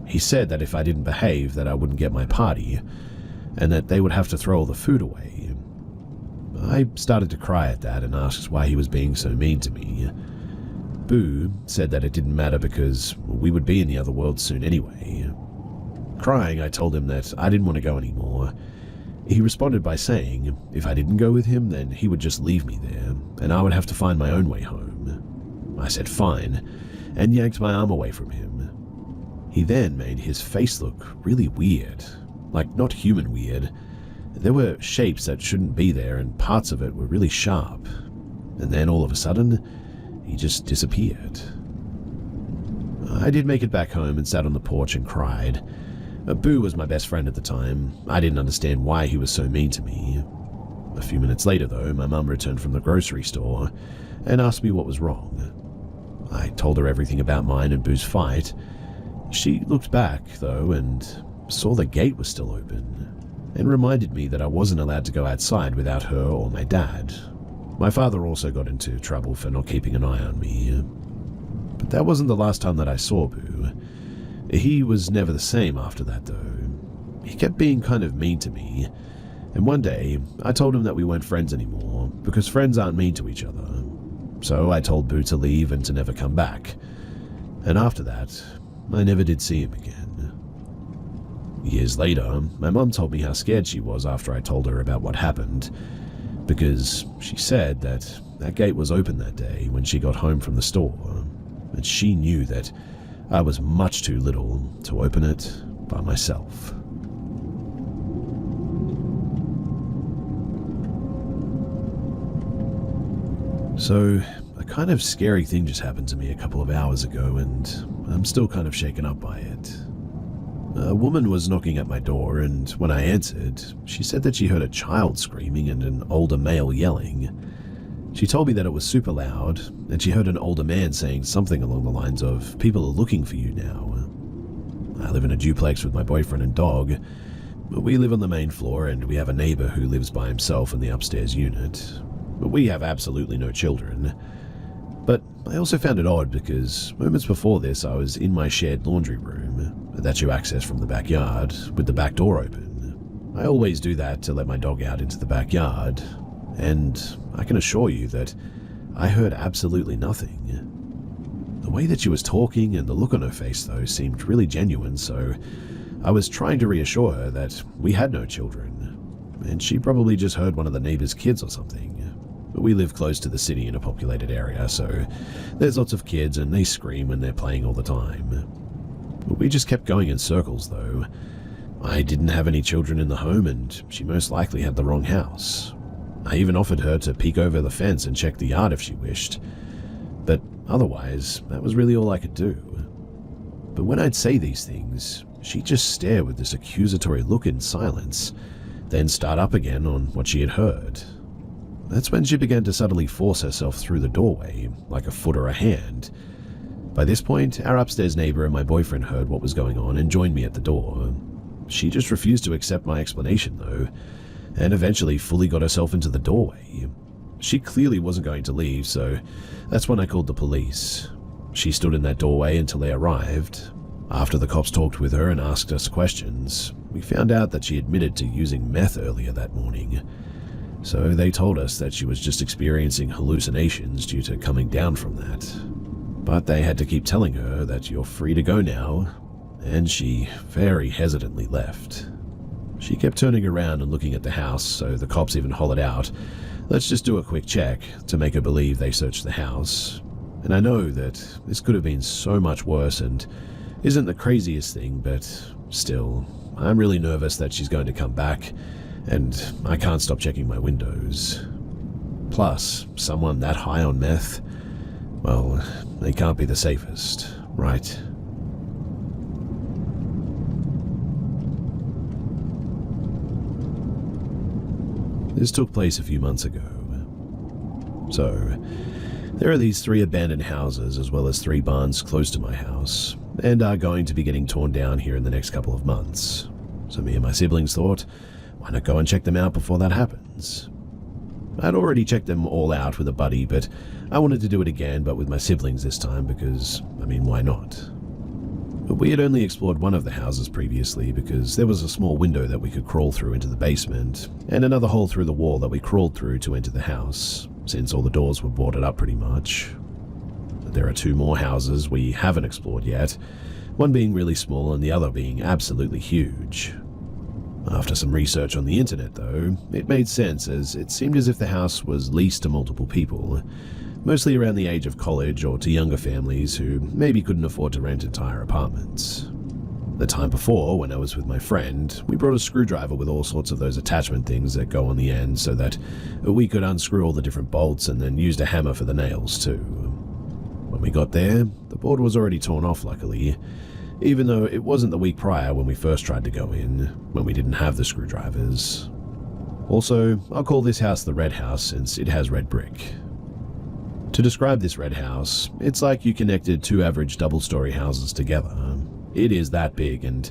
He said that if I didn't behave that I wouldn't get my party, and that they would have to throw all the food away. I started to cry at that and asked why he was being so mean to me. Boo said that it didn't matter because we would be in the other world soon anyway. Crying, I told him that I didn't want to go anymore. He responded by saying if I didn't go with him, then he would just leave me there, and I would have to find my own way home. I said fine, and yanked my arm away from him. He then made his face look really weird, like not human weird. There were shapes that shouldn't be there, and parts of it were really sharp. And then all of a sudden, he just disappeared. I did make it back home and sat on the porch and cried. Boo was my best friend at the time. I didn't understand why he was so mean to me. A few minutes later, though, my mum returned from the grocery store and asked me what was wrong. I told her everything about mine and Boo's fight. She looked back, though, and saw the gate was still open, and reminded me that I wasn't allowed to go outside without her or my dad. My father also got into trouble for not keeping an eye on me. But that wasn't the last time that I saw Boo. He was never the same after that, though. He kept being kind of mean to me, and one day I told him that we weren't friends anymore, because friends aren't mean to each other. So I told Boo to leave and to never come back. And after that, I never did see him again. Years later, my mum told me how scared she was after I told her about what happened, because she said that that gate was open that day when she got home from the store, and she knew that I was much too little to open it by myself. So, a kind of scary thing just happened to me a couple of hours ago, and I'm still kind of shaken up by it. A woman was knocking at my door, and when I answered, she said that she heard a child screaming and an older male yelling. She told me that it was super loud, and she heard an older man saying something along the lines of, "People are looking for you now." I live in a duplex with my boyfriend and dog. We live on the main floor, and we have a neighbor who lives by himself in the upstairs unit. We have absolutely no children. But I also found it odd because moments before this I was in my shared laundry room that you access from the backyard with the back door open. I always do that to let my dog out into the backyard, and I can assure you that I heard absolutely nothing. The way that she was talking and the look on her face though seemed really genuine, so I was trying to reassure her that we had no children, and she probably just heard one of the neighbor's kids or something. We live close to the city in a populated area, so there's lots of kids and they scream when they're playing all the time. We just kept going in circles though. I didn't have any children in the home, and she most likely had the wrong house. I even offered her to peek over the fence and check the yard if she wished, but otherwise that was really all I could do. But when I'd say these things, she'd just stare with this accusatory look in silence, then start up again on what she had heard. That's when she began to subtly force herself through the doorway, like a foot or a hand. By this point, our upstairs neighbor and my boyfriend heard what was going on and joined me at the door. She just refused to accept my explanation though, and eventually fully got herself into the doorway. She clearly wasn't going to leave, so that's when I called the police. She stood in that doorway until they arrived. After the cops talked with her and asked us questions, we found out that she admitted to using meth earlier that morning. So they told us that she was just experiencing hallucinations due to coming down from that. But they had to keep telling her that you're free to go now, and she very hesitantly left. She kept turning around and looking at the house, so the cops even hollered out, "Let's just do a quick check," to make her believe they searched the house. And I know that this could have been so much worse and isn't the craziest thing, but still, I'm really nervous that she's going to come back, and I can't stop checking my windows. Plus, someone that high on meth, well, they can't be the safest, right? This took place a few months ago. So, there are these 3 abandoned houses as well as 3 barns close to my house, and are going to be getting torn down here in the next couple of months. So me and my siblings thought, why not go and check them out before that happens? I'd already checked them all out with a buddy, but I wanted to do it again, but with my siblings this time because, why not? But we had only explored one of the houses previously because there was a small window that we could crawl through into the basement, and another hole through the wall that we crawled through to enter the house, since all the doors were boarded up pretty much. But there are 2 more houses we haven't explored yet, one being really small and the other being absolutely huge. After some research on the internet though, it made sense as it seemed as if the house was leased to multiple people, mostly around the age of college or to younger families who maybe couldn't afford to rent entire apartments. The time before, when I was with my friend, we brought a screwdriver with all sorts of those attachment things that go on the end so that we could unscrew all the different bolts and then used a hammer for the nails too. When we got there, the board was already torn off luckily, even though it wasn't the week prior when we first tried to go in, when we didn't have the screwdrivers. Also, I'll call this house the Red House since it has red brick. To describe this red house, it's like you connected 2 average double-story houses together. It is that big, and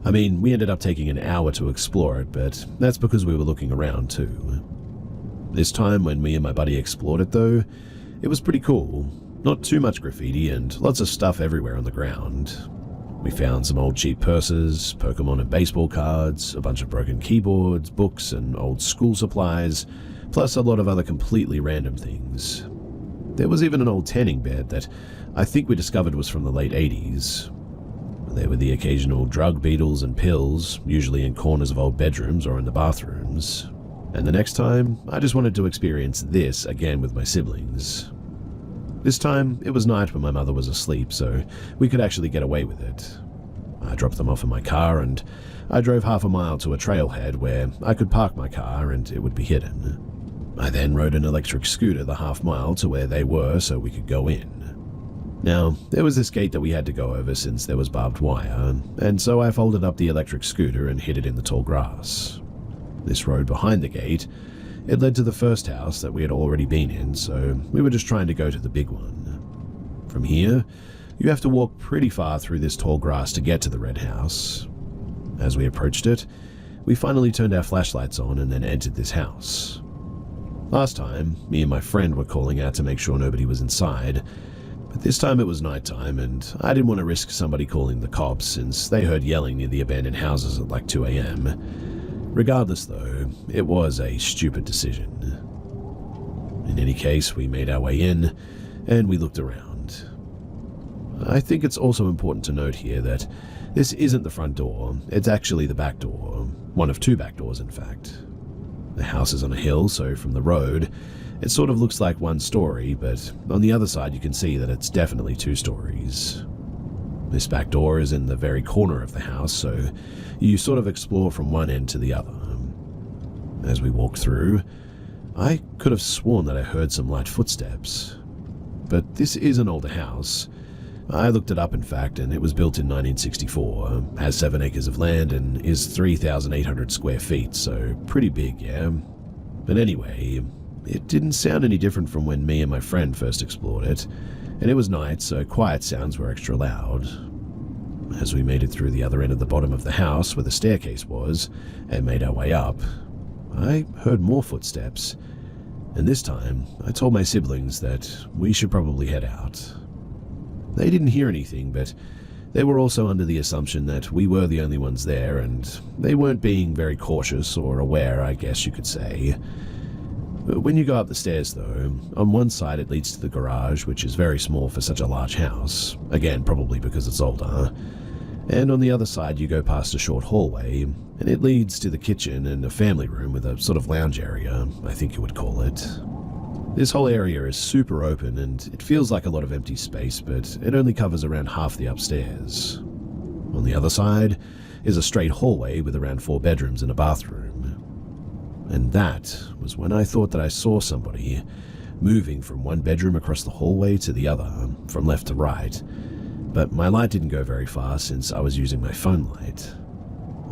we ended up taking an hour to explore it, but that's because we were looking around too. This time when me and my buddy explored it though, it was pretty cool. Not too much graffiti and lots of stuff everywhere on the ground. We found some old cheap purses, Pokemon and baseball cards, a bunch of broken keyboards, books and old school supplies, plus a lot of other completely random things. There was even an old tanning bed that I think we discovered was from the late 80s. There were the occasional drug beetles and pills, usually in corners of old bedrooms or in the bathrooms. And the next time, I just wanted to experience this again with my siblings. This time, it was night when my mother was asleep, so we could actually get away with it. I dropped them off in my car and I drove half a mile to a trailhead where I could park my car and it would be hidden. I then rode an electric scooter the half mile to where they were so we could go in. Now, there was this gate that we had to go over since there was barbed wire, and so I folded up the electric scooter and hid it in the tall grass. This road behind the gate, it led to the first house that we had already been in, so we were just trying to go to the big one. From here, you have to walk pretty far through this tall grass to get to the red house. As we approached it, we finally turned our flashlights on and then entered this house. Last time, me and my friend were calling out to make sure nobody was inside, but this time it was nighttime and I didn't want to risk somebody calling the cops since they heard yelling near the abandoned houses at like 2 a.m. Regardless though, it was a stupid decision. In any case, we made our way in and we looked around. I think it's also important to note here that this isn't the front door, it's actually the back door, one of 2 back doors in fact. The house is on a hill, so from the road, it sort of looks like 1 story, but on the other side you can see that it's definitely 2 stories. This back door is in the very corner of the house, so you sort of explore from one end to the other. As we walked through, I could have sworn that I heard some light footsteps. But this is an older house. I looked it up in fact, and it was built in 1964, has 7 acres of land and is 3,800 square feet, so pretty big, yeah? But anyway, it didn't sound any different from when me and my friend first explored it, and it was night, so quiet sounds were extra loud. As we made it through the other end of the bottom of the house where the staircase was, and made our way up, I heard more footsteps, and this time I told my siblings that we should probably head out. They didn't hear anything, but they were also under the assumption that we were the only ones there, and they weren't being very cautious or aware, I guess you could say. When you go up the stairs though, on one side it leads to the garage, which is very small for such a large house, again probably because it's older, and on the other side you go past a short hallway, and it leads to the kitchen and a family room with a sort of lounge area, I think you would call it. This whole area is super open and it feels like a lot of empty space, but it only covers around half the upstairs. On the other side is a straight hallway with around 4 bedrooms and a bathroom. And that was when I thought that I saw somebody moving from one bedroom across the hallway to the other, from left to right. But my light didn't go very far since I was using my phone light.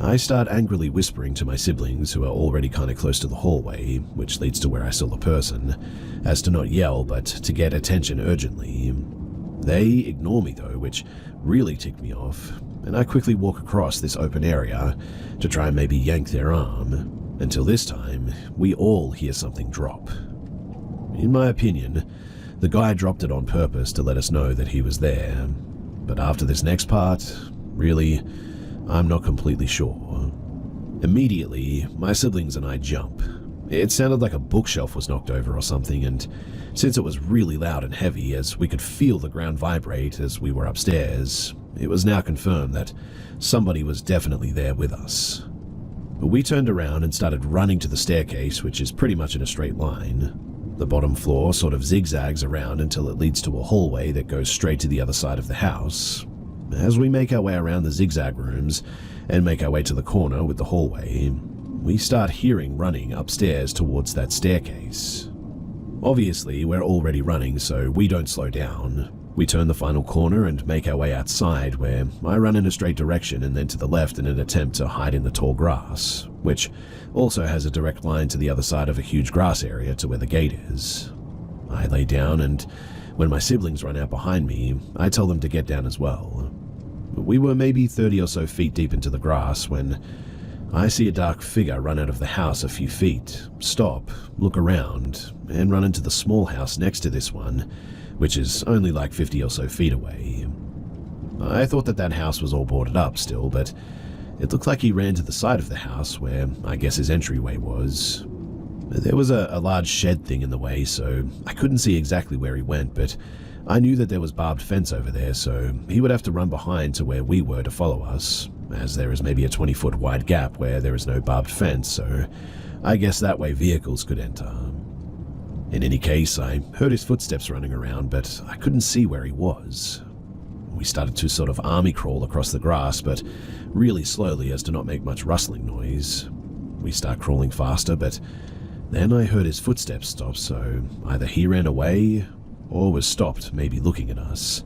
I start angrily whispering to my siblings, who are already kind of close to the hallway, which leads to where I saw the person, as to not yell but to get attention urgently. They ignore me though, which really ticked me off, and I quickly walk across this open area to try and maybe yank their arm, until this time we all hear something drop. In my opinion, the guy dropped it on purpose to let us know that he was there, but after this next part, really, I'm not completely sure. Immediately, my siblings and I jump. It sounded like a bookshelf was knocked over or something, and since it was really loud and heavy, as we could feel the ground vibrate as we were upstairs, it was now confirmed that somebody was definitely there with us. We turned around and started running to the staircase, which is pretty much in a straight line. The bottom floor sort of zigzags around until it leads to a hallway that goes straight to the other side of the house. As we make our way around the zigzag rooms and make our way to the corner with the hallway, we start hearing running upstairs towards that staircase. Obviously, we're already running, so we don't slow down. We turn the final corner and make our way outside, where I run in a straight direction and then to the left in an attempt to hide in the tall grass, which also has a direct line to the other side of a huge grass area to where the gate is. I lay down, and when my siblings run out behind me, I tell them to get down as well. We were maybe 30 or so feet deep into the grass when I see a dark figure run out of the house a few feet, stop, look around, and run into the small house next to this one, which is only like 50 or so feet away. I thought that house was all boarded up still, but it looked like he ran to the side of the house where I guess his entryway was. There was a large shed thing in the way, so I couldn't see exactly where he went, but I knew that there was barbed fence over there, so he would have to run behind to where we were to follow us, as there is maybe a 20-foot wide gap where there is no barbed fence, so I guess that way vehicles could enter. In any case, I heard his footsteps running around, but I couldn't see where he was. We started to sort of army crawl across the grass, but really slowly as to not make much rustling noise. We start crawling faster, but then I heard his footsteps stop, so either he ran away or was stopped, maybe looking at us.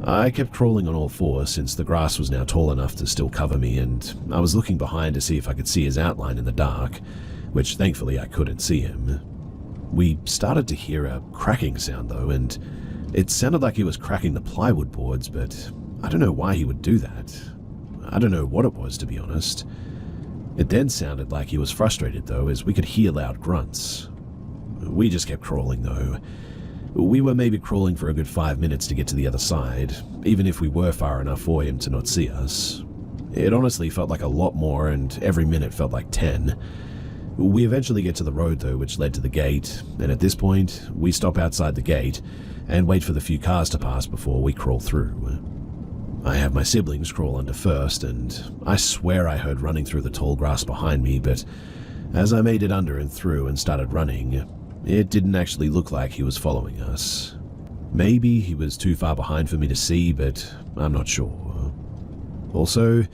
I kept crawling on all fours since the grass was now tall enough to still cover me, and I was looking behind to see if I could see his outline in the dark, which thankfully I couldn't see him. We started to hear a cracking sound though, and it sounded like he was cracking the plywood boards, but I don't know why he would do that. I don't know what it was, to be honest. It then sounded like he was frustrated though, as we could hear loud grunts. We just kept crawling though. We were maybe crawling for a good 5 minutes to get to the other side, even if we were far enough for him to not see us. It honestly felt like a lot more, and every minute felt like 10. We eventually get to the road though, which led to the gate, and at this point, we stop outside the gate and wait for the few cars to pass before we crawl through. I have my siblings crawl under first, and I swear I heard running through the tall grass behind me, but as I made it under and through and started running, it didn't actually look like he was following us. Maybe he was too far behind for me to see, but I'm not sure. Also,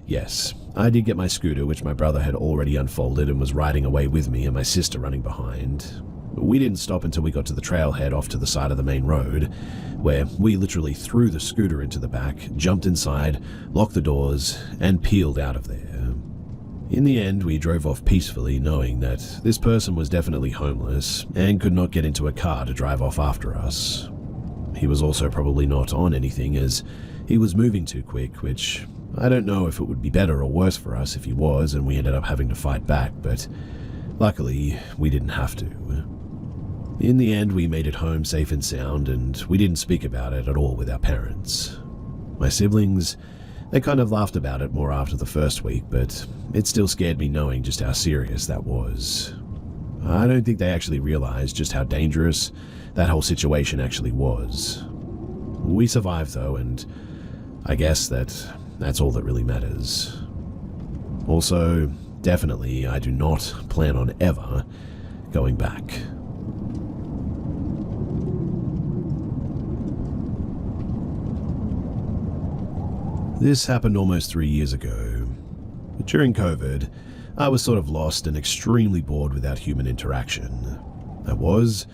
yes, I did get my scooter, which my brother had already unfolded and was riding away with me and my sister running behind. We didn't stop until we got to the trailhead off to the side of the main road, where we literally threw the scooter into the back, jumped inside, locked the doors, and peeled out of there. In the end, we drove off peacefully, knowing that this person was definitely homeless and could not get into a car to drive off after us. He was also probably not on anything, as he was moving too quick, which I don't know if it would be better or worse for us if he was and we ended up having to fight back, but luckily we didn't have to. In the end, we made it home safe and sound, and we didn't speak about it at all with our parents. My siblings, they kind of laughed about it more after the first week, but it still scared me knowing just how serious that was. I don't think they actually realized just how dangerous that whole situation actually was. We survived though, and I guess that's all that really matters. Also, definitely, I do not plan on ever going back. This happened almost 3 years ago. During COVID, I was sort of lost and extremely bored without human interaction. I was,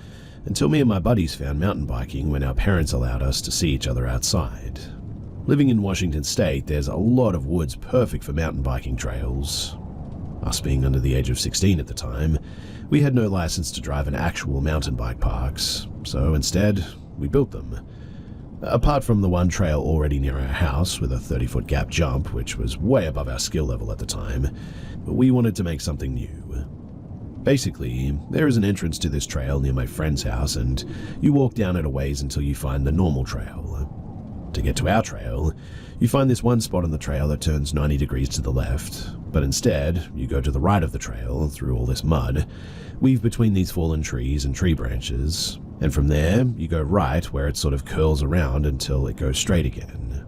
until me and my buddies found mountain biking when our parents allowed us to see each other outside. Living in Washington State, there's a lot of woods perfect for mountain biking trails. Us being under the age of 16 at the time, we had no license to drive in actual mountain bike parks, so instead, we built them. Apart from the one trail already near our house with a 30-foot gap jump, which was way above our skill level at the time, we wanted to make something new. Basically, there is an entrance to this trail near my friend's house, and you walk down it a ways until you find the normal trail. To get to our trail, you find this one spot on the trail that turns 90 degrees to the left, but instead, you go to the right of the trail through all this mud, weave between these fallen trees and tree branches, and from there, you go right where it sort of curls around until it goes straight again.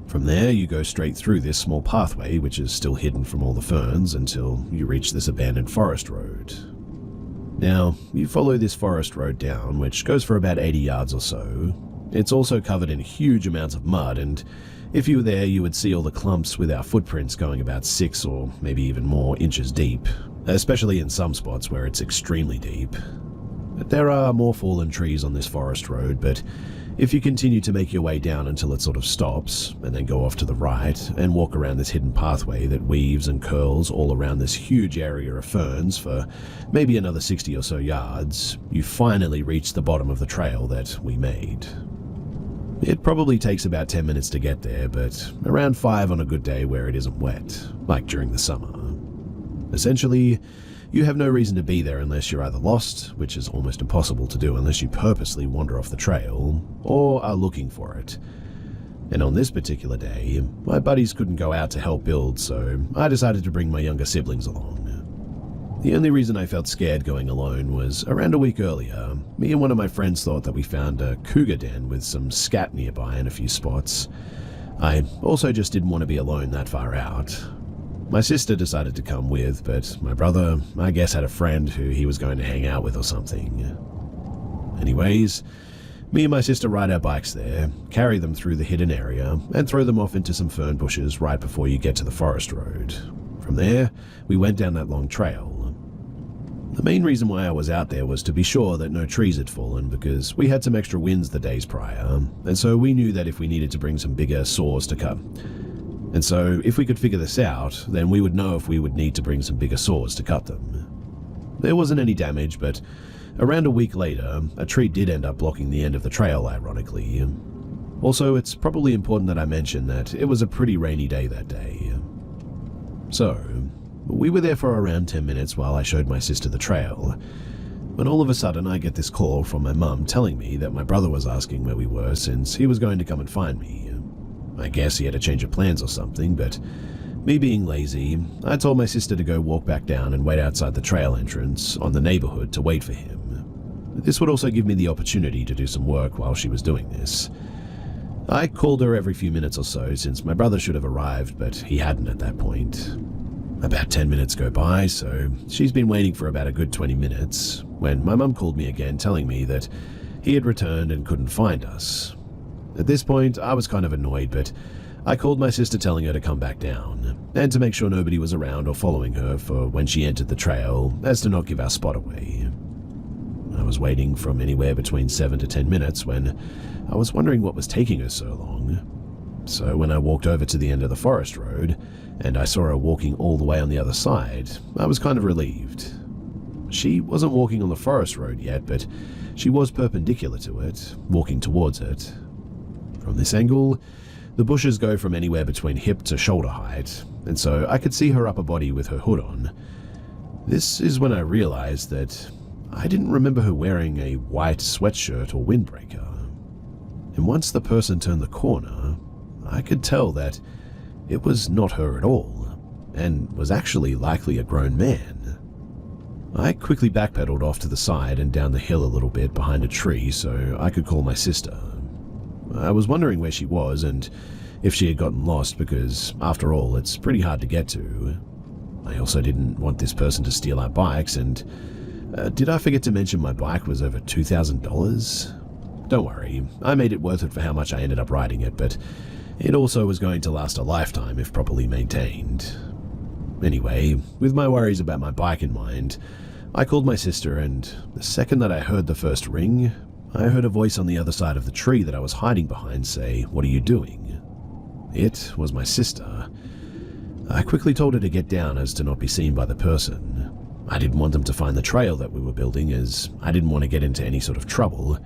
From there, you go straight through this small pathway, which is still hidden from all the ferns, until you reach this abandoned forest road. Now, you follow this forest road down, which goes for about 80 yards or so. It's also covered in huge amounts of mud, and if you were there, you would see all the clumps with our footprints going about 6 or maybe even more inches deep, especially in some spots where it's extremely deep. There are more fallen trees on this forest road, but if you continue to make your way down until it sort of stops, and then go off to the right and walk around this hidden pathway that weaves and curls all around this huge area of ferns for maybe another 60 or so yards, you finally reach the bottom of the trail that we made. It probably takes about 10 minutes to get there, but around 5 on a good day where it isn't wet, like during the summer. Essentially, you have no reason to be there unless you're either lost, which is almost impossible to do unless you purposely wander off the trail, or are looking for it. And on this particular day, my buddies couldn't go out to help build, so I decided to bring my younger siblings along. The only reason I felt scared going alone was around a week earlier, me and one of my friends thought that we found a cougar den with some scat nearby in a few spots. I also just didn't want to be alone that far out. My sister decided to come with, but my brother, I guess, had a friend who he was going to hang out with or something. Anyways, me and my sister ride our bikes there, carry them through the hidden area, and throw them off into some fern bushes right before you get to the forest road. From there, we went down that long trail. The main reason why I was out there was to be sure that no trees had fallen, because we had some extra winds the days prior, and so we knew that if we needed to bring some bigger saws to cut. And so if we could figure this out, then we would know if we would need to bring some bigger saws to cut them. There wasn't any damage, but around a week later, a tree did end up blocking the end of the trail, ironically. Also, it's probably important that I mention that it was a pretty rainy day that day. So, we were there for around 10 minutes while I showed my sister the trail, when all of a sudden I get this call from my mum telling me that my brother was asking where we were since he was going to come and find me. I guess he had a change of plans or something, but me being lazy, I told my sister to go walk back down and wait outside the trail entrance on the neighborhood to wait for him. This would also give me the opportunity to do some work while she was doing this. I called her every few minutes or so since my brother should have arrived, but he hadn't at that point. About 10 minutes go by, so she's been waiting for about a good 20 minutes, when my mum called me again telling me that he had returned and couldn't find us. At this point, I was kind of annoyed, but I called my sister telling her to come back down, and to make sure nobody was around or following her for when she entered the trail, as to not give our spot away. I was waiting from anywhere between 7 to 10 minutes when I was wondering what was taking her so long. So when I walked over to the end of the forest road, and I saw her walking all the way on the other side, I was kind of relieved. She wasn't walking on the forest road yet, but she was perpendicular to it, walking towards it. From this angle, the bushes go from anywhere between hip to shoulder height, and so I could see her upper body with her hood on. This is when I realized that I didn't remember her wearing a white sweatshirt or windbreaker. And once the person turned the corner, I could tell that it was not her at all, and was actually likely a grown man. I quickly backpedaled off to the side and down the hill a little bit behind a tree so I could call my sister. I was wondering where she was and if she had gotten lost because, after all, it's pretty hard to get to. I also didn't want this person to steal our bikes, and did I forget to mention my bike was over $2,000? Don't worry, I made it worth it for how much I ended up riding it, but It also was going to last a lifetime if properly maintained. Anyway, with my worries about my bike in mind, I called my sister, and the second that I heard the first ring, I heard a voice on the other side of the tree that I was hiding behind say, "What are you doing?" It was my sister. I quickly told her to get down as to not be seen by the person. I didn't want them to find the trail that we were building, as I didn't want to get into any sort of trouble,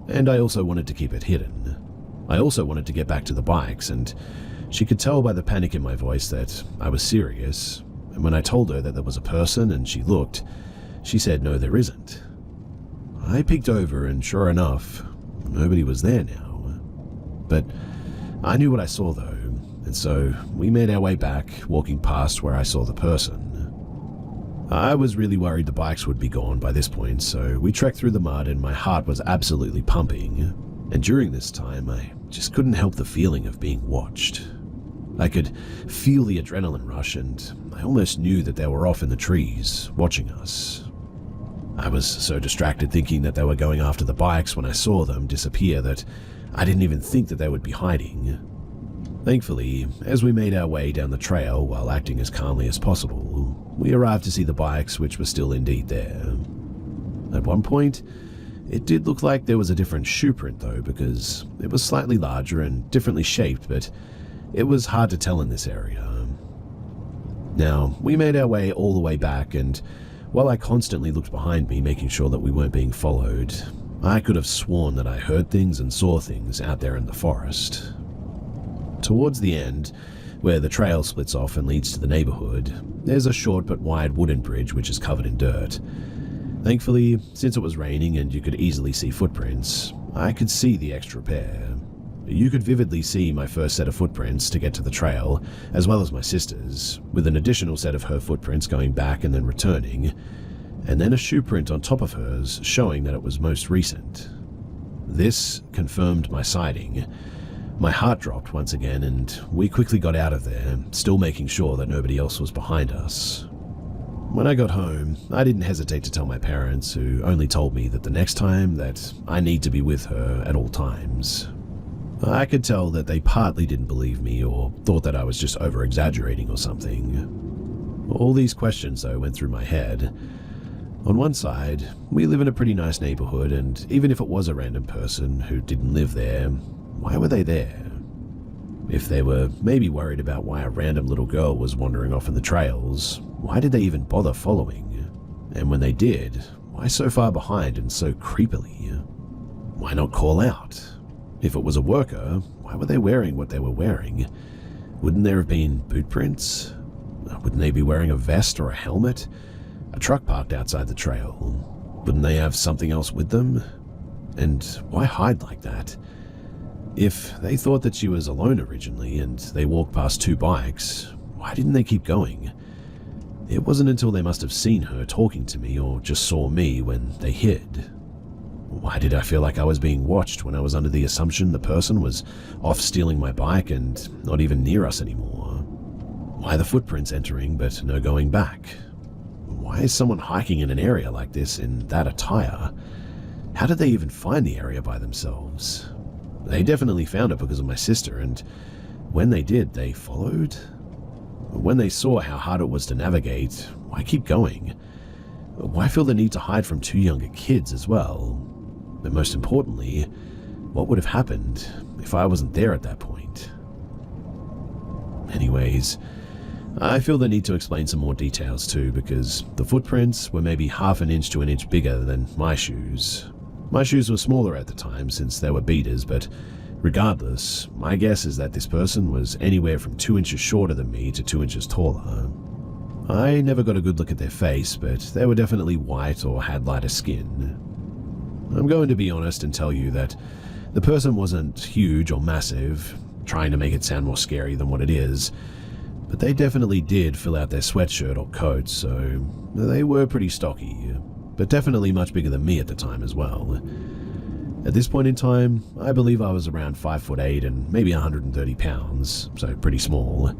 and I also wanted to keep it hidden. I also wanted to get back to the bikes, and she could tell by the panic in my voice that I was serious, and when I told her that there was a person and she looked, she said, "No, there isn't." I peeked over, and sure enough, nobody was there now. But I knew what I saw though, and so we made our way back, walking past where I saw the person. I was really worried the bikes would be gone by this point, so we trekked through the mud and my heart was absolutely pumping. And during this time, I just couldn't help the feeling of being watched. I could feel the adrenaline rush, and I almost knew that they were off in the trees, watching us. I was so distracted thinking that they were going after the bikes when I saw them disappear that I didn't even think that they would be hiding. Thankfully, as we made our way down the trail while acting as calmly as possible, we arrived to see the bikes, which were still indeed there. At one point, it did look like there was a different shoe print though, because it was slightly larger and differently shaped, but it was hard to tell in this area. Now, we made our way all the way back, and while I constantly looked behind me, making sure that we weren't being followed, I could have sworn that I heard things and saw things out there in the forest. Towards the end, where the trail splits off and leads to the neighborhood, there's a short but wide wooden bridge which is covered in dirt. Thankfully, since it was raining and you could easily see footprints, I could see the extra pair. You could vividly see my first set of footprints to get to the trail, as well as my sister's, with an additional set of her footprints going back and then returning, and then a shoe print on top of hers showing that it was most recent. This confirmed my sighting. My heart dropped once again, and we quickly got out of there, still making sure that nobody else was behind us. When I got home, I didn't hesitate to tell my parents, who only told me that the next time that I need to be with her at all times. I could tell that they partly didn't believe me or thought that I was just over-exaggerating or something. All these questions, though, went through my head. On one side, we live in a pretty nice neighborhood, and even if it was a random person who didn't live there, why were they there? If they were maybe worried about why a random little girl was wandering off in the trails, why did they even bother following? And when they did, why so far behind and so creepily? Why not call out? If it was a worker, why were they wearing what they were wearing? Wouldn't there have been boot prints? Wouldn't they be wearing a vest or a helmet? A truck parked outside the trail. Wouldn't they have something else with them? And why hide like that? If they thought that she was alone originally and they walked past two bikes, why didn't they keep going? It wasn't until they must have seen her talking to me or just saw me when they hid. Why did I feel like I was being watched when I was under the assumption the person was off stealing my bike and not even near us anymore? Why the footprints entering but no going back? Why is someone hiking in an area like this in that attire? How did they even find the area by themselves? They definitely found it because of my sister, and when they did, they followed? When they saw how hard it was to navigate, why keep going? Why feel the need to hide from two younger kids as well? But most importantly, what would have happened if I wasn't there at that point? Anyways, I feel the need to explain some more details too, because the footprints were maybe half an inch to an inch bigger than my shoes. My shoes were smaller at the time since they were beaters, but regardless, my guess is that this person was anywhere from 2 inches shorter than me to 2 inches taller. I never got a good look at their face, but they were definitely white or had lighter skin. I'm going to be honest and tell you that the person wasn't huge or massive, trying to make it sound more scary than what it is, but they definitely did fill out their sweatshirt or coat, so they were pretty stocky, but definitely much bigger than me at the time as well. At this point in time, I believe I was around 5'8" and maybe 130 pounds, so pretty small.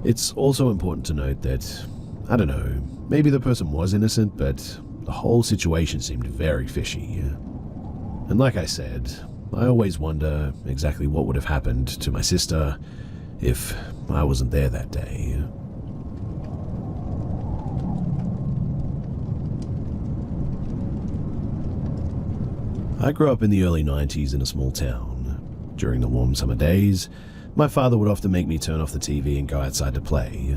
It's also important to note that, I don't know, maybe the person was innocent, but the whole situation seemed very fishy. And like I said, I always wonder exactly what would have happened to my sister if I wasn't there that day. I grew up in the early 90s in a small town. During the warm summer days, my father would often make me turn off the TV and go outside to play.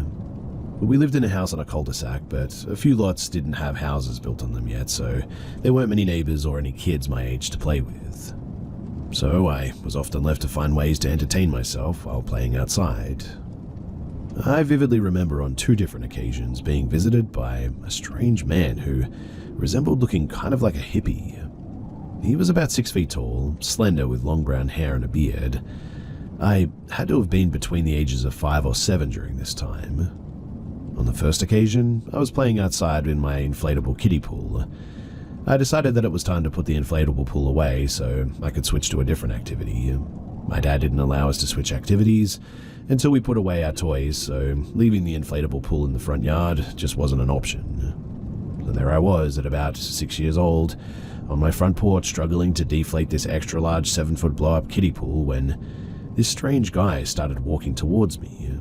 We lived in a house on a cul-de-sac, but a few lots didn't have houses built on them yet, so there weren't many neighbors or any kids my age to play with. So I was often left to find ways to entertain myself while playing outside. I vividly remember on 2 different occasions being visited by a strange man who resembled looking kind of like a hippie. He was about 6 feet tall, slender with long brown hair and a beard. I had to have been between the ages of 5 or 7 during this time. On the first occasion, I was playing outside in my inflatable kiddie pool. I decided that it was time to put the inflatable pool away so I could switch to a different activity. My dad didn't allow us to switch activities until we put away our toys, so leaving the inflatable pool in the front yard just wasn't an option. So there I was at about 6 years old, on my front porch struggling to deflate this extra large 7-foot blow-up kiddie pool when this strange guy started walking towards me.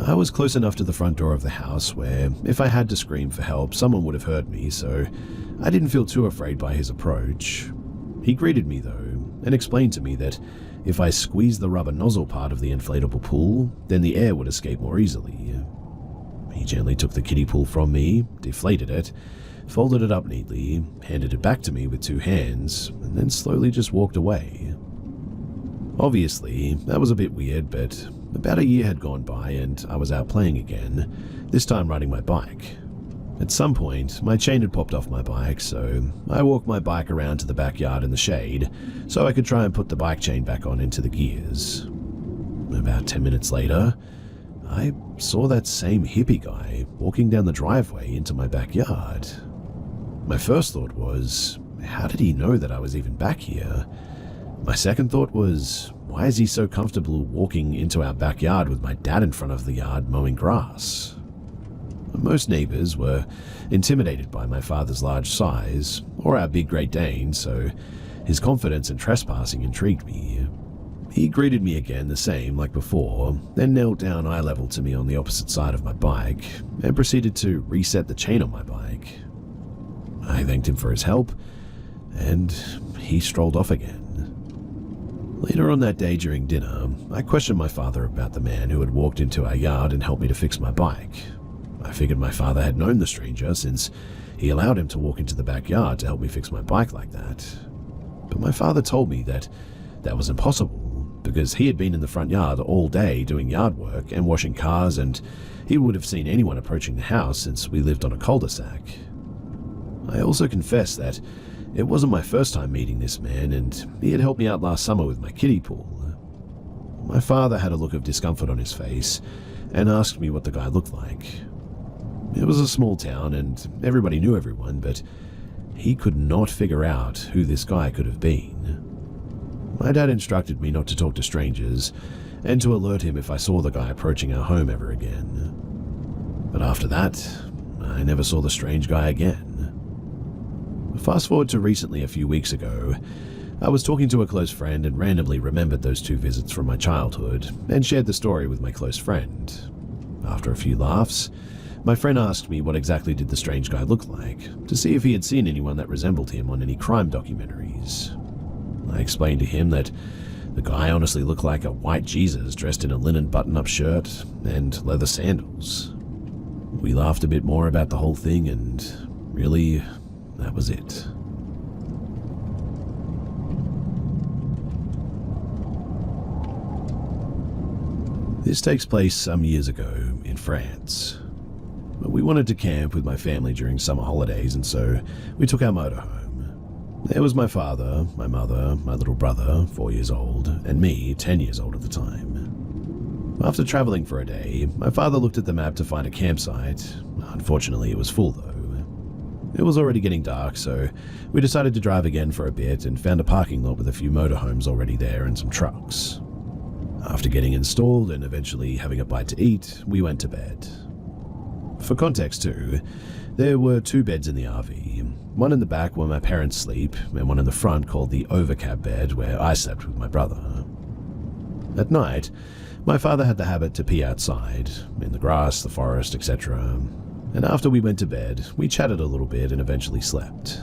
I was close enough to the front door of the house where if I had to scream for help, someone would have heard me, so I didn't feel too afraid by his approach. He greeted me though, and explained to me that if I squeezed the rubber nozzle part of the inflatable pool, then the air would escape more easily. He gently took the kiddie pool from me, deflated it, folded it up neatly, handed it back to me with 2 hands, and then slowly just walked away. Obviously, that was a bit weird, but about a year had gone by and I was out playing again, this time riding my bike. At some point, my chain had popped off my bike, so I walked my bike around to the backyard in the shade so I could try and put the bike chain back on into the gears. About 10 minutes later, I saw that same hippie guy walking down the driveway into my backyard. My first thought was, how did he know that I was even back here? My second thought was, why is he so comfortable walking into our backyard with my dad in front of the yard mowing grass? Most neighbors were intimidated by my father's large size, or our big Great Dane, so his confidence in trespassing intrigued me. He greeted me again the same like before, then knelt down eye level to me on the opposite side of my bike, and proceeded to reset the chain on my bike. I thanked him for his help, and he strolled off again. Later on that day during dinner, I questioned my father about the man who had walked into our yard and helped me to fix my bike. I figured my father had known the stranger since he allowed him to walk into the backyard to help me fix my bike like that. But my father told me that that was impossible, because he had been in the front yard all day doing yard work and washing cars, and he would have seen anyone approaching the house since we lived on a cul-de-sac. I also confessed that it wasn't my first time meeting this man, and he had helped me out last summer with my kiddie pool. My father had a look of discomfort on his face and asked me what the guy looked like. It was a small town and everybody knew everyone, but he could not figure out who this guy could have been. My dad instructed me not to talk to strangers and to alert him if I saw the guy approaching our home ever again. But after that, I never saw the strange guy again. Fast forward to recently a few weeks ago, I was talking to a close friend and randomly remembered those 2 visits from my childhood and shared the story with my close friend. After a few laughs, my friend asked me what exactly did the strange guy look like, to see if he had seen anyone that resembled him on any crime documentaries. I explained to him that the guy honestly looked like a white Jesus dressed in a linen button-up shirt and leather sandals. We laughed a bit more about the whole thing, and really, that was it. This takes place some years ago in France. We wanted to camp with my family during summer holidays, and so we took our motorhome. There was my father, my mother, my little brother, 4 years old, and me, 10 years old at the time. After traveling for a day, my father looked at the map to find a campsite. Unfortunately, it was full though. It was already getting dark, so we decided to drive again for a bit and found a parking lot with a few motorhomes already there and some trucks. After getting installed and eventually having a bite to eat, we went to bed. For context too, there were 2 beds in the RV. one in the back where my parents sleep, and one in the front called the overcab bed where I slept with my brother. At night, my father had the habit to pee outside, in the grass, the forest, etc., and after we went to bed, we chatted a little bit and eventually slept.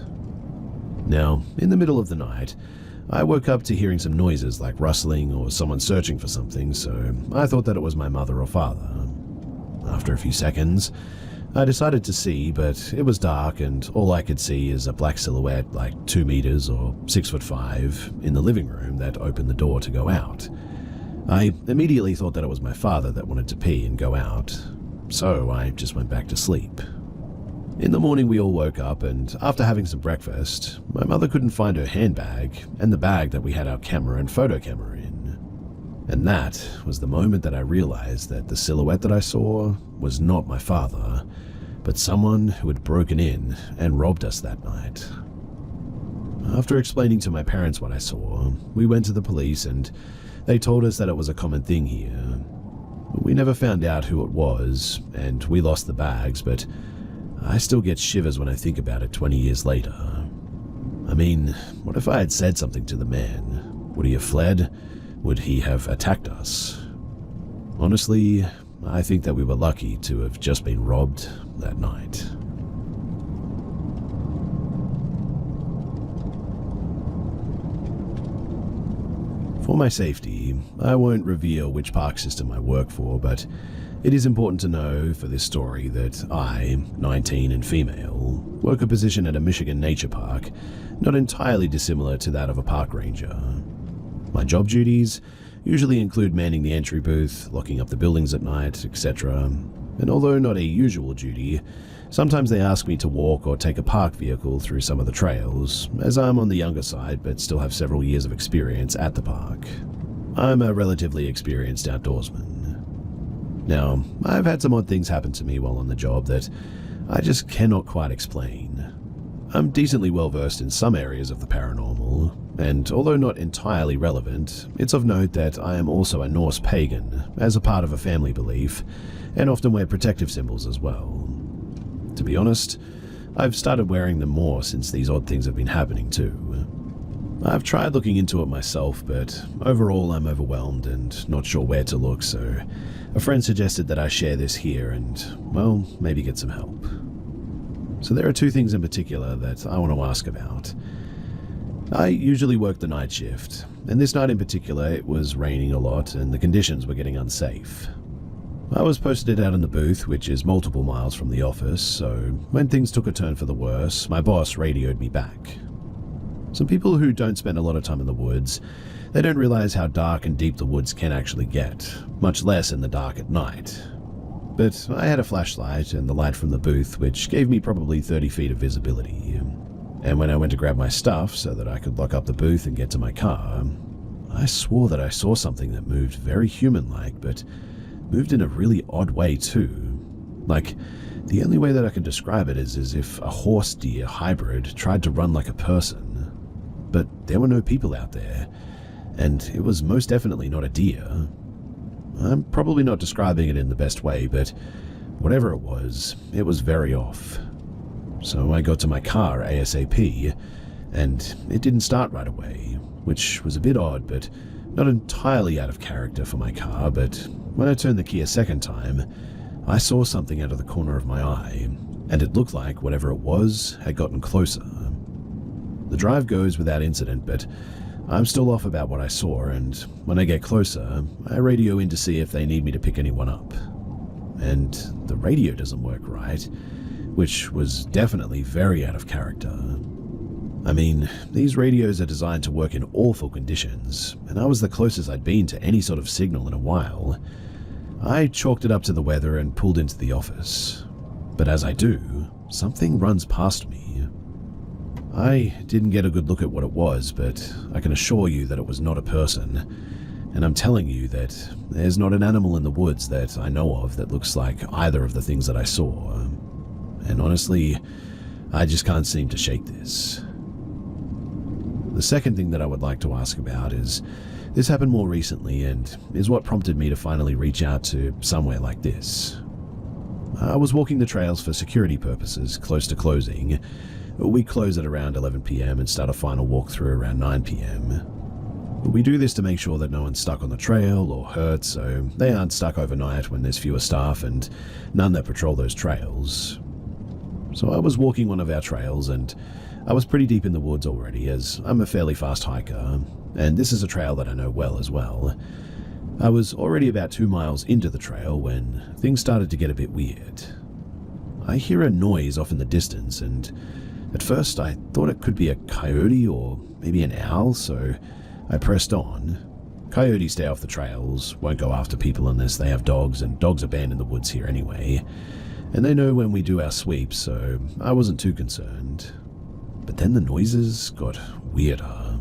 Now, in the middle of the night, I woke up to hearing some noises like rustling or someone searching for something, so I thought that it was my mother or father. After a few seconds, I decided to see, but it was dark and all I could see is a black silhouette like 2 meters or 6'5" in the living room that opened the door to go out. I immediately thought that it was my father that wanted to pee and go out, so I just went back to sleep. In the morning we all woke up, and after having some breakfast, my mother couldn't find her handbag and the bag that we had our camera and photo camera in. And that was the moment that I realized that the silhouette that I saw was not my father, but someone who had broken in and robbed us that night. After explaining to my parents what I saw, we went to the police and they told us that it was a common thing here. We never found out who it was, and we lost the bags, but I still get shivers when I think about it 20 years later. I mean, what if I had said something to the man? Would he have fled? Would he have attacked us? Honestly, I think that we were lucky to have just been robbed that night. For my safety, I won't reveal which park system I work for, but it is important to know for this story that I, 19 and female, work a position at a Michigan nature park, not entirely dissimilar to that of a park ranger. My job duties usually include manning the entry booth, locking up the buildings at night, etc. And although not a usual duty, sometimes they ask me to walk or take a park vehicle through some of the trails, as I'm on the younger side but still have several years of experience at the park. I'm a relatively experienced outdoorsman. Now, I've had some odd things happen to me while on the job that I just cannot quite explain. I'm decently well versed in some areas of the paranormal, and although not entirely relevant, it's of note that I am also a Norse pagan, as a part of a family belief, and often wear protective symbols as well. To be honest, I've started wearing them more since these odd things have been happening too. I've tried looking into it myself, but overall I'm overwhelmed and not sure where to look, so a friend suggested that I share this here and, well, maybe get some help. So there are 2 things in particular that I want to ask about. I usually work the night shift, and this night in particular it was raining a lot and the conditions were getting unsafe. I was posted out in the booth, which is multiple miles from the office, so when things took a turn for the worse, my boss radioed me back. Some people who don't spend a lot of time in the woods, they don't realize how dark and deep the woods can actually get, much less in the dark at night. But I had a flashlight and the light from the booth, which gave me probably 30 feet of visibility. And when I went to grab my stuff so that I could lock up the booth and get to my car, I swore that I saw something that moved very human-like, but moved in a really odd way too. Like, the only way that I can describe it is as if a horse-deer hybrid tried to run like a person. But there were no people out there, and it was most definitely not a deer. I'm probably not describing it in the best way, but whatever it was very off. So I got to my car ASAP, and it didn't start right away, which was a bit odd, but not entirely out of character for my car. But when I turned the key a second time, I saw something out of the corner of my eye, and it looked like whatever it was had gotten closer. The drive goes without incident, but I'm still off about what I saw, and when I get closer, I radio in to see if they need me to pick anyone up. And the radio doesn't work right, which was definitely very out of character. I mean, these radios are designed to work in awful conditions, and I was the closest I'd been to any sort of signal in a while. I chalked it up to the weather and pulled into the office. But as I do, something runs past me. I didn't get a good look at what it was, but I can assure you that it was not a person, and I'm telling you that there's not an animal in the woods that I know of that looks like either of the things that I saw. And honestly, I just can't seem to shake this. The second thing that I would like to ask about is, this happened more recently and is what prompted me to finally reach out to somewhere like this. I was walking the trails for security purposes close to closing, We close at around 11 p.m. and start a final walkthrough around 9 p.m. We do this to make sure that no one's stuck on the trail or hurt, so they aren't stuck overnight when there's fewer staff and none that patrol those trails. So I was walking one of our trails and I was pretty deep in the woods already, as I'm a fairly fast hiker, and this is a trail that I know well as well. I was already about 2 miles into the trail when things started to get a bit weird. I hear a noise off in the distance, and at first I thought it could be a coyote or maybe an owl, so I pressed on. Coyotes stay off the trails, won't go after people unless they have dogs, and dogs are banned in the woods here anyway. And they know when we do our sweeps, so I wasn't too concerned. But then the noises got weirder.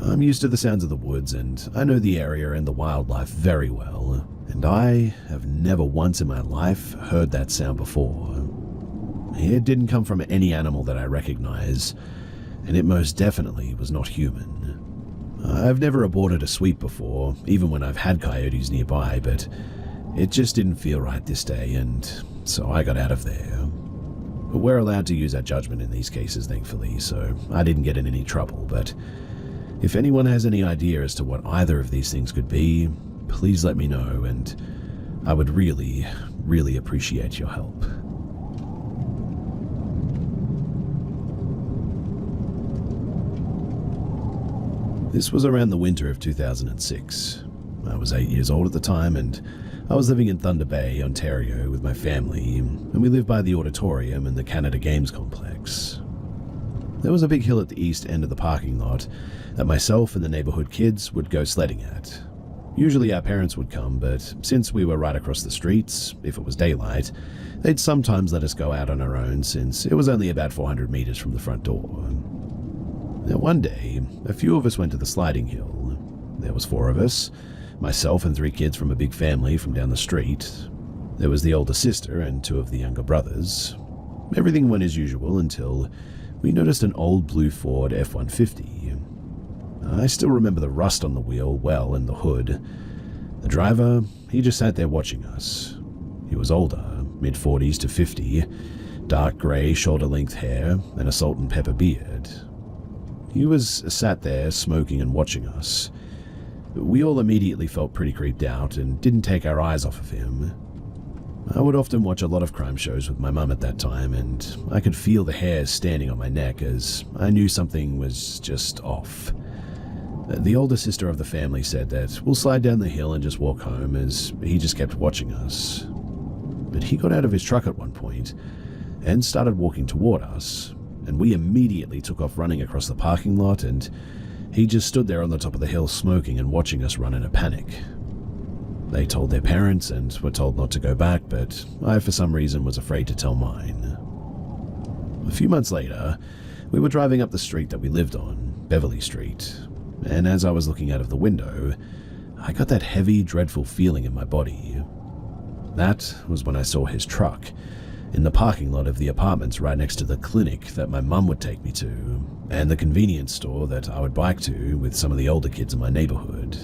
I'm used to the sounds of the woods, and I know the area and the wildlife very well, and I have never once in my life heard that sound before. It didn't come from any animal that I recognize, and it most definitely was not human. I've never aborted a sweep before, even when I've had coyotes nearby, but it just didn't feel right this day, and so I got out of there. But we're allowed to use our judgment in these cases, thankfully, so I didn't get in any trouble. But if anyone has any idea as to what either of these things could be, please let me know, and I would really, really appreciate your help. This was around the winter of 2006. I was 8 years old at the time, and I was living in Thunder Bay, Ontario with my family, and we lived by the auditorium and the Canada Games complex. There was a big hill at the east end of the parking lot that myself and the neighborhood kids would go sledding at. Usually our parents would come, but since we were right across the streets, if it was daylight, they'd sometimes let us go out on our own since it was only about 400 meters from the front door. Now one day, a few of us went to the sliding hill. There was 4 of us, myself and 3 kids from a big family from down the street. There was the older sister and 2 of the younger brothers. Everything went as usual until we noticed an old blue Ford F-150. I still remember the rust on the wheel well and the hood. The driver, he just sat there watching us. He was older, mid-40s to 50, dark grey shoulder-length hair and a salt and pepper beard. He was sat there smoking and watching us. We all immediately felt pretty creeped out and didn't take our eyes off of him. I would often watch a lot of crime shows with my mum at that time, and I could feel the hairs standing on my neck as I knew something was just off. The older sister of the family said that we'll slide down the hill and just walk home, as he just kept watching us. But he got out of his truck at one point and started walking toward us, and we immediately took off running across the parking lot, and he just stood there on the top of the hill smoking and watching us run in a panic. They told their parents and were told not to go back, but I for some reason was afraid to tell mine. A few months later, we were driving up the street that we lived on, Beverly Street, and as I was looking out of the window, I got that heavy, dreadful feeling in my body. That was when I saw his truck in the parking lot of the apartments right next to the clinic that my mum would take me to, and the convenience store that I would bike to with some of the older kids in my neighborhood.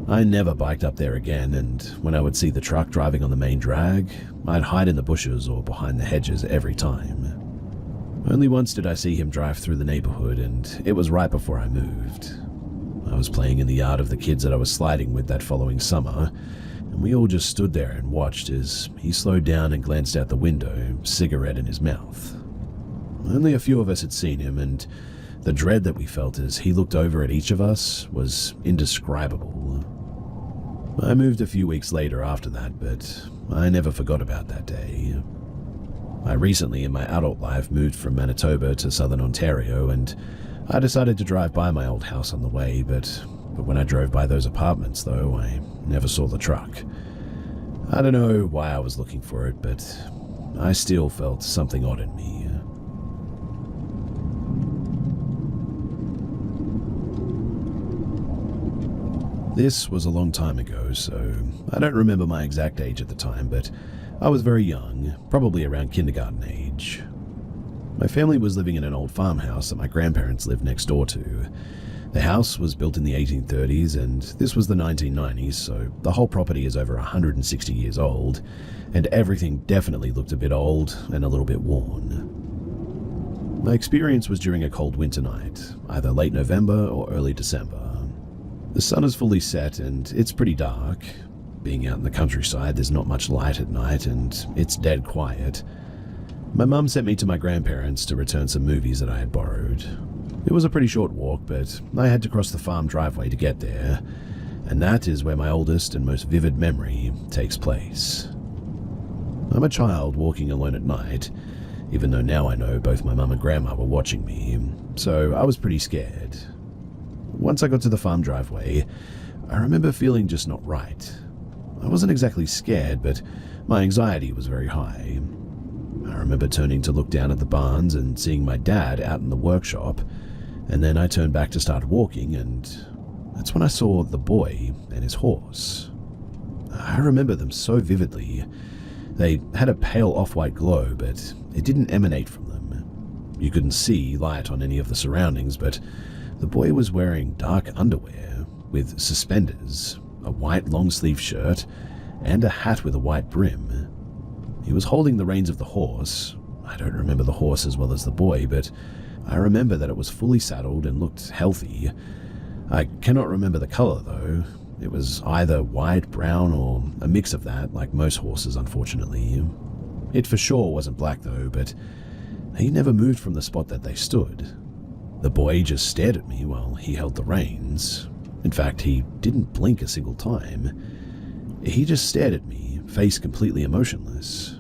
I never biked up there again, and when I would see the truck driving on the main drag, I'd hide in the bushes or behind the hedges every time. Only once did I see him drive through the neighborhood, and it was right before I moved. I was playing in the yard of the kids that I was sliding with that following summer, and we all just stood there and watched as he slowed down and glanced out the window, cigarette in his mouth. Only a few of us had seen him, and the dread that we felt as he looked over at each of us was indescribable. I moved a few weeks later after that, but I never forgot about that day. I recently in my adult life moved from Manitoba to southern Ontario, and I decided to drive by my old house on the way, but when I drove by those apartments, though, I never saw the truck. I don't know why I was looking for it, but I still felt something odd in me. This was a long time ago, so I don't remember my exact age at the time, but I was very young, probably around kindergarten age. My family was living in an old farmhouse that my grandparents lived next door to. The house was built in the 1830s, and this was the 1990s, so the whole property is over 160 years old, and everything definitely looked a bit old and a little bit worn. My experience was during a cold winter night, either late November or early December. The sun is fully set and it's pretty dark. Being out in the countryside, there's not much light at night and it's dead quiet. My mum sent me to my grandparents to return some movies that I had borrowed. It was a pretty short walk, but I had to cross the farm driveway to get there, and that is where my oldest and most vivid memory takes place. I'm a child walking alone at night, even though now I know both my mum and grandma were watching me, so I was pretty scared. Once I got to the farm driveway, I remember feeling just not right. I wasn't exactly scared, but my anxiety was very high. I remember turning to look down at the barns and seeing my dad out in the workshop, and then I turned back to start walking, and that's when I saw the boy and his horse. I remember them so vividly. They had a pale off-white glow, but it didn't emanate from them. You couldn't see light on any of the surroundings, but the boy was wearing dark underwear with suspenders, a white long-sleeve shirt, and a hat with a white brim. He was holding the reins of the horse. I don't remember the horse as well as the boy, but I remember that it was fully saddled and looked healthy. I cannot remember the color, though. It was either white, brown, or a mix of that, like most horses, unfortunately. It for sure wasn't black, though, but he never moved from the spot that they stood. The boy just stared at me while he held the reins. In fact, he didn't blink a single time. He just stared at me, face completely emotionless.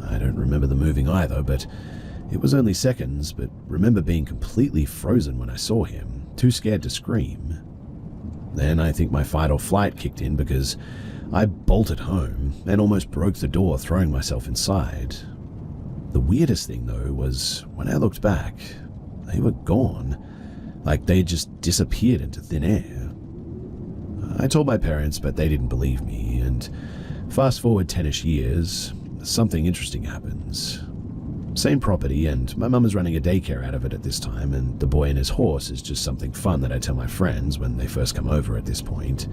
I don't remember the moving either, but it was only seconds, but remember being completely frozen when I saw him, too scared to scream. Then I think my fight or flight kicked in because I bolted home and almost broke the door, throwing myself inside. The weirdest thing, though, was when I looked back, they were gone, like they had just disappeared into thin air. I told my parents, but they didn't believe me, and fast forward 10-ish years, something interesting happens. Same property, and my mum is running a daycare out of it at this time, and the boy and his horse is just something fun that I tell my friends when they first come over at this point.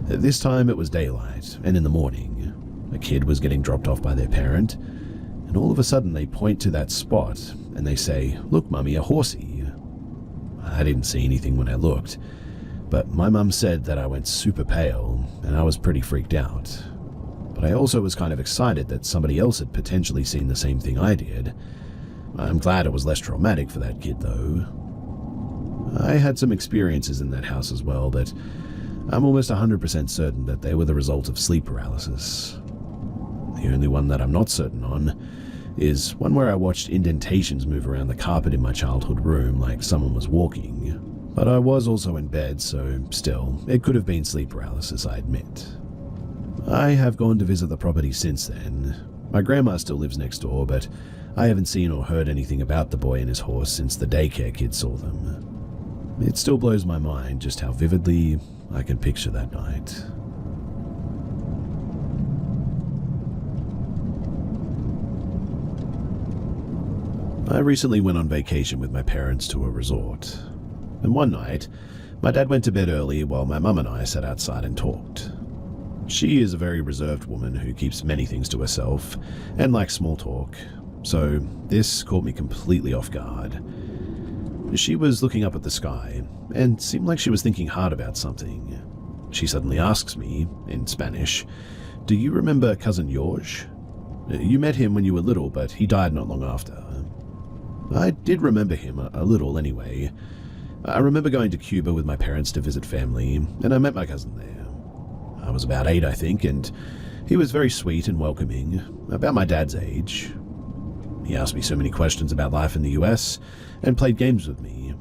This time it was daylight, and in the morning. A kid was getting dropped off by their parent, and all of a sudden they point to that spot, and they say, "Look, Mummy, a horsey." I didn't see anything when I looked, but my mum said that I went super pale, and I was pretty freaked out. But I also was kind of excited that somebody else had potentially seen the same thing I did. I'm glad it was less traumatic for that kid, though. I had some experiences in that house as well, but I'm almost 100% certain that they were the result of sleep paralysis. The only one that I'm not certain on is one where I watched indentations move around the carpet in my childhood room like someone was walking. But I was also in bed, so still, it could have been sleep paralysis, I admit. I have gone to visit the property since then. My grandma still lives next door, but I haven't seen or heard anything about the boy and his horse since the daycare kids saw them. It still blows my mind just how vividly I can picture that night. I recently went on vacation with my parents to a resort, and one night, my dad went to bed early while my mum and I sat outside and talked. She is a very reserved woman who keeps many things to herself and likes small talk, so this caught me completely off guard. She was looking up at the sky and seemed like she was thinking hard about something. She suddenly asks me, in Spanish, "Do you remember Cousin Jorge? You met him when you were little, but he died not long after." I did remember him, a little anyway. I remember going to Cuba with my parents to visit family, and I met my cousin there. I was about 8, I think, and he was very sweet and welcoming, about my dad's age. He asked me so many questions about life in the US and played games with me.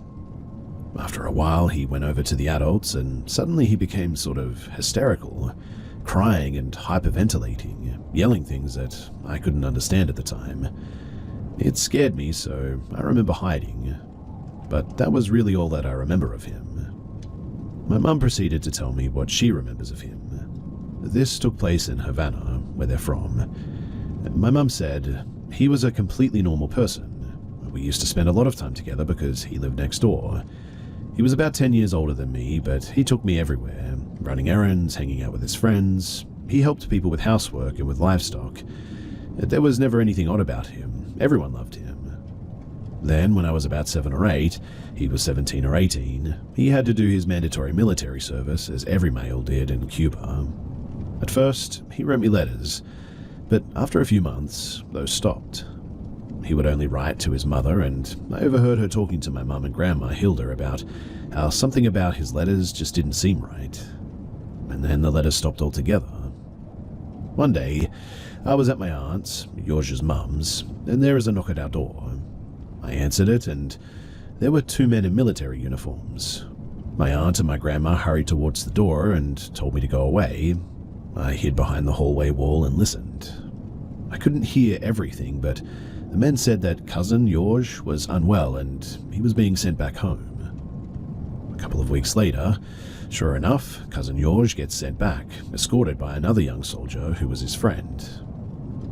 After a while, he went over to the adults, and suddenly he became sort of hysterical, crying and hyperventilating, yelling things that I couldn't understand at the time. It scared me, so I remember hiding, but that was really all that I remember of him. My mum proceeded to tell me what she remembers of him. This took place in Havana, where they're from. My mum said he was a completely normal person. We used to spend a lot of time together because he lived next door. He was about 10 years older than me, but he took me everywhere, running errands, hanging out with his friends. He helped people with housework and with livestock. There was never anything odd about him. Everyone loved him. Then, when I was about 7 or 8, he was 17 or 18, he had to do his mandatory military service, as every male did in Cuba. At first, he wrote me letters, but after a few months, those stopped. He would only write to his mother, and I overheard her talking to my mum and grandma Hilda about how something about his letters just didn't seem right. And then the letters stopped altogether. One day, I was at my aunt's, George's mum's, and there was a knock at our door. I answered it, and there were 2 men in military uniforms. My aunt and my grandma hurried towards the door and told me to go away. I hid behind the hallway wall and listened. I couldn't hear everything, but the men said that cousin George was unwell and he was being sent back home. A couple of weeks later, sure enough, cousin George gets sent back, escorted by another young soldier who was his friend.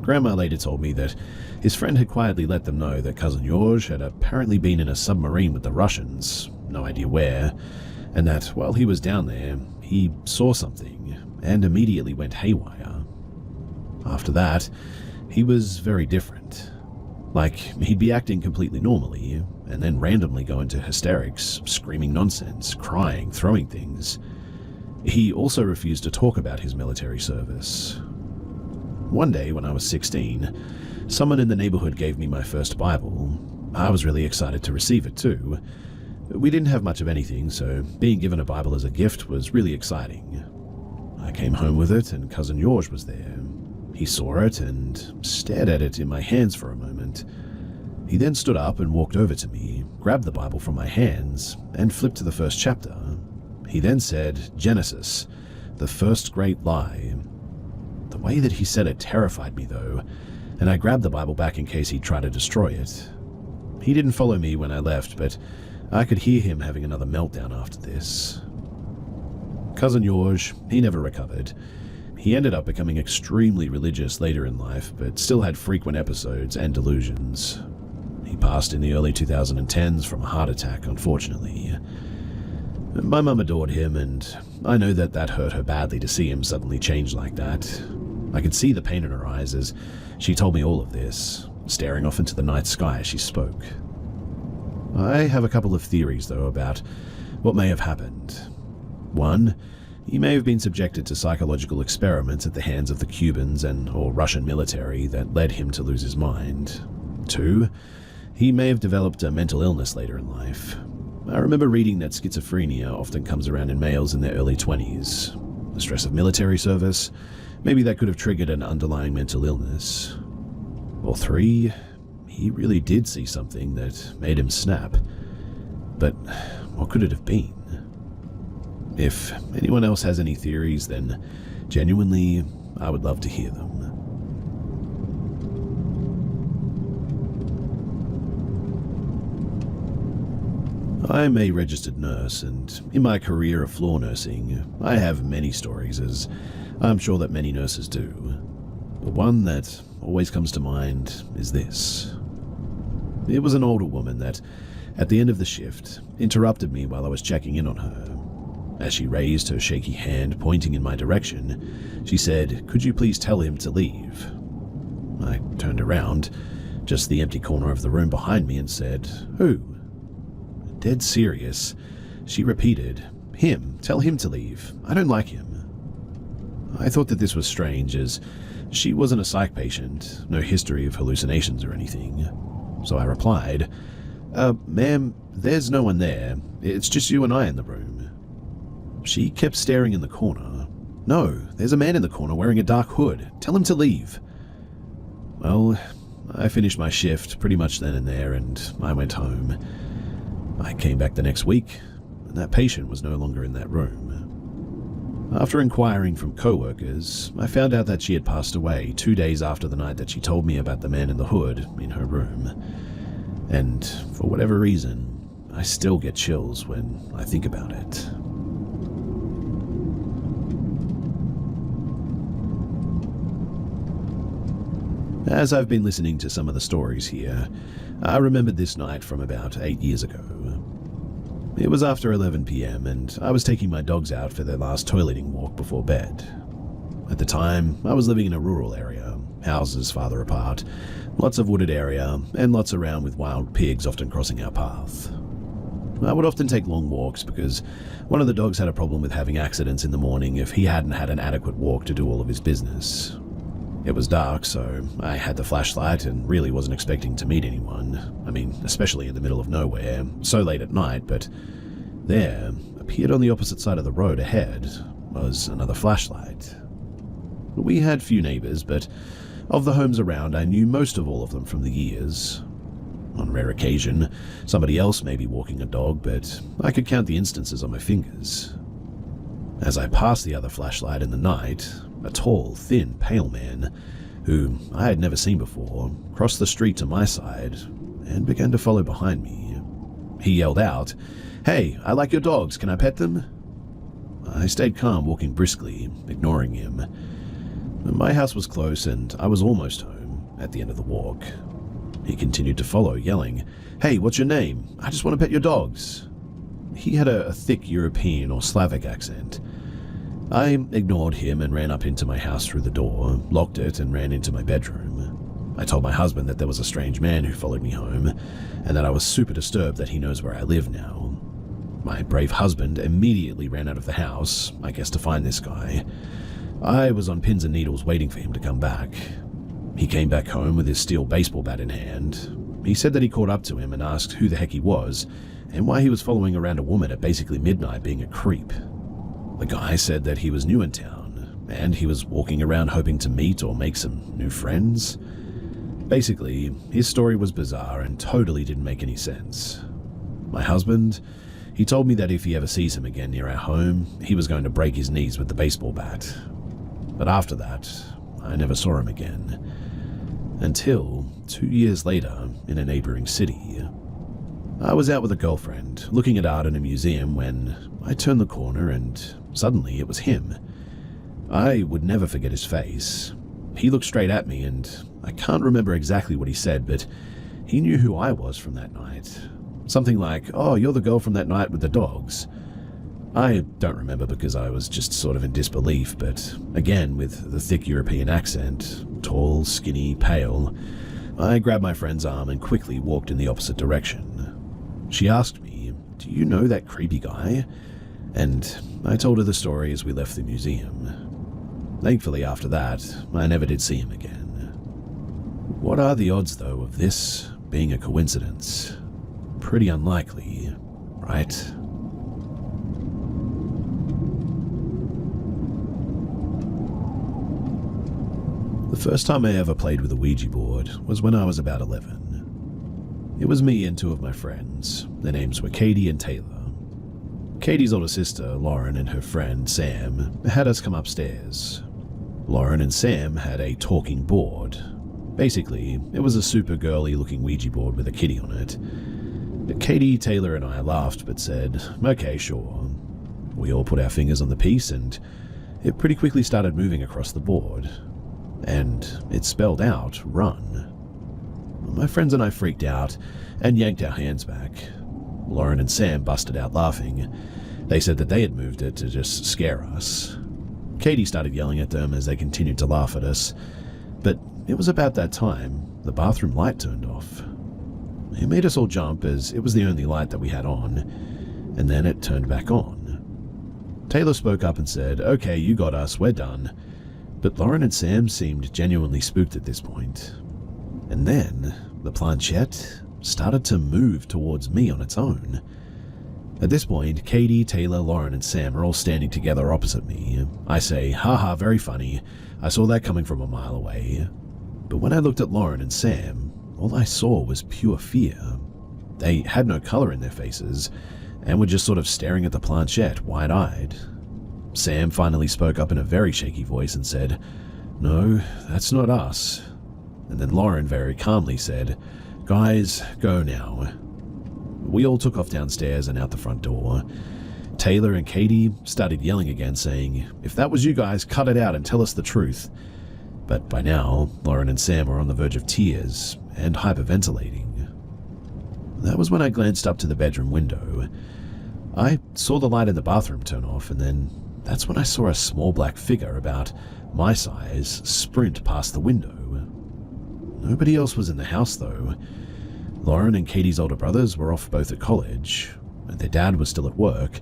Grandma later told me that his friend had quietly let them know that cousin George had apparently been in a submarine with the Russians, no idea where, and that while he was down there, he saw something and immediately went haywire. After that, he was very different. Like, he'd be acting completely normally, and then randomly go into hysterics, screaming nonsense, crying, throwing things. He also refused to talk about his military service. One day, when I was 16, someone in the neighborhood gave me my first Bible. I was really excited to receive it too. We didn't have much of anything, so being given a Bible as a gift was really exciting. I came home with it, and cousin George was there. He saw it and stared at it in my hands for a moment. He then stood up and walked over to me, grabbed the Bible from my hands, and flipped to the first chapter. He then said, "Genesis, the first great lie." The way that he said it terrified me, though, and I grabbed the Bible back in case he'd try to destroy it. He didn't follow me when I left, but I could hear him having another meltdown after this. Cousin George, he never recovered. He ended up becoming extremely religious later in life, but still had frequent episodes and delusions. He passed in the early 2010s from a heart attack, unfortunately. My mum adored him, and I know that that hurt her badly to see him suddenly change like that. I could see the pain in her eyes as she told me all of this, staring off into the night sky as she spoke. I have a couple of theories, though, about what may have happened. One, he may have been subjected to psychological experiments at the hands of the Cubans or Russian military that led him to lose his mind. Two, he may have developed a mental illness later in life. I remember reading that schizophrenia often comes around in males in their early 20s. The stress of military service, maybe that could have triggered an underlying mental illness. Or three, he really did see something that made him snap. But what could it have been? If anyone else has any theories, then genuinely, I would love to hear them. I'm a registered nurse, and in my career of floor nursing, I have many stories, as I'm sure that many nurses do. But one that always comes to mind is this. It was an older woman that, at the end of the shift, interrupted me while I was checking in on her. As she raised her shaky hand pointing in my direction, she said, "Could you please tell him to leave?" I turned around, just the empty corner of the room behind me, and said, "Who?" Dead serious, she repeated, "Him, tell him to leave. I don't like him." I thought that this was strange, as she wasn't a psych patient, no history of hallucinations or anything. So I replied, "Ma'am, there's no one there. It's just you and I in the room." She kept staring in the corner. "No, there's a man in the corner wearing a dark hood. Tell him to leave." Well, I finished my shift pretty much then and there, and I went home. I came back the next week, and that patient was no longer in that room. After inquiring from co-workers, I found out that she had passed away 2 days after the night that she told me about the man in the hood in her room. And for whatever reason, I still get chills when I think about it. As I've been listening to some of the stories here, I remembered this night from about 8 years ago. It was after 11 p.m. and I was taking my dogs out for their last toileting walk before bed. At the time, I was living in a rural area, houses farther apart, lots of wooded area, and lots around with wild pigs often crossing our path. I would often take long walks because one of the dogs had a problem with having accidents in the morning if he hadn't had an adequate walk to do all of his business. It was dark, so I had the flashlight and really wasn't expecting to meet anyone. I mean, especially in the middle of nowhere, so late at night, but there, appeared on the opposite side of the road ahead, was another flashlight. We had few neighbors, but of the homes around, I knew most of all of them from the years. On rare occasion, somebody else may be walking a dog, but I could count the instances on my fingers. As I passed the other flashlight in the night, a tall, thin, pale man, who I had never seen before, crossed the street to my side and began to follow behind me. He yelled out, "Hey, I like your dogs, can I pet them?" I stayed calm, walking briskly, ignoring him. My house was close and I was almost home at the end of the walk. He continued to follow, yelling, "Hey, what's your name? I just want to pet your dogs." He had a thick European or Slavic accent. I ignored him and ran up into my house through the door, locked it, and ran into my bedroom. I told my husband that there was a strange man who followed me home, and that I was super disturbed that he knows where I live now. My brave husband immediately ran out of the house, I guess to find this guy. I was on pins and needles waiting for him to come back. He came back home with his steel baseball bat in hand. He said that he caught up to him and asked who the heck he was, and why he was following around a woman at basically midnight being a creep. The guy said that he was new in town, and he was walking around hoping to meet or make some new friends. Basically, his story was bizarre and totally didn't make any sense. My husband, he told me that if he ever sees him again near our home, he was going to break his knees with the baseball bat. But after that, I never saw him again. Until 2 years later, in a neighboring city. I was out with a girlfriend, looking at art in a museum when I turned the corner and suddenly it was him. I would never forget his face. He looked straight at me and I can't remember exactly what he said, but he knew who I was from that night. Something like, "Oh, you're the girl from that night with the dogs." I don't remember because I was just sort of in disbelief, but again, with the thick European accent, tall, skinny, pale, I grabbed my friend's arm and quickly walked in the opposite direction. She asked me, "Do you know that creepy guy?" And I told her the story as we left the museum. Thankfully, after that, I never did see him again. What are the odds, though, of this being a coincidence? Pretty unlikely, right? The first time I ever played with a Ouija board was when I was about 11. It was me and two of my friends. Their names were Katie and Taylor. Katie's older sister, Lauren, and her friend, Sam, had us come upstairs. Lauren and Sam had a talking board. Basically, it was a super girly looking Ouija board with a kitty on it. Katie, Taylor, and I laughed but said, "Okay, sure." We all put our fingers on the piece and it pretty quickly started moving across the board. And it spelled out, "Run." My friends and I freaked out and yanked our hands back. Lauren and Sam busted out laughing. They said that they had moved it to just scare us. Katie started yelling at them as they continued to laugh at us, but it was about that time the bathroom light turned off. It made us all jump as it was the only light that we had on, and then it turned back on. Taylor spoke up and said, "Okay, you got us, we're done." But Lauren and Sam seemed genuinely spooked at this point. And then the planchette started to move towards me on its own. At this point, Katie, Taylor, Lauren, and Sam are all standing together opposite me. I say, "Haha, very funny. I saw that coming from a mile away." But when I looked at Lauren and Sam, all I saw was pure fear. They had no color in their faces and were just sort of staring at the planchette, wide-eyed. Sam finally spoke up in a very shaky voice and said, "No, that's not us." And then Lauren very calmly said, "Guys, go now." We all took off downstairs and out the front door. Taylor and Katie started yelling again, saying, "If that was you guys, cut it out and tell us the truth." But by now, Lauren and Sam were on the verge of tears and hyperventilating. That was when I glanced up to the bedroom window. I saw the light in the bathroom turn off, and then that's when I saw a small black figure about my size sprint past the window. Nobody else was in the house, though. Lauren and Katie's older brothers were off both at college, and their dad was still at work,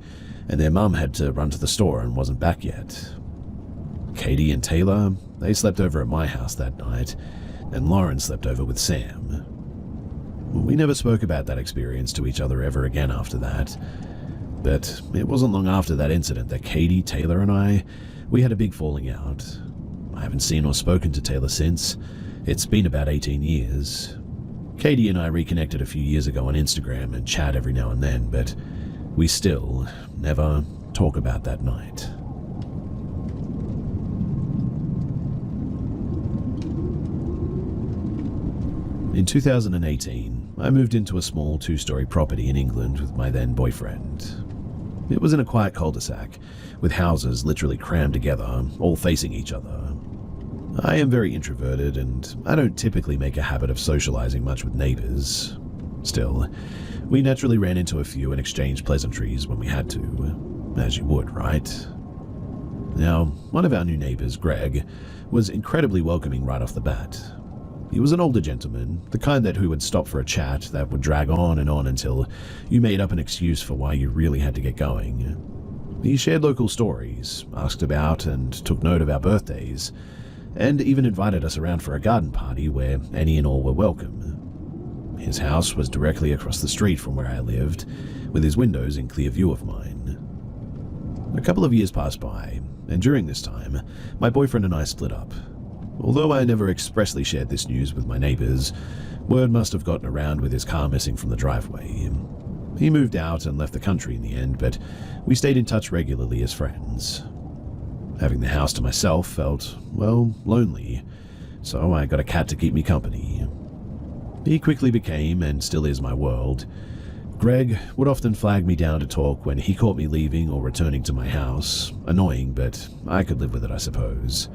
and their mum had to run to the store and wasn't back yet. Katie and Taylor, they slept over at my house that night, and Lauren slept over with Sam. We never spoke about that experience to each other ever again after that, but it wasn't long after that incident that Katie, Taylor, and we had a big falling out. I haven't seen or spoken to Taylor since. It's been about 18 years. Katie and I reconnected a few years ago on Instagram and chat every now and then, but we still never talk about that night. In 2018, I moved into a small 2-story property in England with my then boyfriend. It was in a quiet cul-de-sac, with houses literally crammed together, all facing each other. I am very introverted, and I don't typically make a habit of socializing much with neighbors. Still, we naturally ran into a few and exchanged pleasantries when we had to, as you would, right? Now, one of our new neighbors, Greg, was incredibly welcoming right off the bat. He was an older gentleman, the kind who would stop for a chat that would drag on until you made up an excuse for why you really had to get going. He shared local stories, asked about and took note of our birthdays, and even invited us around for a garden party where any and all were welcome. His house was directly across the street from where I lived, with his windows in clear view of mine. A couple of years passed by, and during this time, my boyfriend and I split up. Although I never expressly shared this news with my neighbors, word must have gotten around with his car missing from the driveway. He moved out and left the country in the end, but we stayed in touch regularly as friends. Having the house to myself felt, well, lonely, so I got a cat to keep me company. He quickly became, and still is, my world. Greg would often flag me down to talk when he caught me leaving or returning to my house. Annoying, but I could live with it, I suppose.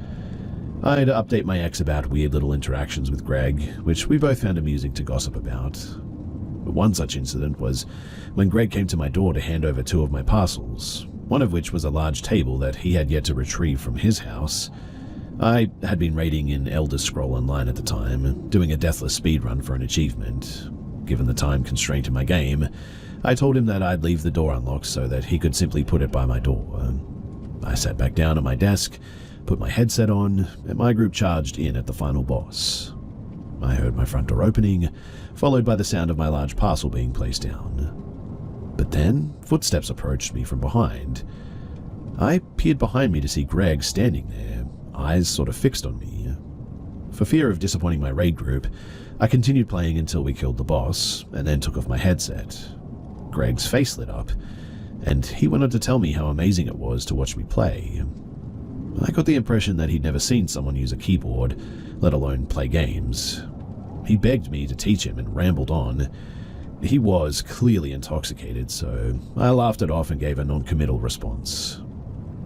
I'd update my ex about weird little interactions with Greg, which we both found amusing to gossip about. But one such incident was when Greg came to my door to hand over 2 of my parcels, one of which was a large table that he had yet to retrieve from his house. I had been raiding in Elder Scroll Online at the time, doing a deathless speedrun for an achievement. Given the time constraint in my game, I told him that I'd leave the door unlocked so that he could simply put it by my door. I sat back down at my desk, put my headset on, and my group charged in at the final boss. I heard my front door opening, followed by the sound of my large parcel being placed down. But then, footsteps approached me from behind. I peered behind me to see Greg standing there, eyes sort of fixed on me. For fear of disappointing my raid group, I continued playing until we killed the boss, and then took off my headset. Greg's face lit up, and he went on to tell me how amazing it was to watch me play. I got the impression that he'd never seen someone use a keyboard, let alone play games. He begged me to teach him and rambled on. He was clearly intoxicated, so I laughed it off and gave a non-committal response.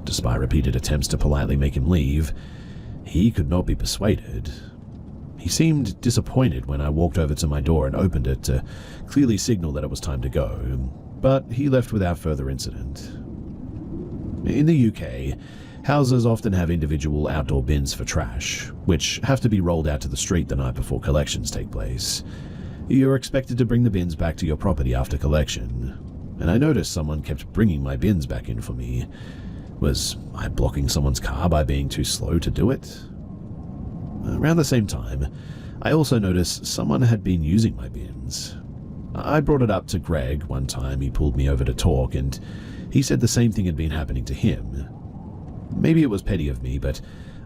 Despite repeated attempts to politely make him leave, he could not be persuaded. He seemed disappointed when I walked over to my door and opened it to clearly signal that it was time to go, but he left without further incident. In the UK, houses often have individual outdoor bins for trash, which have to be rolled out to the street the night before collections take place. You're expected to bring the bins back to your property after collection, and I noticed someone kept bringing my bins back in for me. Was I blocking someone's car by being too slow to do it? Around the same time, I also noticed someone had been using my bins. I brought it up to Greg one time. He pulled me over to talk, and he said the same thing had been happening to him. Maybe it was petty of me, but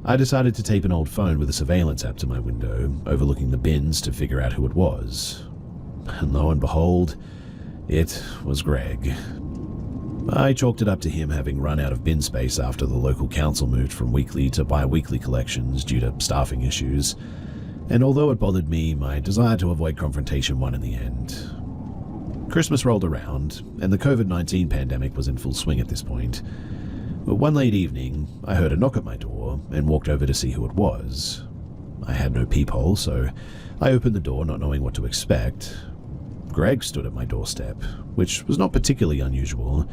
I decided to tape an old phone with a surveillance app to my window, overlooking the bins to figure out who it was. And lo and behold, it was Greg. I chalked it up to him having run out of bin space after the local council moved from weekly to bi-weekly collections due to staffing issues, and although it bothered me, my desire to avoid confrontation won in the end. Christmas rolled around, and the COVID-19 pandemic was in full swing at this point. But one late evening, I heard a knock at my door and walked over to see who it was. I had no peephole, so I opened the door not knowing what to expect. Greg stood at my doorstep, which was not particularly unusual.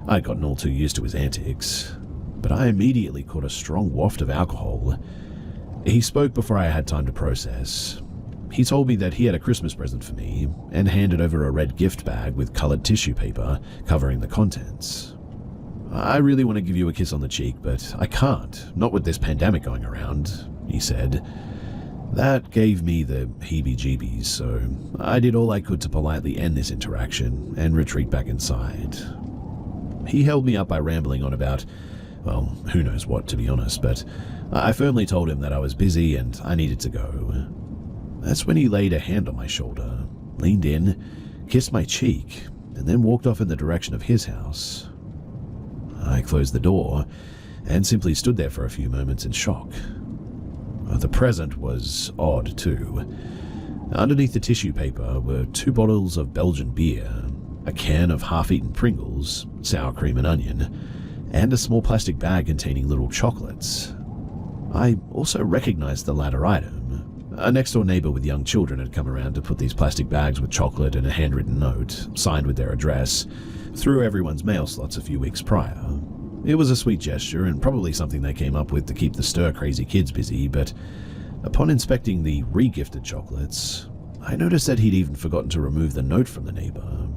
I'd gotten all too used to his antics, but I immediately caught a strong waft of alcohol. He spoke before I had time to process. he told me that he had a Christmas present for me and handed over a red gift bag with colored tissue paper covering the contents. I really want to give you a kiss on the cheek, but I can't, not with this pandemic going around, he said. That gave me the heebie-jeebies, so I did all I could to politely end this interaction and retreat back inside. He held me up by rambling on about, well, who knows what, to be honest, but I firmly told him that I was busy and I needed to go. That's when he laid a hand on my shoulder, leaned in, kissed my cheek, and then walked off in the direction of his house. I closed the door and simply stood there for a few moments in shock. The present was odd, too. Underneath the tissue paper were 2 bottles of Belgian beer, a can of half-eaten Pringles, sour cream and onion, and a small plastic bag containing little chocolates. I also recognized the latter item. A next-door neighbor with young children had come around to put these plastic bags with chocolate and a handwritten note, signed with their address, through everyone's mail slots a few weeks prior. It was a sweet gesture and probably something they came up with to keep the stir-crazy kids busy, but upon inspecting the re-gifted chocolates, I noticed that he'd even forgotten to remove the note from the neighbor.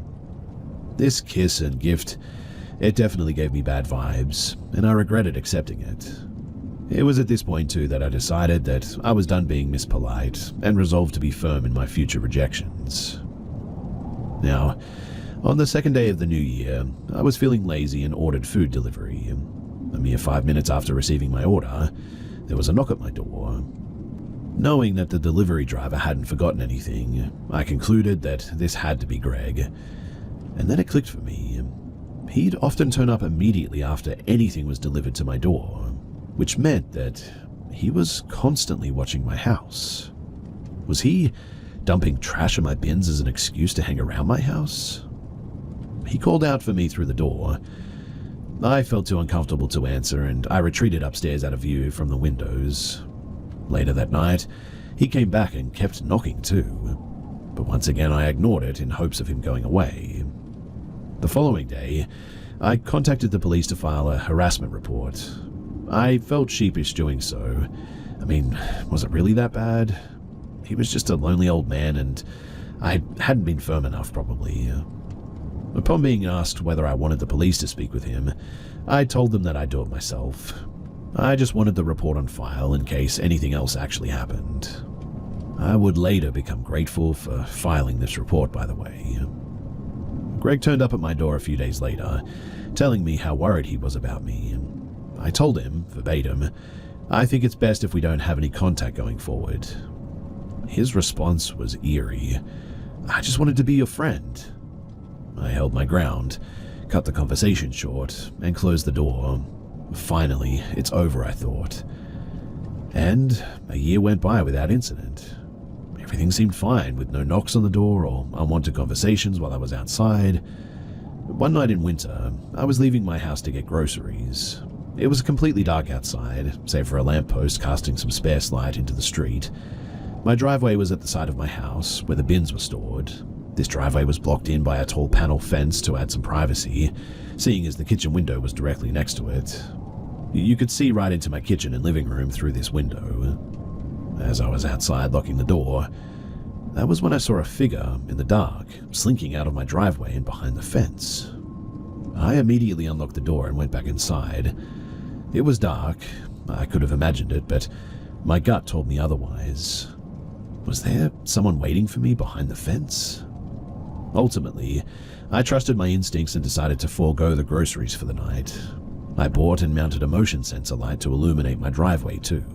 This kiss and gift, it definitely gave me bad vibes, and I regretted accepting it. It was at this point, too, that I decided that I was done being Miss Polite and resolved to be firm in my future rejections. Now, on the second day of the new year, I was feeling lazy and ordered food delivery. A mere 5 minutes after receiving my order, there was a knock at my door. Knowing that the delivery driver hadn't forgotten anything, I concluded that this had to be Greg. And then it clicked for me. He'd often turn up immediately after anything was delivered to my door, which meant that he was constantly watching my house. Was he dumping trash in my bins as an excuse to hang around my house? He called out for me through the door. I felt too uncomfortable to answer, and I retreated upstairs out of view from the windows. Later that night, he came back and kept knocking too, but once again I ignored it in hopes of him going away. The following day, I contacted the police to file a harassment report. I felt sheepish doing so. I mean, was it really that bad? He was just a lonely old man, and I hadn't been firm enough, probably. Upon being asked whether I wanted the police to speak with him, I told them that I'd do it myself. I just wanted the report on file in case anything else actually happened. I would later become grateful for filing this report, by the way. Greg turned up at my door a few days later, telling me how worried he was about me. I told him, verbatim, I think it's best if we don't have any contact going forward. His response was eerie. I just wanted to be your friend. I held my ground, cut the conversation short, and closed the door. Finally, it's over, I thought. And a year went by without incident. Everything seemed fine, with no knocks on the door or unwanted conversations while I was outside. One night in winter, I was leaving my house to get groceries. It was completely dark outside, save for a lamppost casting some sparse light into the street. My driveway was at the side of my house, where the bins were stored. This driveway was blocked in by a tall panel fence to add some privacy, seeing as the kitchen window was directly next to it. You could see right into my kitchen and living room through this window. As I was outside locking the door, that was when I saw a figure in the dark, slinking out of my driveway and behind the fence. I immediately unlocked the door and went back inside. It was dark. I could have imagined it, but my gut told me otherwise. Was there someone waiting for me behind the fence? Ultimately, I trusted my instincts and decided to forego the groceries for the night. I bought and mounted a motion sensor light to illuminate my driveway too.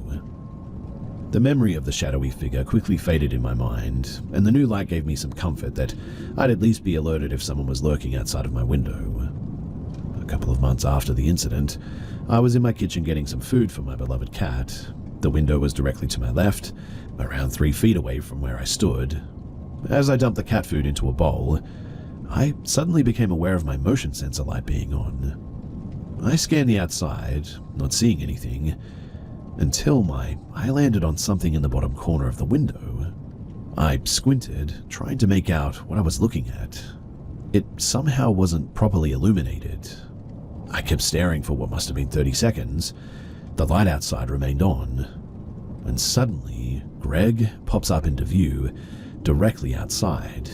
The memory of the shadowy figure quickly faded in my mind, and the new light gave me some comfort that I'd at least be alerted if someone was lurking outside of my window. A couple of months after the incident, I was in my kitchen getting some food for my beloved cat. The window was directly to my left, around 3 feet away from where I stood. As I dumped the cat food into a bowl, I suddenly became aware of my motion sensor light being on. I scanned the outside, not seeing anything, until my eye landed on something in the bottom corner of the window. I squinted, trying to make out what I was looking at. It somehow wasn't properly illuminated. I kept staring for what must have been 30 seconds. The light outside remained on. when suddenly Greg pops up into view directly outside.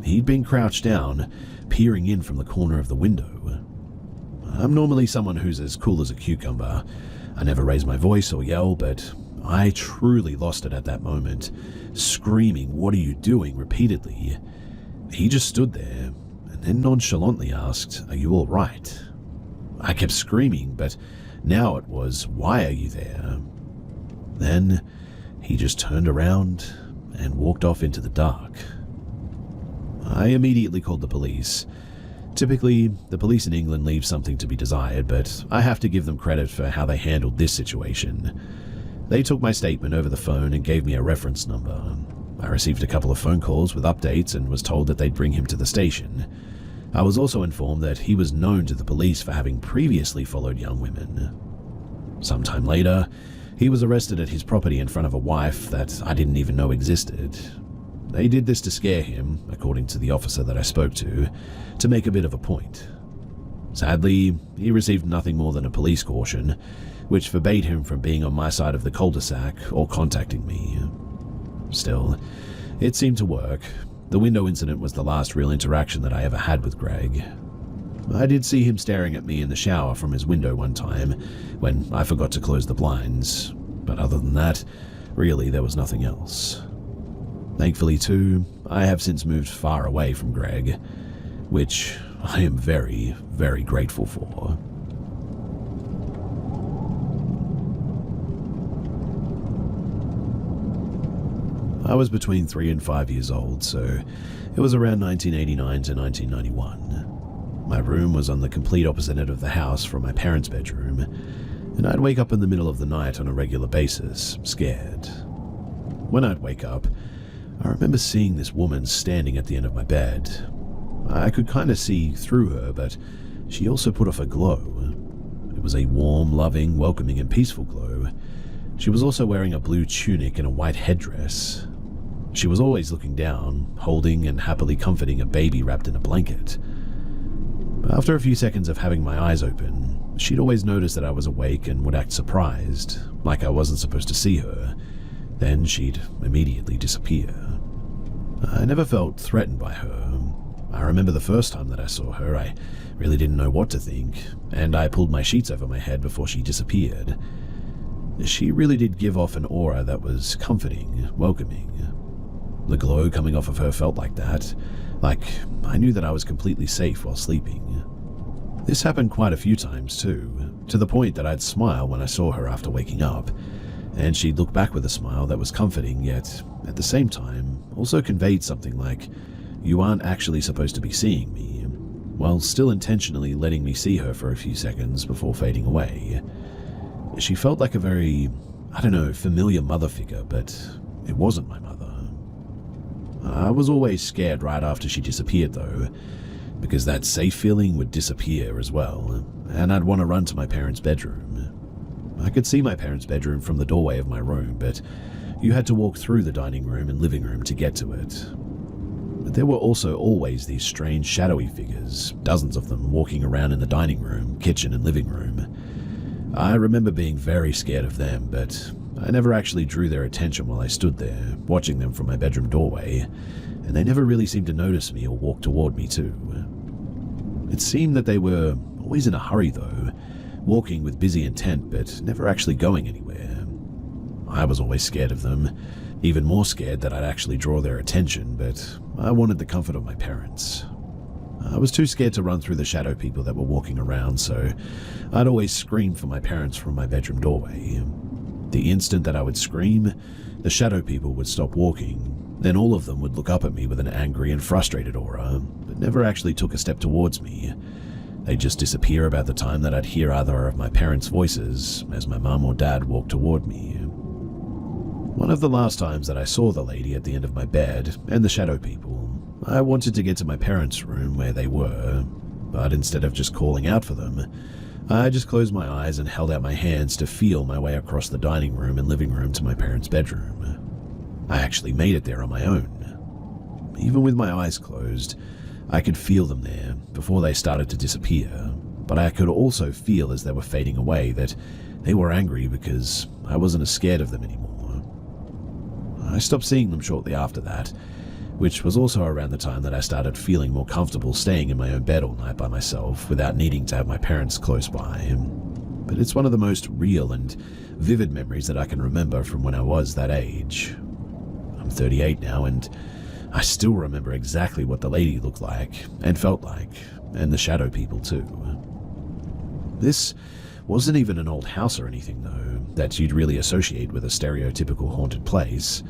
He'd been crouched down, peering in from the corner of the window. I'm normally someone who's as cool as a cucumber. I never raise my voice or yell, but I truly lost it at that moment, screaming, "What are you doing?" repeatedly. He just stood there and then nonchalantly asked, "Are you all right?" I kept screaming, but now it was, "Why are you there?" Then he just turned around and walked off into the dark. I immediately called the police. Typically, the police in England leave something to be desired, but I have to give them credit for how they handled this situation. They took my statement over the phone and gave me a reference number. I received a couple of phone calls with updates and was told that they'd bring him to the station. I was also informed that he was known to the police for having previously followed young women. Sometime later, he was arrested at his property in front of a wife that I didn't even know existed. They did this to scare him, according to the officer that I spoke to make a bit of a point. Sadly, he received nothing more than a police caution, which forbade him from being on my side of the cul-de-sac or contacting me. Still, it seemed to work. The window incident was the last real interaction that I ever had with Greg. I did see him staring at me in the shower from his window one time when I forgot to close the blinds, but other than that, really there was nothing else. Thankfully too, I have since moved far away from Greg, which I am very, very grateful for. I was between 3 and 5 years old, so it was around 1989 to 1991. My room was on the complete opposite end of the house from my parents' bedroom, and I'd wake up in the middle of the night on a regular basis, scared. When I'd wake up, I remember seeing this woman standing at the end of my bed. I could kind of see through her, but she also put off a glow. It was a warm, loving, welcoming, and peaceful glow. She was also wearing a blue tunic and a white headdress. She was always looking down, holding and happily comforting a baby wrapped in a blanket. After a few seconds of having my eyes open, she'd always notice that I was awake and would act surprised, like I wasn't supposed to see her. Then she'd immediately disappear. I never felt threatened by her. I remember the first time that I saw her, I really didn't know what to think, and I pulled my sheets over my head before she disappeared. She really did give off an aura that was comforting, welcoming. The glow coming off of her felt like that, like I knew that I was completely safe while sleeping. This happened quite a few times too, to the point that I'd smile when I saw her after waking up, and she'd look back with a smile that was comforting, yet at the same time also conveyed something like, "You aren't actually supposed to be seeing me," while still intentionally letting me see her for a few seconds before fading away. She felt like a very, familiar mother figure, but it wasn't my mother. I was always scared right after she disappeared though, because that safe feeling would disappear as well, and I'd want to run to my parents' bedroom. I could see my parents' bedroom from the doorway of my room, but you had to walk through the dining room and living room to get to it. But there were also always these strange shadowy figures, dozens of them walking around in the dining room, kitchen and living room. I remember being very scared of them, but I never actually drew their attention while I stood there, watching them from my bedroom doorway, and they never really seemed to notice me or walk toward me too. It seemed that they were always in a hurry though, walking with busy intent but never actually going anywhere. I was always scared of them, even more scared that I'd actually draw their attention, but I wanted the comfort of my parents. I was too scared to run through the shadow people that were walking around, so I'd always scream for my parents from my bedroom doorway. The instant that I would scream, the shadow people would stop walking, then all of them would look up at me with an angry and frustrated aura, but never actually took a step towards me. They'd just disappear about the time that I'd hear either of my parents' voices as my mum or dad walked toward me. One of the last times that I saw the lady at the end of my bed and the shadow people, I wanted to get to my parents' room where they were, but instead of just calling out for them, I just closed my eyes and held out my hands to feel my way across the dining room and living room to my parents' bedroom. I actually made it there on my own. Even with my eyes closed, I could feel them there before they started to disappear, but I could also feel as they were fading away that They were angry because I wasn't as scared of them anymore. I stopped seeing them shortly after that, which was also around the time that I started feeling more comfortable staying in my own bed all night by myself without needing to have my parents close by. But it's one of the most real and vivid memories that I can remember from when I was that age. I'm 38 now, and I still remember exactly what the lady looked like and felt like, and the shadow people too. This wasn't even an old house or anything, though, that you'd really associate with a stereotypical haunted place.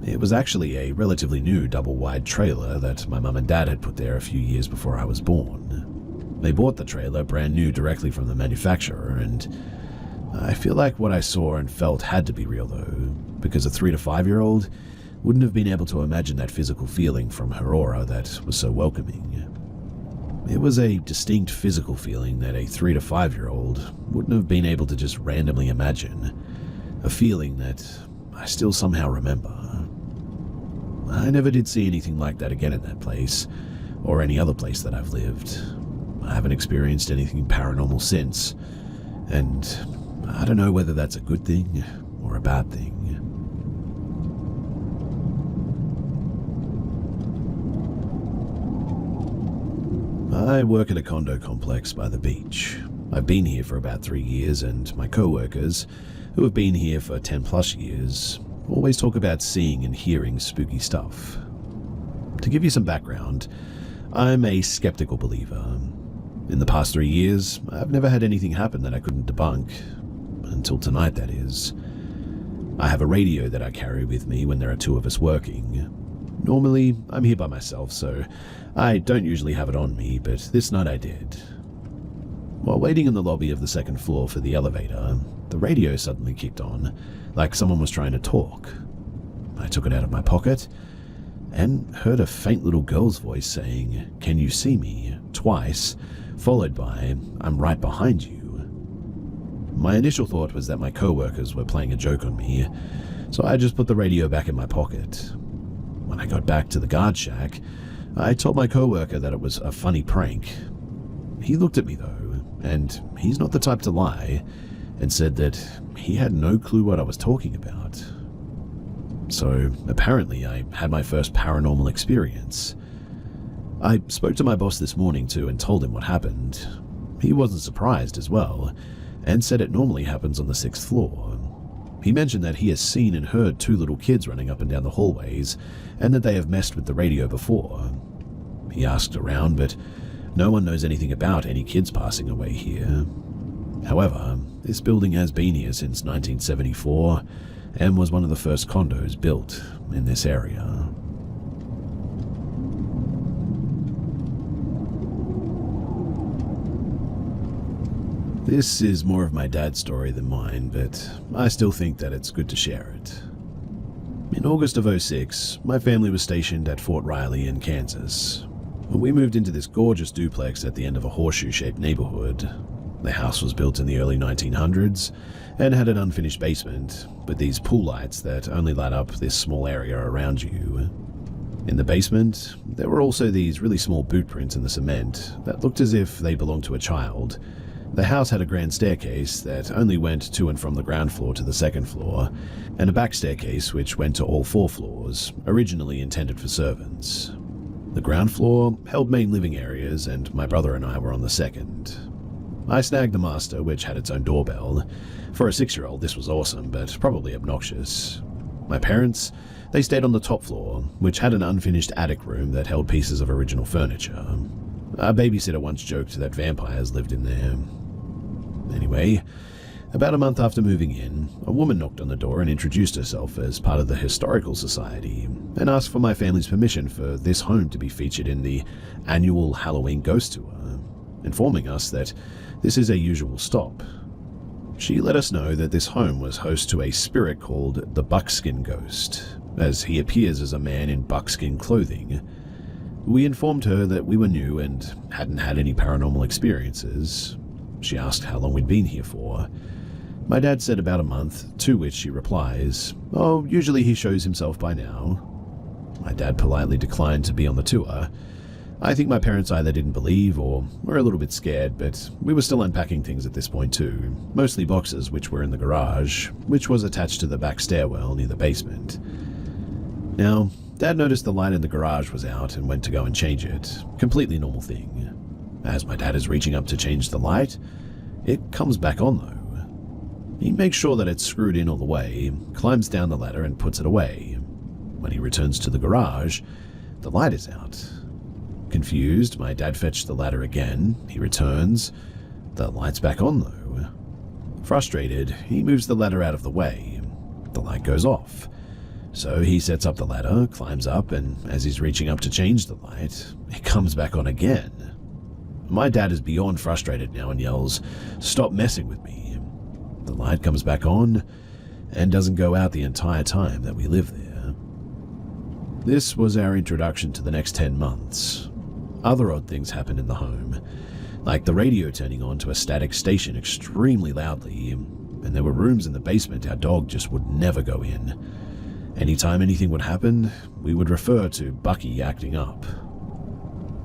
It was actually a relatively new double-wide trailer that my mum and dad had put there a few years before I was born. They bought the trailer brand new directly from the manufacturer, and I feel like what I saw and felt had to be real, though, because a 3 to 5-year-old wouldn't have been able to imagine that physical feeling from her aura that was so welcoming. It was a distinct physical feeling that a 3 to 5-year-old wouldn't have been able to just randomly imagine, a feeling that I still somehow remember. I never did see anything like that again in that place, or any other place that I've lived. I haven't experienced anything paranormal since, and I don't know whether that's a good thing or a bad thing. I work at a condo complex by the beach. I've been here for about 3 years, and my co-workers, who have been here for 10 plus years, always talk about seeing and hearing spooky stuff. To give you some background, I'm a skeptical believer. In the past 3 years, I've never had anything happen that I couldn't debunk. Until tonight, that is. I have a radio that I carry with me when there are 2 of us working. Normally, I'm here by myself, so I don't usually have it on me, but this night I did. While waiting in the lobby of the 2nd floor for the elevator, the radio suddenly kicked on, like someone was trying to talk. I took it out of my pocket and heard a faint little girl's voice saying, "Can you see me?" twice, followed by, "I'm right behind you." My initial thought was that my co-workers were playing a joke on me, so I just put the radio back in my pocket. When I got back to the guard shack, I told my co-worker that it was a funny prank. He looked at me though, and he's not the type to lie, and said that he had no clue what I was talking about. So apparently I had my first paranormal experience. I spoke to my boss this morning too and told him what happened. He wasn't surprised as well, and said it normally happens on the 6th floor. He mentioned that he has seen and heard 2 little kids running up and down the hallways, and that they have messed with the radio before. He asked around, but no one knows anything about any kids passing away here. However, this building has been here since 1974, and was one of the first condos built in this area. This is more of my dad's story than mine, but I still think that it's good to share it. In August of '06, my family was stationed at Fort Riley in Kansas. We moved into this gorgeous duplex at the end of a horseshoe-shaped neighborhood. The house was built in the early 1900s and had an unfinished basement, with these pool lights that only light up this small area around you. In the basement, there were also these really small boot prints in the cement that looked as if they belonged to a child. The house had a grand staircase that only went to and from the ground floor to the 2nd floor, and a back staircase which went to all 4 floors, originally intended for servants. The ground floor held main living areas, and my brother and I were on the 2nd. I snagged the master, which had its own doorbell. For a 6-year-old, this was awesome, but probably obnoxious. My parents, they stayed on the top floor, which had an unfinished attic room that held pieces of original furniture. Our babysitter once joked that vampires lived in there. Anyway, about a month after moving in, a woman knocked on the door and introduced herself as part of the Historical Society, and asked for my family's permission for this home to be featured in the annual Halloween ghost tour, informing us that this is a usual stop. She let us know that this home was host to a spirit called the Buckskin Ghost, as he appears as a man in buckskin clothing. We informed her that we were new and hadn't had any paranormal experiences. She asked how long we'd been here for. My dad said about a month, to which she replies, "Oh, usually he shows himself by now." My dad politely declined to be on the tour. I think my parents either didn't believe or were a little bit scared, but we were still unpacking things at this point too, mostly boxes which were in the garage, which was attached to the back stairwell near the basement. Now, Dad noticed the light in the garage was out and went to go and change it. Completely normal thing. As my dad is reaching up to change the light, it comes back on though. He makes sure that it's screwed in all the way, climbs down the ladder and puts it away. When he returns to the garage, the light is out. Confused, my dad fetched the ladder again. He returns. The light's back on though. Frustrated, he moves the ladder out of the way. The light goes off. So he sets up the ladder, climbs up, and as he's reaching up to change the light, it comes back on again. My dad is beyond frustrated now and yells, "Stop messing with me." The light comes back on and doesn't go out the entire time that we live there. This was our introduction to the next 10 months. Other odd things happened in the home, like the radio turning on to a static station extremely loudly, and there were rooms in the basement our dog just would never go in. Anytime anything would happen, we would refer to Bucky acting up.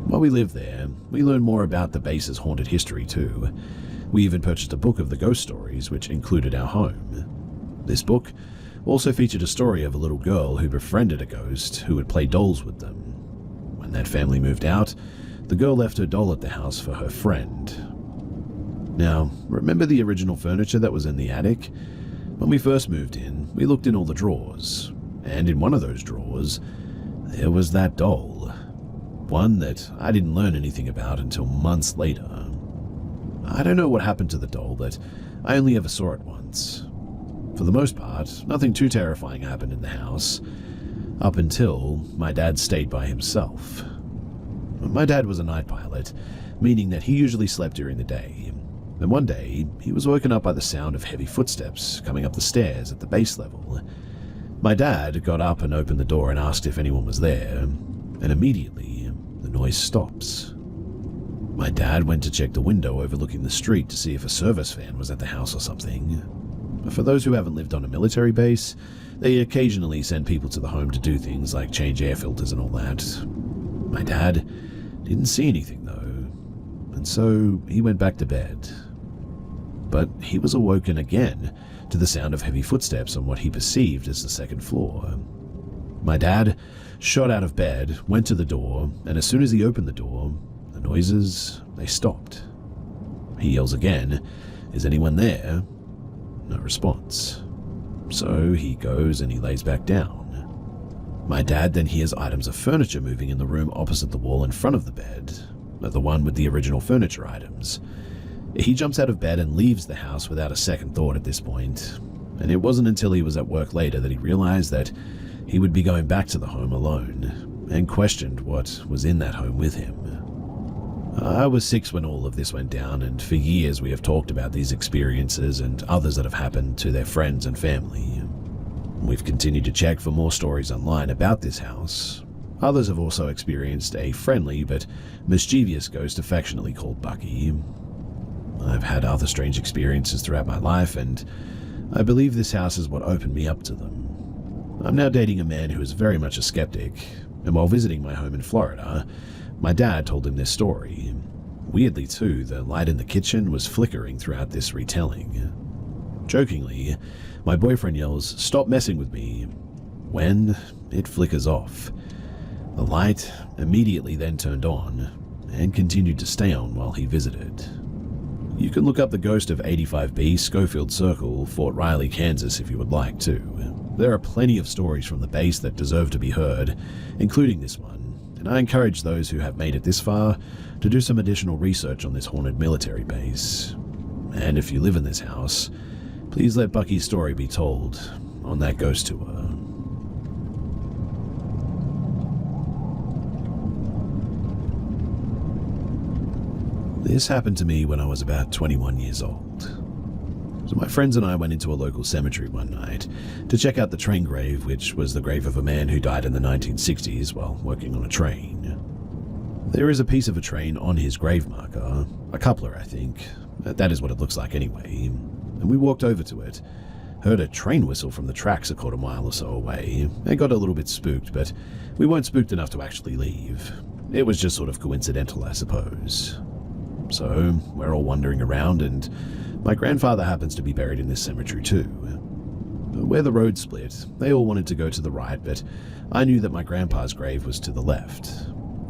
While we lived there, we learned more about the base's haunted history too. We even purchased a book of the ghost stories, which included our home. This book also featured a story of a little girl who befriended a ghost who would play dolls with them. When that family moved out, the girl left her doll at the house for her friend. Now, remember the original furniture that was in the attic? When we first moved in, we looked in all the drawers, and in one of those drawers, there was that doll. One that I didn't learn anything about until months later. I don't know what happened to the doll, but I only ever saw it once. For the most part, nothing too terrifying happened in the house, up until my dad stayed by himself. My dad was a night pilot, meaning that he usually slept during the day. And one day, he was woken up by the sound of heavy footsteps coming up the stairs at the base level. My dad got up and opened the door and asked if anyone was there, and immediately, the noise stops. My dad went to check the window overlooking the street to see if a service van was at the house or something. For those who haven't lived on a military base, they occasionally send people to the home to do things like change air filters and all that. My dad didn't see anything though, and so he went back to bed. But he was awoken again to the sound of heavy footsteps on what he perceived as the second floor. My dad shot out of bed, went to the door, and as soon as he opened the door, the noises, they stopped. He yells again, "Is anyone there?" No response. So he goes and he lays back down. My dad then hears items of furniture moving in the room opposite the wall in front of the bed, the one with the original furniture items. He jumps out of bed and leaves the house without a second thought at this point, and it wasn't until he was at work later that he realized that he would be going back to the home alone, and questioned what was in that home with him. I was 6 when all of this went down, and for years we have talked about these experiences and others that have happened to their friends and family. We've continued to check for more stories online about this house. Others have also experienced a friendly but mischievous ghost affectionately called Bucky. I've had other strange experiences throughout my life, and I believe this house is what opened me up to them. I'm now dating a man who is very much a skeptic, and while visiting my home in Florida, my dad told him this story. Weirdly too, the light in the kitchen was flickering throughout this retelling. Jokingly, my boyfriend yells, "Stop messing with me," when it flickers off. The light immediately then turned on, and continued to stay on while he visited. You can look up the ghost of 85B Schofield Circle, Fort Riley, Kansas if you would like to. There are plenty of stories from the base that deserve to be heard, including this one, and I encourage those who have made it this far to do some additional research on this haunted military base. And if you live in this house, please let Bucky's story be told on that ghost tour. This happened to me when I was about 21 years old. So my friends and I went into a local cemetery one night to check out the train grave, which was the grave of a man who died in the 1960s while working on a train. There is a piece of a train on his grave marker, a coupler I think. That is what it looks like anyway. And we walked over to it, heard a train whistle from the tracks a quarter mile or so away, and got a little bit spooked, but we weren't spooked enough to actually leave. it was just sort of coincidental, I suppose. So, we're all wandering around, and my grandfather happens to be buried in this cemetery too. Where the road split, they all wanted to go to the right, but I knew that my grandpa's grave was to the left.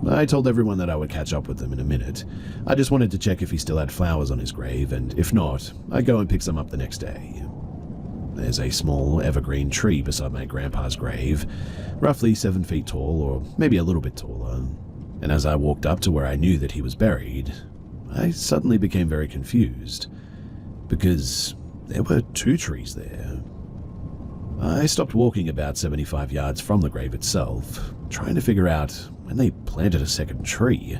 I told everyone that I would catch up with them in a minute. I just wanted to check if he still had flowers on his grave, and if not, I'd go and pick some up the next day. There's a small evergreen tree beside my grandpa's grave, roughly 7 feet tall, or maybe a little bit taller. And as I walked up to where I knew that he was buried, I suddenly became very confused, because there were 2 trees there. I stopped walking about 75 yards from the grave itself, trying to figure out when they planted a second tree.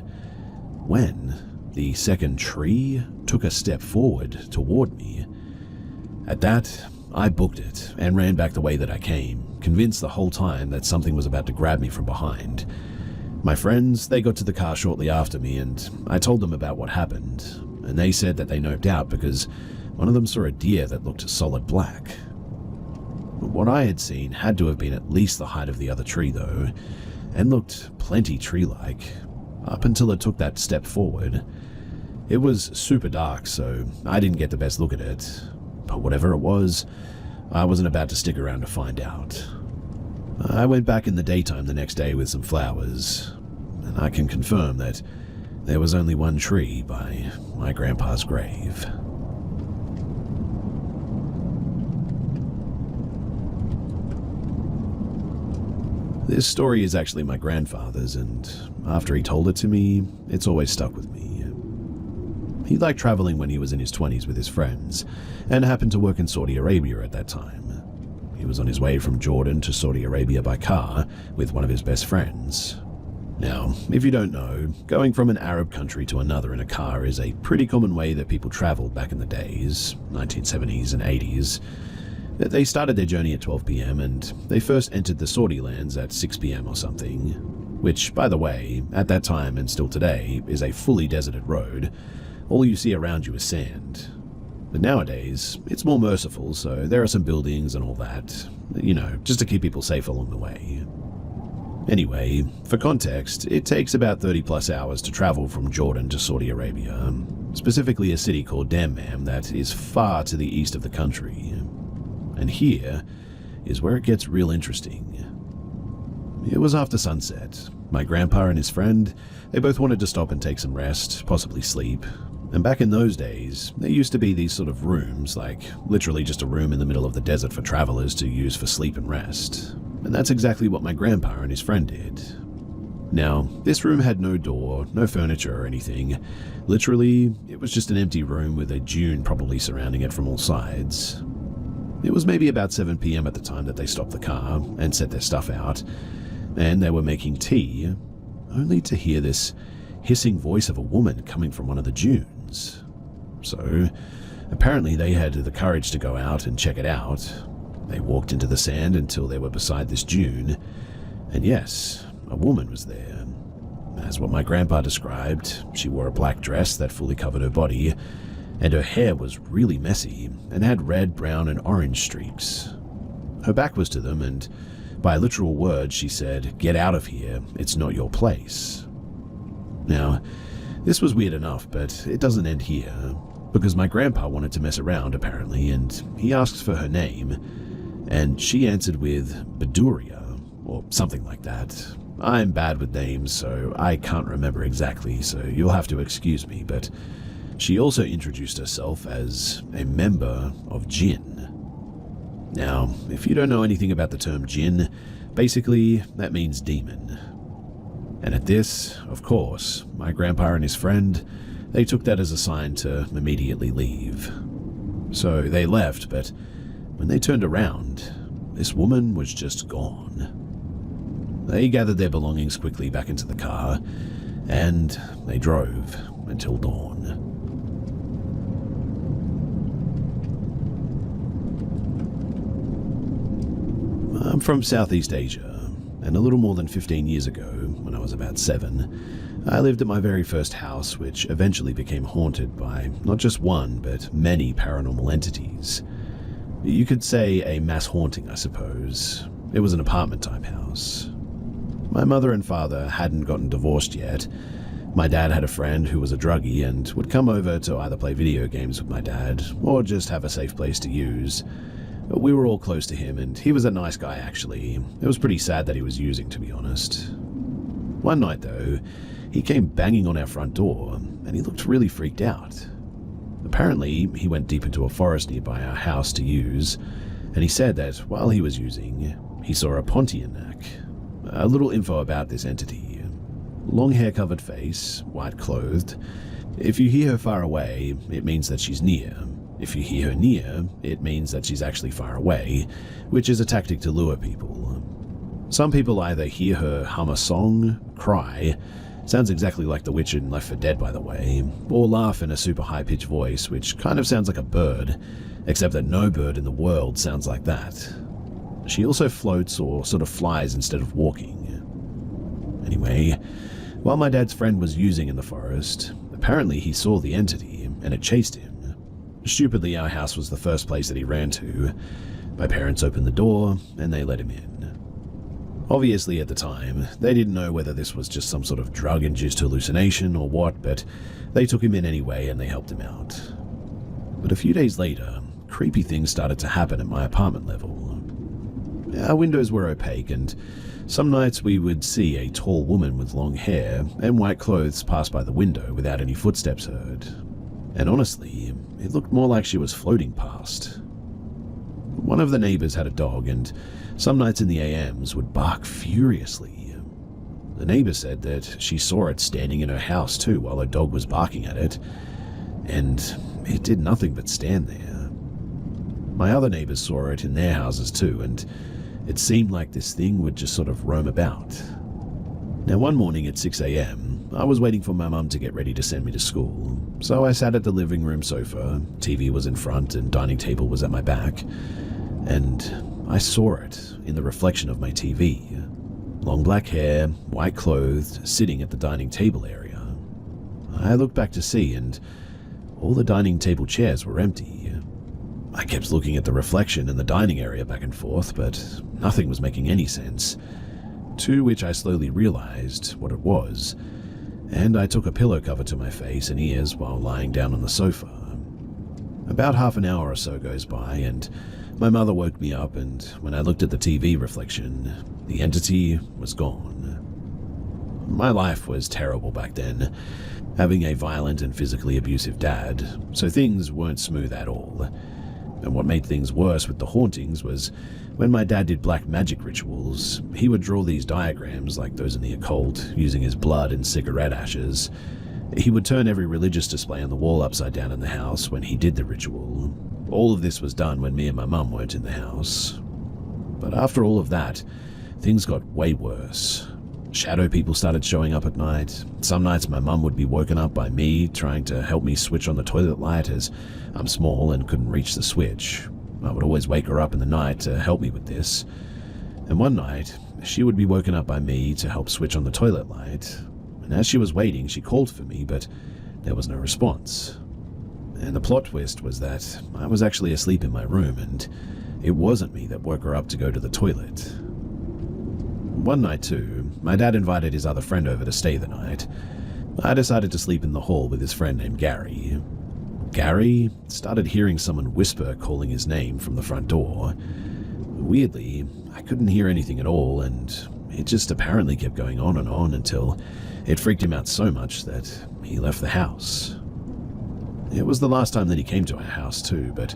When the second tree took a step forward toward me. At that, I booked it and ran back the way that I came, convinced the whole time that something was about to grab me from behind. My friends, they got to the car shortly after me, and I told them about what happened, and they said that they noped out because one of them saw a deer that looked solid black. What I had seen had to have been at least the height of the other tree though, and looked plenty tree-like, up until it took that step forward. It was super dark, so I didn't get the best look at it, but whatever it was, I wasn't about to stick around to find out. I went back in the daytime the next day with some flowers, and I can confirm that there was only one tree by my grandpa's grave. This story is actually my grandfather's, and after he told it to me, it's always stuck with me. He liked traveling when he was in his 20s with his friends, and happened to work in Saudi Arabia at that time. He was on his way from Jordan to Saudi Arabia by car with one of his best friends. Now, if you don't know, going from an Arab country to another in a car is a pretty common way that people traveled back in the days, 1970s and 80s. They started their journey at 12 p.m. and they first entered the Saudi lands at 6 p.m. or something, which, by the way, at that time and still today, is a fully deserted road. All you see around you is sand. But nowadays, it's more merciful, so there are some buildings and all that, just to keep people safe along the way. Anyway, for context, it takes about 30 plus hours to travel from Jordan to Saudi Arabia, specifically a city called Dammam that is far to the east of the country. And here is where it gets real interesting. It was after sunset. My grandpa and his friend, they both wanted to stop and take some rest, possibly sleep. And back in those days, there used to be these sort of rooms, like literally just a room in the middle of the desert for travelers to use for sleep and rest. And that's exactly what my grandpa and his friend did. Now, this room had no door, no furniture or anything. Literally, it was just an empty room with a dune probably surrounding it from all sides. It was maybe about 7 p.m. at the time that they stopped the car and set their stuff out, and they were making tea, only to hear this hissing voice of a woman coming from one of the dunes. So, apparently they had the courage to go out and check it out. They walked into the sand until they were beside this dune, and yes, a woman was there. As what my grandpa described, she wore a black dress that fully covered her body, and her hair was really messy and had red, brown, and orange streaks. Her back was to them, and by literal words she said, "Get out of here, it's not your place." Now, this was weird enough, but it doesn't end here, because my grandpa wanted to mess around apparently, and he asked for her name, and she answered with Beduria, or something like that. I'm bad with names, so I can't remember exactly, so you'll have to excuse me, but she also introduced herself as a member of Jinn. Now, if you don't know anything about the term Jinn, basically that means demon. And at this, of course, my grandpa and his friend, they took that as a sign to immediately leave. So they left, but when they turned around, this woman was just gone. They gathered their belongings quickly back into the car, and they drove until dawn. I'm from Southeast Asia, and a little more than 15 years ago, when I was about 7, I lived at my very first house, which eventually became haunted by not just one, but many paranormal entities. You could say a mass haunting, I suppose. It was an apartment-type house. My mother and father hadn't gotten divorced yet. My dad had a friend who was a druggie and would come over to either play video games with my dad or just have a safe place to use. We were all close to him, and he was a nice guy, actually. It was pretty sad that he was using, to be honest. One night, though, he came banging on our front door, and he looked really freaked out. Apparently, he went deep into a forest nearby our house to use, and he said that while he was using, he saw a Pontianak. A little info about this entity. Long hair-covered face, white-clothed. If you hear her far away, it means that she's near. If you hear her near, it means that she's actually far away, which is a tactic to lure people. Some people either hear her hum a song, cry, sounds exactly like the witch in Left 4 Dead by the way, or laugh in a super high-pitched voice which kind of sounds like a bird, except that no bird in the world sounds like that. She also floats or sort of flies instead of walking. Anyway, while my dad's friend was using in the forest, apparently he saw the entity and it chased him. Stupidly, our house was the first place that he ran to. My parents opened the door and they let him in. Obviously at the time, they didn't know whether this was just some sort of drug-induced hallucination or what, but they took him in anyway and they helped him out. But a few days later, creepy things started to happen at my apartment level. Our windows were opaque, and some nights we would see a tall woman with long hair and white clothes pass by the window without any footsteps heard. And honestly, it looked more like she was floating past. One of the neighbors had a dog, and some nights in the AMs would bark furiously. The neighbor said that she saw it standing in her house too while her dog was barking at it, and it did nothing but stand there. My other neighbors saw it in their houses too, and it seemed like this thing would just sort of roam about. Now one morning at 6 a.m, I was waiting for my mum to get ready to send me to school, so I sat at the living room sofa, TV was in front and dining table was at my back, and I saw it in the reflection of my TV. Long black hair, white clothed, sitting at the dining table area. I looked back to see, and all the dining table chairs were empty. I kept looking at the reflection in the dining area back and forth, but nothing was making any sense. To which I slowly realized what it was, and I took a pillow cover to my face and ears while lying down on the sofa. About half an hour or so goes by, and my mother woke me up, and when I looked at the TV reflection, the entity was gone. My life was terrible back then, having a violent and physically abusive dad, so things weren't smooth at all. And what made things worse with the hauntings was when my dad did black magic rituals, he would draw these diagrams like those in the occult, using his blood and cigarette ashes. He would turn every religious display on the wall upside down in the house when he did the ritual. All of this was done when me and my mum weren't in the house. But after all of that, things got way worse. Shadow people started showing up at night. Some nights my mum would be woken up by me trying to help me switch on the toilet light as I'm small and couldn't reach the switch. I would always wake her up in the night to help me with this. And one night, she would be woken up by me to help switch on the toilet light. And as she was waiting, she called for me, but there was no response. And the plot twist was that I was actually asleep in my room, and it wasn't me that woke her up to go to the toilet. One night too, my dad invited his other friend over to stay the night. I decided to sleep in the hall with his friend named Gary. Gary started hearing someone whisper calling his name from the front door. Weirdly, I couldn't hear anything at all, and it just apparently kept going on and on until it freaked him out so much that he left the house. It was the last time that he came to our house too, but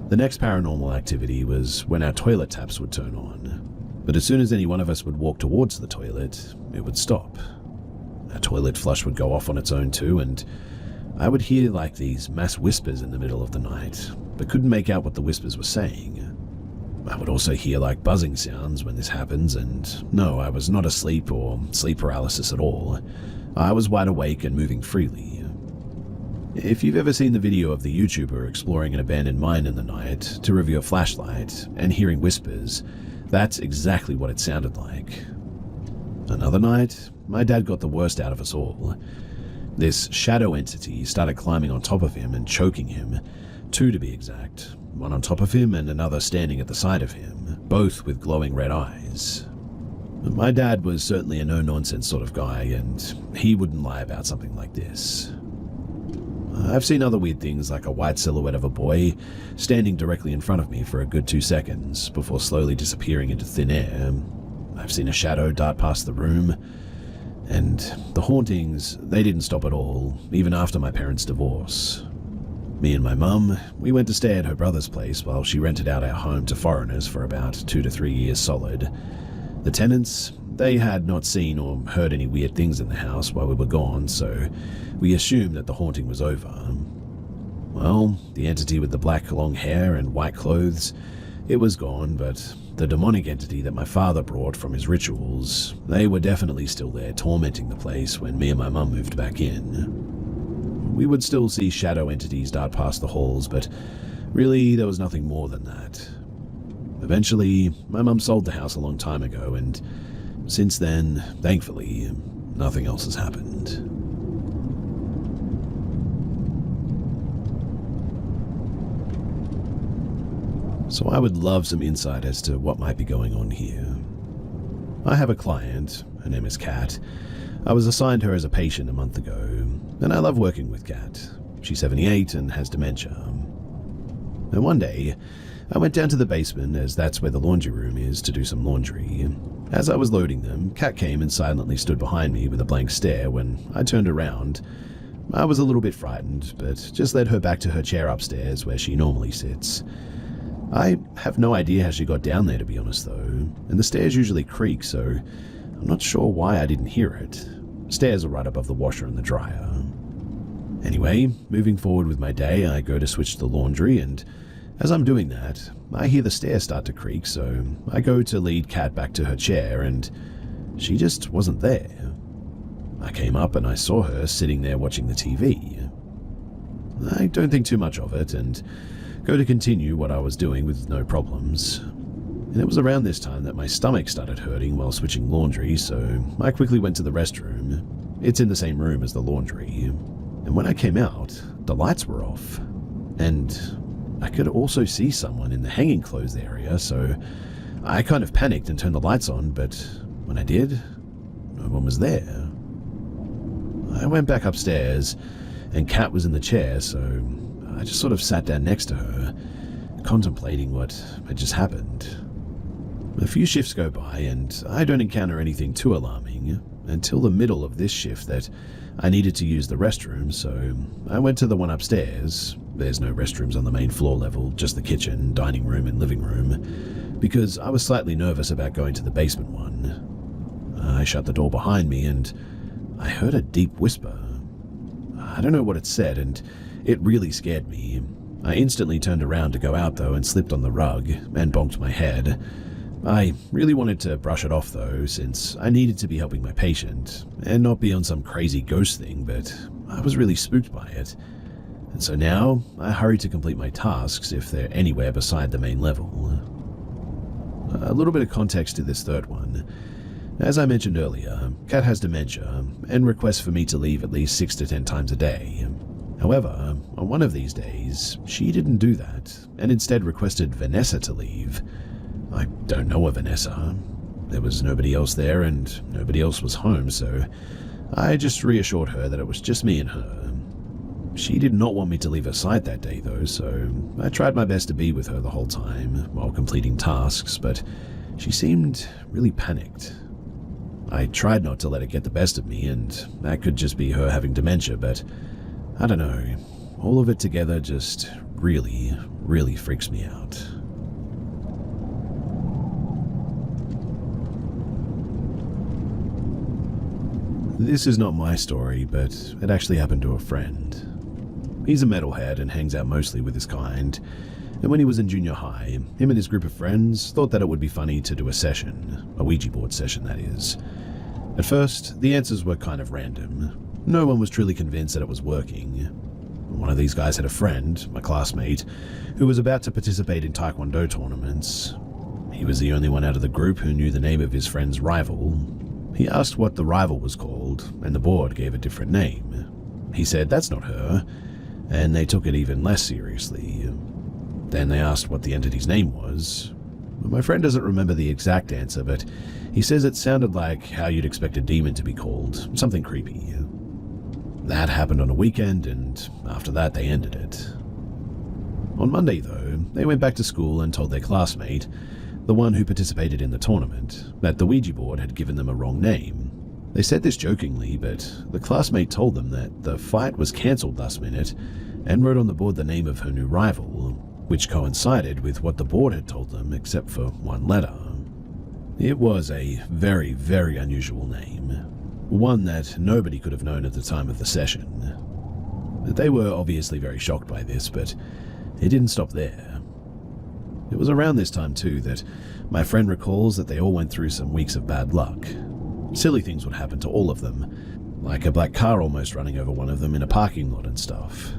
the next paranormal activity was when our toilet taps would turn on. But as soon as any one of us would walk towards the toilet, it would stop. Our toilet flush would go off on its own too, and I would hear like these mass whispers in the middle of the night, but couldn't make out what the whispers were saying. I would also hear like buzzing sounds when this happens, and no, I was not asleep or sleep paralysis at all. I was wide awake and moving freely. If you've ever seen the video of the YouTuber exploring an abandoned mine in the night to review a flashlight and hearing whispers, that's exactly what it sounded like. Another night, my dad got the worst out of us all. This shadow entity started climbing on top of him and choking him, two to be exact, one on top of him and another standing at the side of him, both with glowing red eyes. My dad was certainly a no-nonsense sort of guy, and he wouldn't lie about something like this. I've seen other weird things like a white silhouette of a boy standing directly in front of me for a good 2 seconds before slowly disappearing into thin air. I've seen a shadow dart past the room, and the hauntings, they didn't stop at all, even after my parents' divorce. Me and my mum, we went to stay at her brother's place while she rented out our home to foreigners for about 2 to 3 years solid. The tenants, they had not seen or heard any weird things in the house while we were gone, so we assumed that the haunting was over. Well, the entity with the black long hair and white clothes, it was gone, but the demonic entity that my father brought from his rituals, they were definitely still there tormenting the place when me and my mum moved back in. We would still see shadow entities dart past the halls, but really there was nothing more than that. Eventually, my mum sold the house a long time ago, and since then, thankfully, nothing else has happened. So I would love some insight as to what might be going on here. I have a client, her name is Kat. I was assigned her as a patient a month ago, and I love working with Kat. She's 78 and has dementia. And one day, I went down to the basement, as that's where the laundry room is, to do some laundry. As I was loading them, Kat came and silently stood behind me with a blank stare. When I turned around, I was a little bit frightened, but just led her back to her chair upstairs where she normally sits. I have no idea how she got down there, to be honest, though, and the stairs usually creak, so I'm not sure why I didn't hear it. Stairs are right above the washer and the dryer. Anyway, moving forward with my day, I go to switch the laundry, and as I'm doing that, I hear the stairs start to creak, so I go to lead Kat back to her chair, and she just wasn't there. I came up and I saw her sitting there watching the TV. I don't think too much of it, and go to continue what I was doing with no problems. And it was around this time that my stomach started hurting while switching laundry, so I quickly went to the restroom. It's in the same room as the laundry. And when I came out, the lights were off, and I could also see someone in the hanging clothes area, so I kind of panicked and turned the lights on, but when I did, no one was there. I went back upstairs, and Kat was in the chair, so I just sort of sat down next to her, contemplating what had just happened. A few shifts go by, and I don't encounter anything too alarming until the middle of this shift that I needed to use the restroom, so I went to the one upstairs. There's no restrooms on the main floor level, just the kitchen, dining room, and living room, because I was slightly nervous about going to the basement one. I shut the door behind me, and I heard a deep whisper. I don't know what it said, and it really scared me. I instantly turned around to go out, though, and slipped on the rug and bonked my head. I really wanted to brush it off, though, since I needed to be helping my patient, and not be on some crazy ghost thing, but I was really spooked by it. And so now, I hurry to complete my tasks if they're anywhere beside the main level. A little bit of context to this third one. As I mentioned earlier, Kat has dementia, and requests for me to leave at least 6 to 10 times a day. However, on one of these days, she didn't do that, and instead requested Vanessa to leave. I don't know a Vanessa. There was nobody else there, and nobody else was home, so I just reassured her that it was just me and her. She did not want me to leave her side that day, though, so I tried my best to be with her the whole time while completing tasks, but she seemed really panicked. I tried not to let it get the best of me, and that could just be her having dementia, but I don't know. All of it together just really, really freaks me out. This is not my story, but it actually happened to a friend. He's a metalhead and hangs out mostly with his kind, and when he was in junior high, him and his group of friends thought that it would be funny to do a session, a Ouija board session that is. At first, the answers were kind of random. No one was truly convinced that it was working. One of these guys had a friend, my classmate, who was about to participate in Taekwondo tournaments. He was the only one out of the group who knew the name of his friend's rival. He asked what the rival was called, and the board gave a different name. He said, "That's not her," and they took it even less seriously. Then they asked what the entity's name was. My friend doesn't remember the exact answer, but he says it sounded like how you'd expect a demon to be called, something creepy. That happened on a weekend, and after that they ended it. On Monday, though, they went back to school and told their classmate, the one who participated in the tournament, that the Ouija board had given them a wrong name. They said this jokingly, but the classmate told them that the fight was cancelled last minute and wrote on the board the name of her new rival, which coincided with what the board had told them except for one letter. It was a very, very unusual name, one that nobody could have known at the time of the session. They were obviously very shocked by this, but it didn't stop there. It was around this time too that my friend recalls that they all went through some weeks of bad luck. Silly things would happen to all of them, like a black car almost running over one of them in a parking lot and stuff.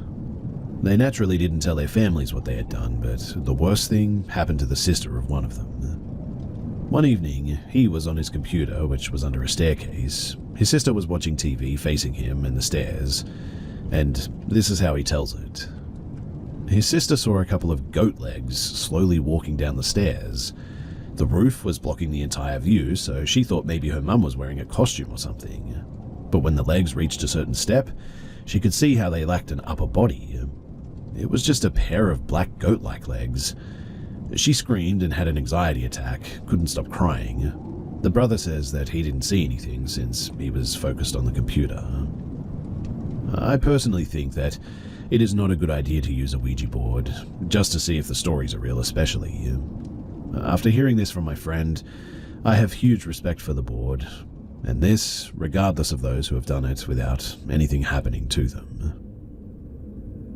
They naturally didn't tell their families what they had done, but the worst thing happened to the sister of one of them. One evening, he was on his computer, which was under a staircase. His sister was watching TV facing him and the stairs, and this is how he tells it. His sister saw a couple of goat legs slowly walking down the stairs. The roof was blocking the entire view, so she thought maybe her mum was wearing a costume or something. But when the legs reached a certain step, she could see how they lacked an upper body. It was just a pair of black goat-like legs. She screamed and had an anxiety attack, couldn't stop crying. The brother says that he didn't see anything since he was focused on the computer. I personally think that it is not a good idea to use a Ouija board, just to see if the stories are real especially. After hearing this from my friend, I have huge respect for the board, and this regardless of those who have done it without anything happening to them.